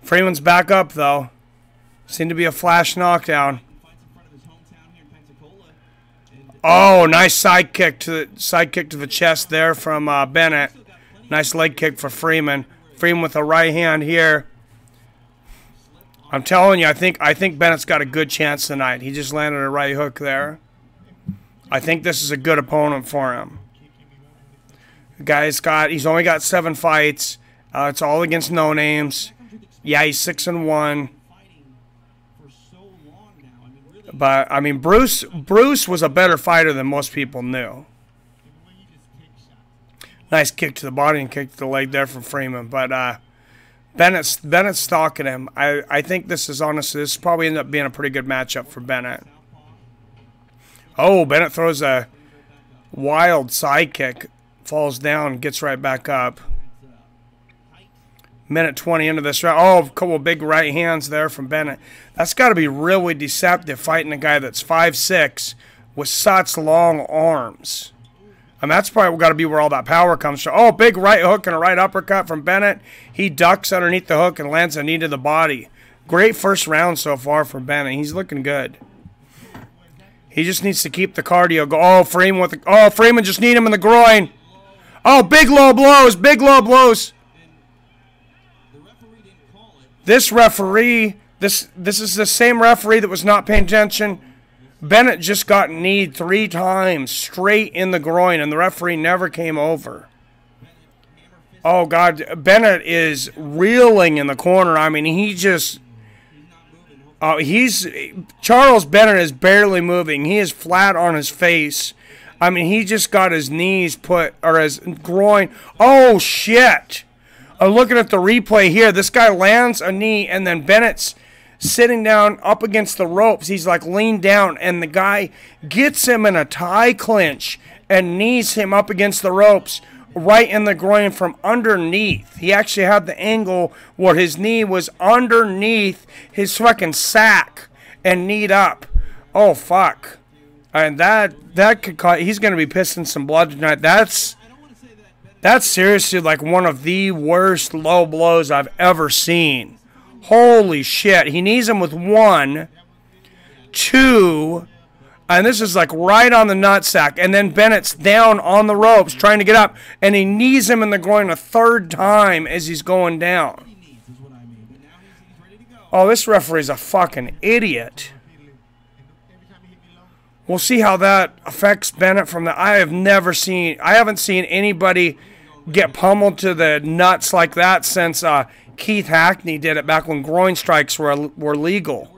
Freeman's back up, though. Seemed to be a flash knockdown. Oh, nice side kick to the chest there from Bennett. Nice leg kick for Freeman. Freeman with a right hand here. I'm telling you, I think Bennett's got a good chance tonight. He just landed a right hook there. I think this is a good opponent for him. The he's only got 7 fights. It's all against no names. Yeah, he's 6-1. But I mean, Bruce was a better fighter than most people knew. Nice kick to the body and kick to the leg there from Freeman. But Bennett's stalking him. I think this is probably ended up being a pretty good matchup for Bennett. Oh, Bennett throws a wild side kick. Falls down, gets right back up. Minute 20 into this round. Oh, a couple of big right hands there from Bennett. That's got to be really deceptive fighting a guy that's 5'6" with such long arms. And that's probably got to be where all that power comes from. Oh, big right hook and a right uppercut from Bennett. He ducks underneath the hook and lands a knee to the body. Great first round so far for Bennett. He's looking good. He just needs to keep the cardio go. Oh, Freeman just need him in the groin. Oh, big low blows, big low blows. This referee, this is the same referee that was not paying attention. Bennett just got kneed 3 times straight in the groin, and the referee never came over. Oh, God, Bennett is reeling in the corner. I mean, he just... Charles Bennett is barely moving. He is flat on his face. I mean, he just got his knees his groin. Oh, shit. I'm looking at the replay here. This guy lands a knee, and then Bennett's sitting down up against the ropes. He's like leaned down, and the guy gets him in a tie clinch and knees him up against the ropes right in the groin from underneath. He actually had the angle where his knee was underneath his fucking sack and kneed up. Oh, fuck. And that could cause, he's going to be pissing some blood tonight. That's seriously like one of the worst low blows I've ever seen. Holy shit. He knees him with 1, 2, and this is like right on the nutsack. And then Bennett's down on the ropes trying to get up, and he knees him in the groin a 3rd time as he's going down. Oh, this referee's a fucking idiot. We'll see how that affects Bennett from the... I haven't seen anybody get pummeled to the nuts like that since Keith Hackney did it back when groin strikes were legal.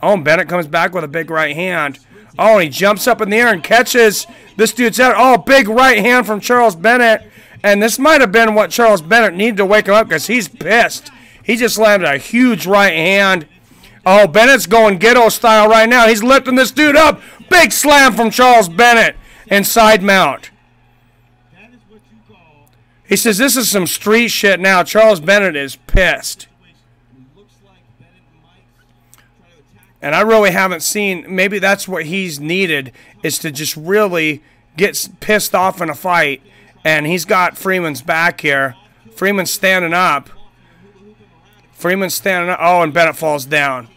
Oh, and Bennett comes back with a big right hand. Oh, and he jumps up in the air and catches this dude's head. Oh, big right hand from Charles Bennett. And this might have been what Charles Bennett needed to wake him up because he's pissed. He just landed a huge right hand. Oh, Bennett's going ghetto style right now. He's lifting this dude up. Big slam from Charles Bennett and side mount. He says this is some street shit now. Charles Bennett is pissed. And I really haven't seen, maybe that's what he's needed, is to just really get pissed off in a fight. And he's got Freeman's back here. Freeman's standing up. Oh, and Bennett falls down.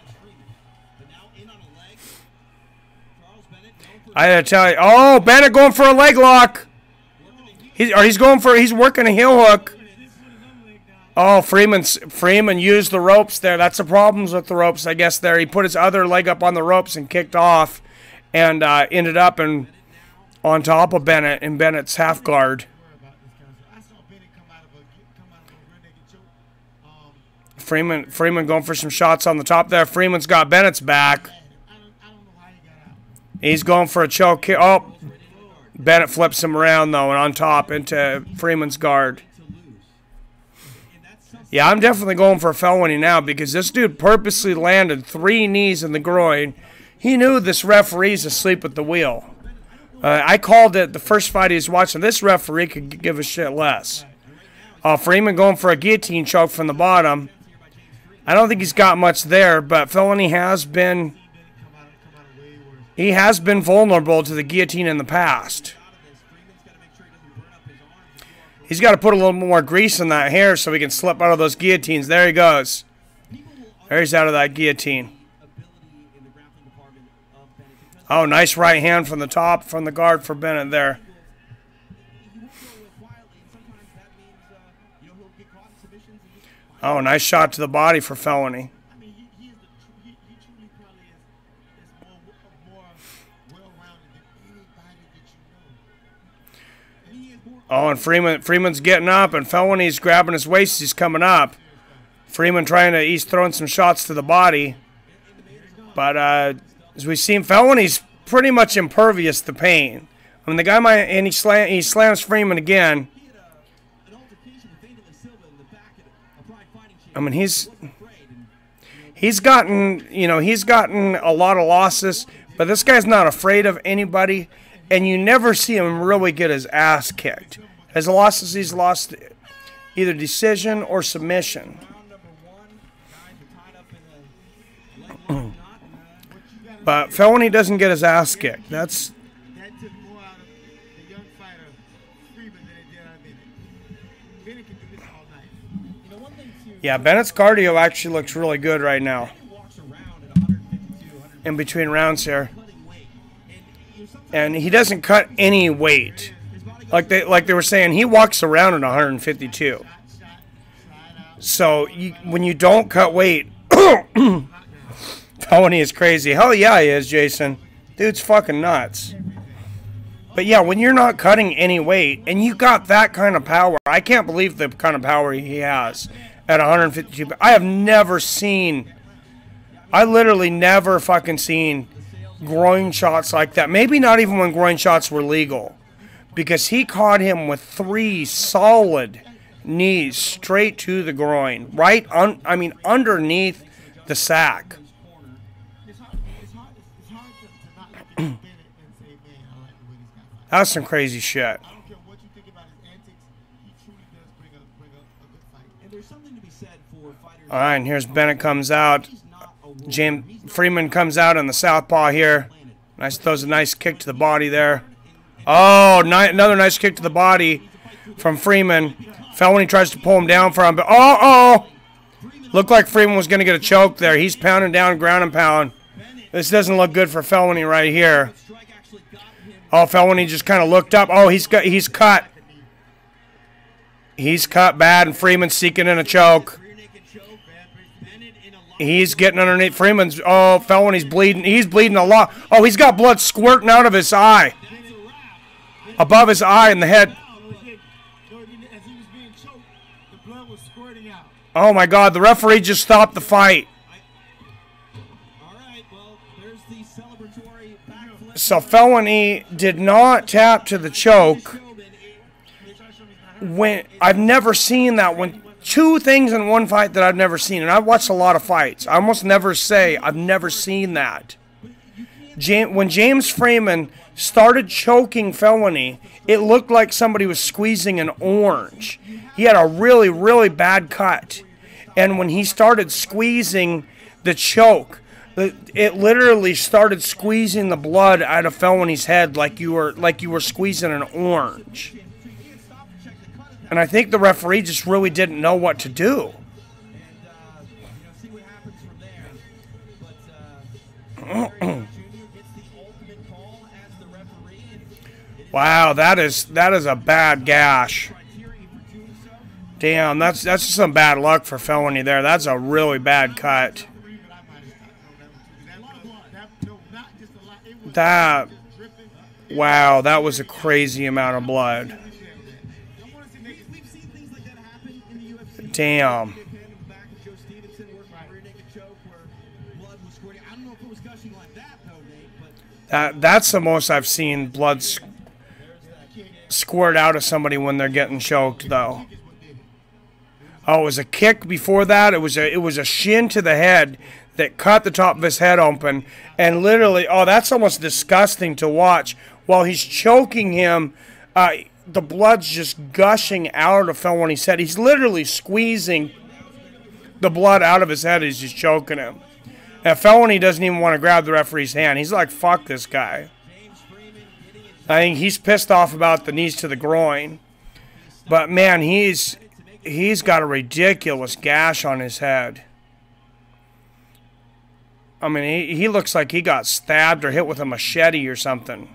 I gotta tell you. Oh, Bennett going for a leg lock. He's working a heel hook. Oh, Freeman used the ropes there. That's the problems with the ropes, I guess, there. He put his other leg up on the ropes and kicked off and ended up on top of Bennett in Bennett's half guard. I saw Bennett come out of a rear naked choke. Freeman going for some shots on the top there. Freeman's got Bennett's back. I don't know how he got out. He's going for a choke kick. Oh, Bennett flips him around, though, and on top into Freeman's guard. Yeah, I'm definitely going for a felony now because this dude purposely landed 3 knees in the groin. He knew this referee's asleep at the wheel. I called it the first fight he was watching. This referee could give a shit less. Freeman going for a guillotine choke from the bottom. I don't think he's got much there, but Felony has been... He has been vulnerable to the guillotine in the past. He's got to put a little more grease in that hair so he can slip out of those guillotines. There he goes. There he's out of that guillotine. Oh, nice right hand from the top, from the guard for Bennett there. Oh, nice shot to the body for Felony. I mean, he truly probably is more well-rounded than anybody that you know. Oh, and Freeman's getting up, and Felony's grabbing his waist. He's coming up. Freeman he's throwing some shots to the body. But as we've seen, Felony's pretty much impervious to pain. I mean, the guy he slams Freeman again. I mean, he's gotten a lot of losses, but this guy's not afraid of anybody, and you never see him really get his ass kicked. His losses, he's lost either decision or submission. But Felony doesn't get his ass kicked. That took more out of the young fighter Freeman than it did out of Bennett. Bennett can do this all night. Yeah, Bennett's cardio actually looks really good right now. In between rounds here. And he doesn't cut any weight. Like they were saying, he walks around at 152. So when you don't cut weight, Felony is crazy. Hell yeah, he is, Jason. Dude's fucking nuts. But yeah, when you're not cutting any weight and you got that kind of power, I can't believe the kind of power he has at 152. I literally never fucking seen groin shots like that. Maybe not even when groin shots were legal. Because he caught him with 3 solid knees straight to the groin. Underneath the sack. That's some crazy shit. I don't care what you think about his antics. He truly does bring a good fight. And there's something to be said for fighters. All right, and here's Bennett comes out. Freeman comes out on the southpaw here. Throws a nice kick to the body there. Oh, another nice kick to the body from Freeman. Felony tries to pull him down for him, but looked like Freeman was going to get a choke there. He's pounding down, ground and pound. This doesn't look good for Felony right here. Oh, Felony just kind of looked up. Oh, he's cut. He's cut bad, and Freeman's seeking in a choke. He's getting underneath Freeman's. Oh, Felony's bleeding. He's bleeding a lot. Oh, he's got blood squirting out of his eye. Above his eye and the head. Oh, my God. The referee just stopped the fight. So Felony did not tap to the choke. I've never seen that one. 2 things in one fight that I've never seen, and I've watched a lot of fights. I almost never say I've never seen that. When James Freeman started choking Felony, it looked like somebody was squeezing an orange. He had a really, really bad cut. And when he started squeezing the choke, it literally started squeezing the blood out of Felony's head like you were squeezing an orange. And I think the referee just really didn't know what to do. Wow, that is a bad gash. Damn, that's just some bad luck for Felony there. That's a really bad cut. That, wow, that was a crazy amount of blood. Damn. That's the most I've seen blood squirt out of somebody when they're getting choked, though. Oh, it was a kick before that. It was a shin to the head that cut the top of his head open, and literally, oh, that's almost disgusting to watch. While he's choking him, the blood's just gushing out of Felony's head. He's literally squeezing the blood out of his head as he's choking him. And Felony doesn't even want to grab the referee's hand. He's like, fuck this guy. I think he's pissed off about the knees to the groin. But, man, he's got a ridiculous gash on his head. I mean, he looks like he got stabbed or hit with a machete or something.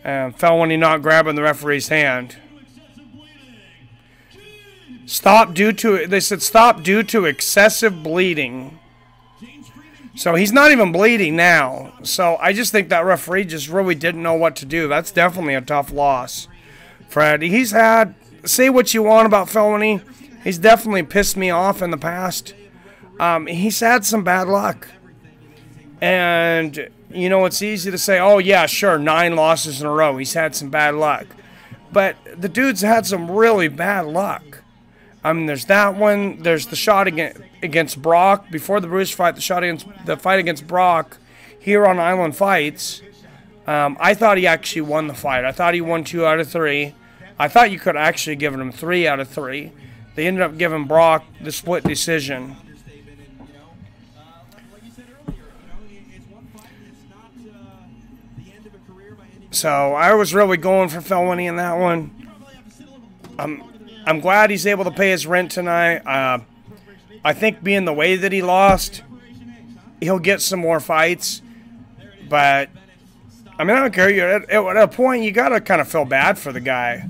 And Felony not grabbing the referee's hand. Stop due to, they said stop due to excessive bleeding. So he's not even bleeding now. So I just think that referee just really didn't know what to do. That's definitely a tough loss. Fred, he's had, say what you want about Felony. He's definitely pissed me off in the past. He's had some bad luck. And, you know, it's easy to say, oh, yeah, sure, 9 losses in a row. He's had some bad luck. But the dude's had some really bad luck. I mean, there's that one. There's the shot against Brock. Before the Bruce fight, the fight against Brock here on Island Fights. I thought he actually won the fight. I thought he won 2 out of 3. I thought you could have actually given him 3 out of 3. They ended up giving Brock the split decision. So I was really going for Felony in that one. I'm glad he's able to pay his rent tonight. I think being the way that he lost, he'll get some more fights. But, I mean, I don't care. At a point, you got to kind of feel bad for the guy.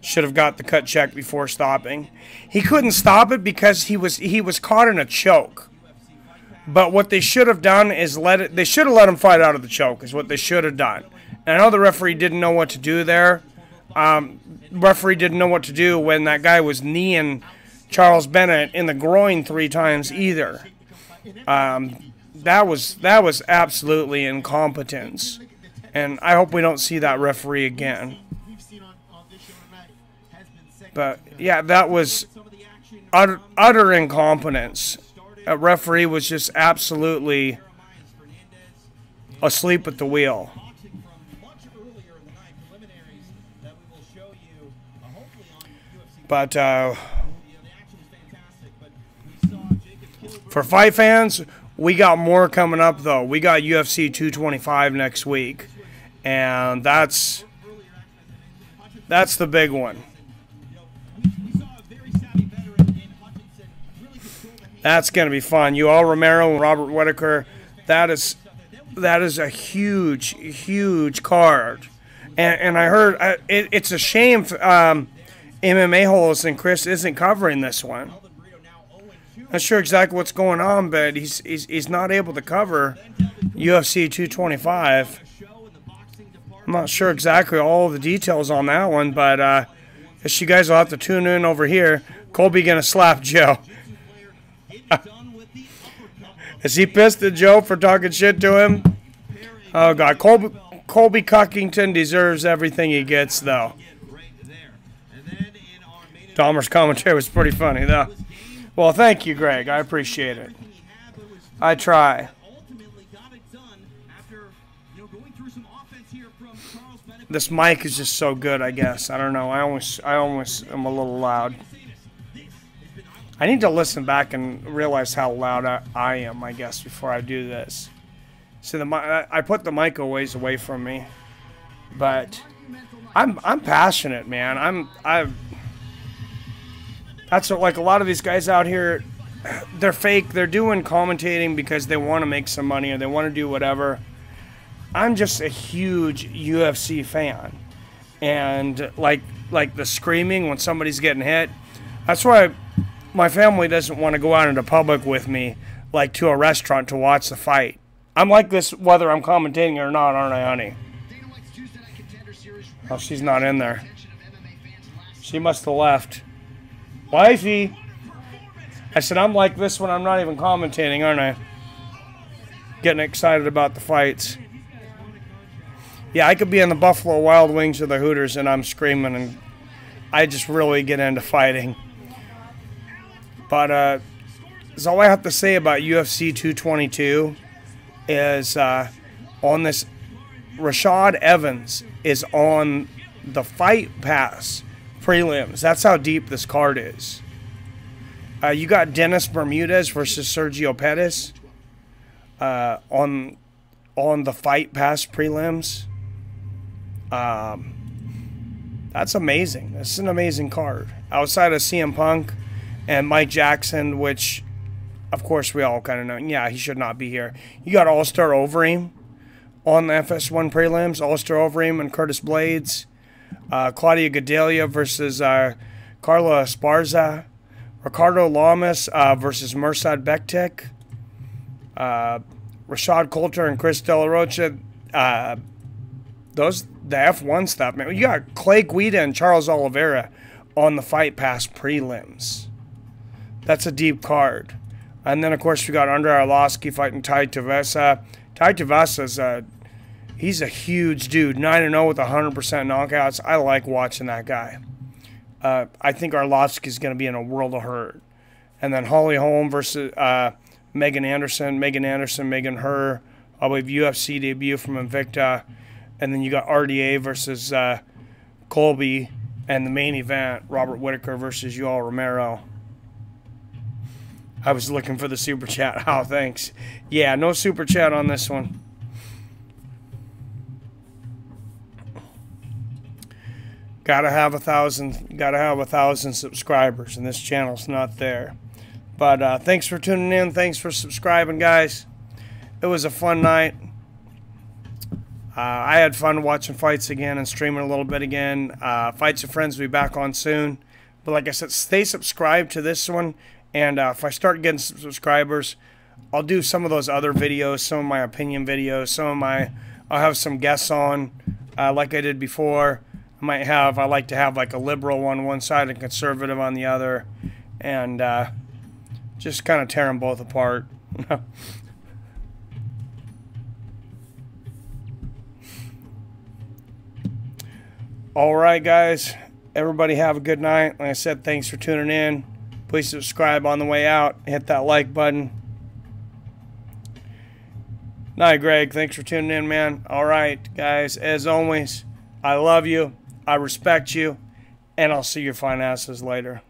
Should have got the cut check before stopping. He couldn't stop it because he was caught in a choke. But what they should have done is they should have let him fight out of the choke is what they should have done. And I know the referee didn't know what to do there. Referee didn't know what to do when that guy was kneeing Charles Bennett in the groin 3 times either. That was absolutely incompetence. And I hope we don't see that referee again. But, yeah, that was utter incompetence. A referee was just absolutely asleep at the wheel. But for fight fans, we got more coming up, though. We got UFC 225 next week. And that's the big one. That's going to be fun. Yoel Romero and Robert Whittaker. That is a huge, huge card. And I heard it's a shame MMA Holes and Chris isn't covering this one. Not sure exactly what's going on, but he's not able to cover UFC 225. I'm not sure exactly all the details on that one, but I guess you guys will have to tune in over here. Colby going to slap Joe. Is he pissed at Joe for talking shit to him? Oh, God. Colby Cuckington deserves everything he gets, though. Dahmer's commentary was pretty funny, though. Well, thank you, Greg. I appreciate it. I try. This mic is just so good, I guess. I don't know. I almost am a little loud. I need to listen back and realize how loud I am, I guess, before I do this. See, I put the mic a ways away from me, but I'm passionate, man. That's what, like a lot of these guys out here, they're fake. They're doing commentating because they want to make some money or they want to do whatever. I'm just a huge UFC fan. And like the screaming when somebody's getting hit, that's why my family doesn't want to go out into public with me, like to a restaurant to watch the fight. I'm like this whether I'm commentating or not, aren't I, honey? Oh, she's not in there. She must have left. Wifey! I said, I'm like this when I'm not even commentating, aren't I? Getting excited about the fights. Yeah, I could be in the Buffalo Wild Wings or the Hooters and I'm screaming, and I just really get into fighting. But that's all I have to say about UFC 222 is on this, Rashad Evans is on the Fight Pass prelims. That's how deep this card is. You got Dennis Bermudez versus Sergio Pettis on the Fight Pass prelims. That's amazing. This is an amazing card. Outside of CM Punk and Mike Jackson, which, of course, we all kind of know. Yeah, he should not be here. You got All-Star Overeem on the FS1 prelims. All-Star Overeem and Curtis Blades. Claudia Gadelha versus Carla Esparza. Ricardo Lamas versus Mirsad Bektik. Rashad Coulter and Chris De La Rocha. The F1 stuff, man. You got Clay Guida and Charles Oliveira on the Fight Pass prelims. That's a deep card. And then, of course, we got Andrei Arlovsky fighting Tai Tuivasa. Tai Tuivasa's he's a huge dude. 9-0 with 100% knockouts. I like watching that guy. I think Arlovsky's going to be in a world of hurt. And then Holly Holm versus Megan Anderson. Megan Herr. I believe UFC debut from Invicta. And then you got RDA versus Colby. And the main event, Robert Whittaker versus Yoel Romero. I was looking for the super chat. Oh, thanks. Yeah, no super chat on this one. Gotta have 1,000 subscribers, and this channel's not there. But thanks for tuning in. Thanks for subscribing, guys. It was a fun night. I had fun watching fights again and streaming a little bit again. Fights with Friends will be back on soon. But like I said, stay subscribed to this one. And if I start getting some subscribers, I'll do some of those other videos, some of my opinion videos, I'll have some guests on like I did before. I like to have like a liberal on one side and conservative on the other. And just kind of tear them both apart. All right, guys. Everybody have a good night. Like I said, thanks for tuning in. Please subscribe on the way out. Hit that like button. Night, Greg. Thanks for tuning in, man. All right, guys. As always, I love you. I respect you. And I'll see your fine asses later.